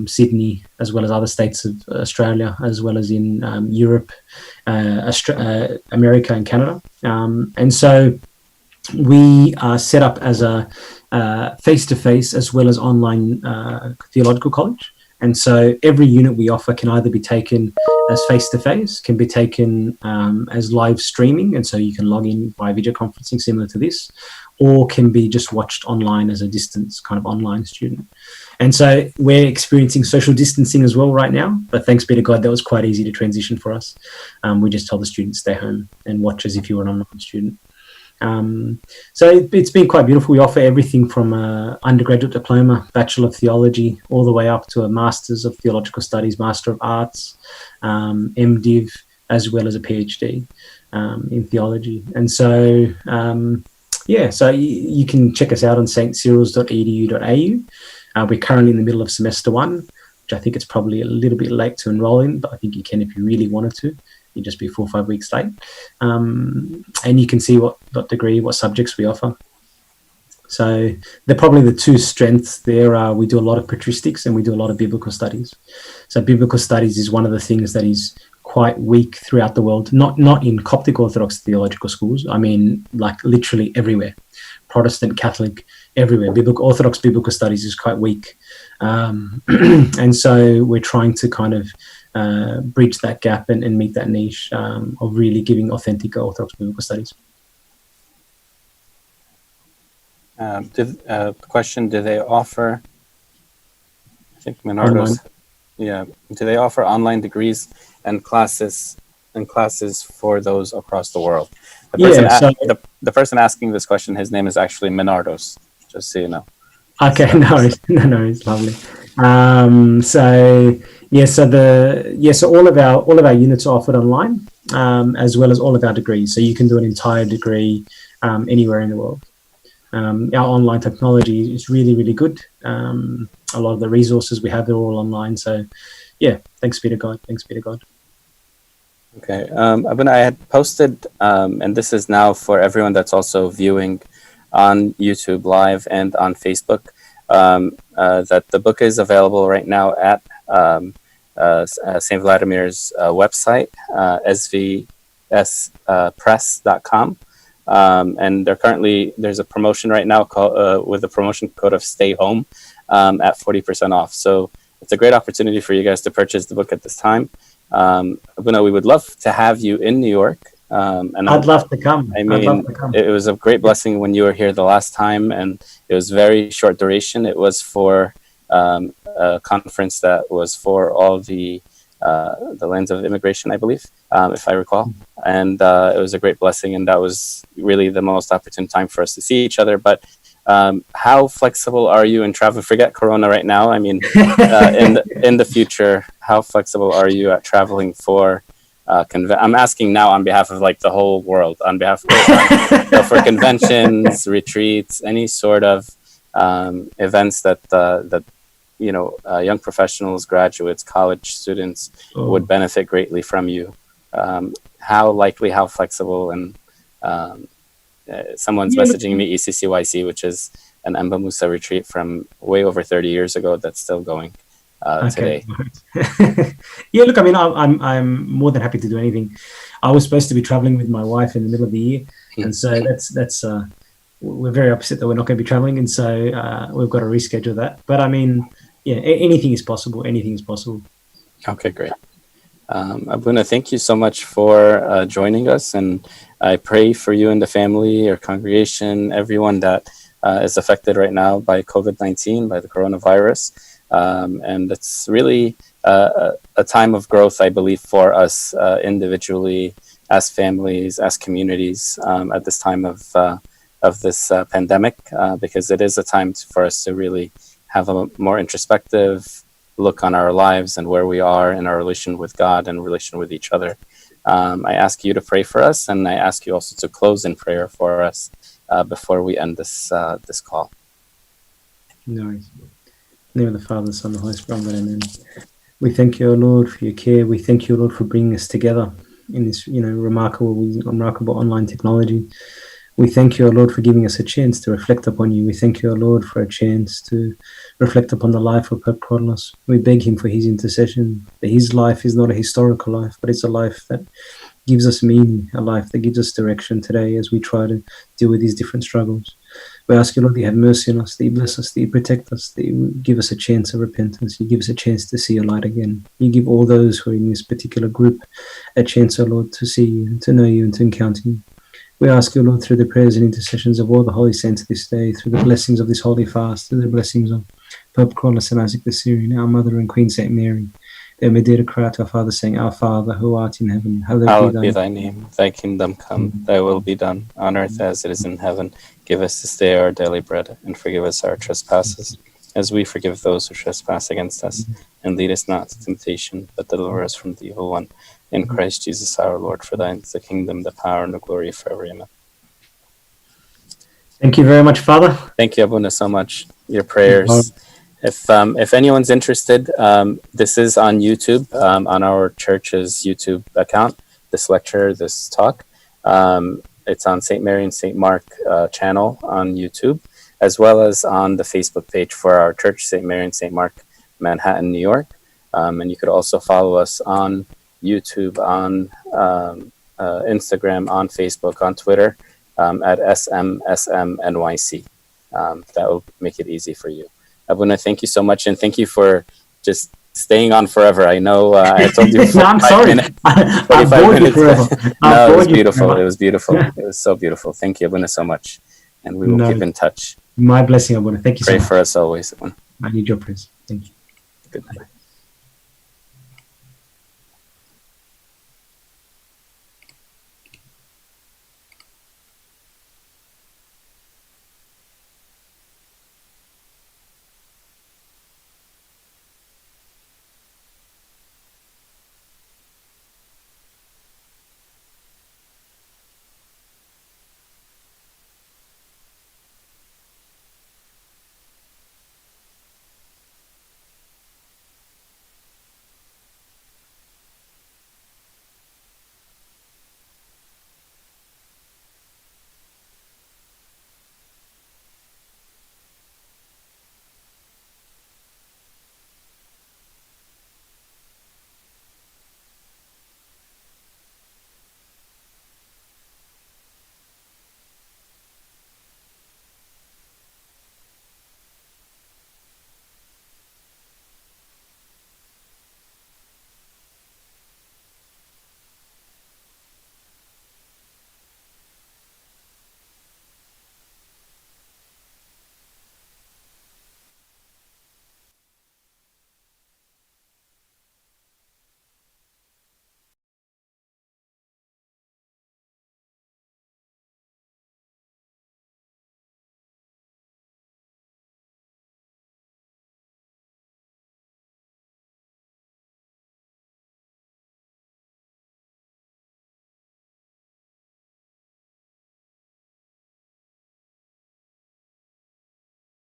Sydney, as well as other states of Australia, as well as in Europe, America and Canada. And so we are set up as a face-to-face as well as online theological college. And so every unit we offer can either be taken as face-to-face, can be taken as live streaming, and so you can log in by video conferencing similar to this, or can be just watched online as a distance kind of online student. And so we're experiencing social distancing as well right now, but thanks be to God, that was quite easy to transition for us. We just tell the students stay home and watch as if you were an online student. So it's been quite beautiful. We offer everything from a undergraduate diploma, Bachelor of Theology, all the way up to a Master's of Theological Studies, Master of Arts, MDiv, as well as a PhD in theology. And so, so you can check us out on stcyrils.edu.au. We're currently in the middle of semester 1, which I think it's probably a little bit late to enroll in, but I think you can if you really wanted to. You just be 4 or 5 weeks late. And you can see what degree, what subjects we offer. So they're probably the two strengths there. We do a lot of patristics and we do a lot of biblical studies. So biblical studies is one of the things that is quite weak throughout the world, not in Coptic Orthodox theological schools. I mean, like literally everywhere, Protestant, Catholic, everywhere. Orthodox biblical studies is quite weak. And so we're trying to kind of bridge that gap and meet that niche of really giving authentic Orthodox biblical studies. The question, do they offer, I think Minardo's, do they offer online degrees and classes for those across the world? The person asking this question, his name is actually Minardos, just so you know. Okay, so, no, it's lovely. So all of our units are offered online, as well as all of our degrees. So you can do an entire degree anywhere in the world. Our online technology is really, really good. A lot of the resources we have, they're all online. So, thanks be to God. Okay, Abuna, I had posted, and this is now for everyone that's also viewing on YouTube Live and on Facebook, that the book is available right now at St. Vladimir's website, svspress.com. And there's a promotion right now called, with the promotion code of Stay Home at 40% off. So it's a great opportunity for you guys to purchase the book at this time. Abuna, we would love to have you in New York. And I'd love to come. I mean, it was a great blessing when you were here the last time, and it was very short duration. It was for a conference that was for all the lands of immigration, I believe, if I recall. And it was a great blessing, and that was really the most opportune time for us to see each other. But how flexible are you in travel? Forget Corona right now. I mean, in the future, how flexible are you at traveling for? I'm asking now on behalf of like the whole world, on behalf of for conventions, retreats, any sort of events that young professionals, graduates, college students would benefit greatly from you. How likely, how flexible, and someone's messaging me ECCYC, which is an Emba Musa retreat from way over 30 years ago that's still going today. Yeah, look, I mean, I'm more than happy to do anything. I was supposed to be traveling with my wife in the middle of the year, and so that's we're very upset that we're not going to be traveling, and so we've got to reschedule that. But I mean, yeah, anything is possible. Anything is possible. Okay, great. Abuna, thank you so much for joining us, and I pray for you and the family, your congregation, everyone that is affected right now by COVID-19, by the coronavirus. And it's really a time of growth, I believe, for us individually, as families, as communities, at this time of this pandemic, because it is a time for us to really have a more introspective look on our lives and where we are in our relation with God and relation with each other. I ask you to pray for us, and I ask you also to close in prayer for us before we end this call. No worries. In the name of the Father, the Son, and the Holy Spirit, amen. We thank you, O Lord, for your care. We thank you, O Lord, for bringing us together in this, remarkable online technology. We thank you, O Lord, for giving us a chance to reflect upon you. We thank you, O Lord, for a chance to reflect upon the life of Pope Kyrillos. We beg him for his intercession, that his life is not a historical life, but it's a life that gives us meaning, a life that gives us direction today as we try to deal with these different struggles. We ask you, Lord, that you have mercy on us, that you bless us, that you protect us, that you give us a chance of repentance, you give us a chance to see your light again. You give all those who are in this particular group a chance, O Lord, to see you, to know you, and to encounter you. We ask you, Lord, through the prayers and intercessions of all the holy saints this day, through the blessings of this holy fast, through the blessings of Pope Kyrillos and Isaac the Syrian, our Mother and Queen Saint Mary, that we dare to cry to our Father, saying, Our Father, who art in heaven, hallowed be thy name. Thy kingdom come, thy will be done, on earth as it is in heaven. Give us this day our daily bread, and forgive us our trespasses, as we forgive those who trespass against us. And lead us not to temptation, but deliver us from the evil one. In Christ Jesus our Lord, for thine is the kingdom, the power, and the glory forever. Amen. Thank you very much, Father. Thank you, Abuna, so much. Your prayers. If anyone's interested, this is on YouTube, on our church's YouTube account, this lecture, this talk. It's on St. Mary and St. Mark channel on YouTube, as well as on the Facebook page for our church, St. Mary and St. Mark, Manhattan, New York. And you could also follow us on YouTube, on Instagram, on Facebook, on Twitter, at SMSMNYC. That will make it easy for you. Abuna, thank you so much, and thank you for just staying on forever. I know I told you. No, I'm sorry. I bored you forever. No, it was beautiful. It was beautiful. It was so beautiful. Thank you, Abuna, so much, and we will keep in touch. My blessing, Abuna. Thank you so much. Pray for us always, Abuna. I need your prayers. Thank you. Good night.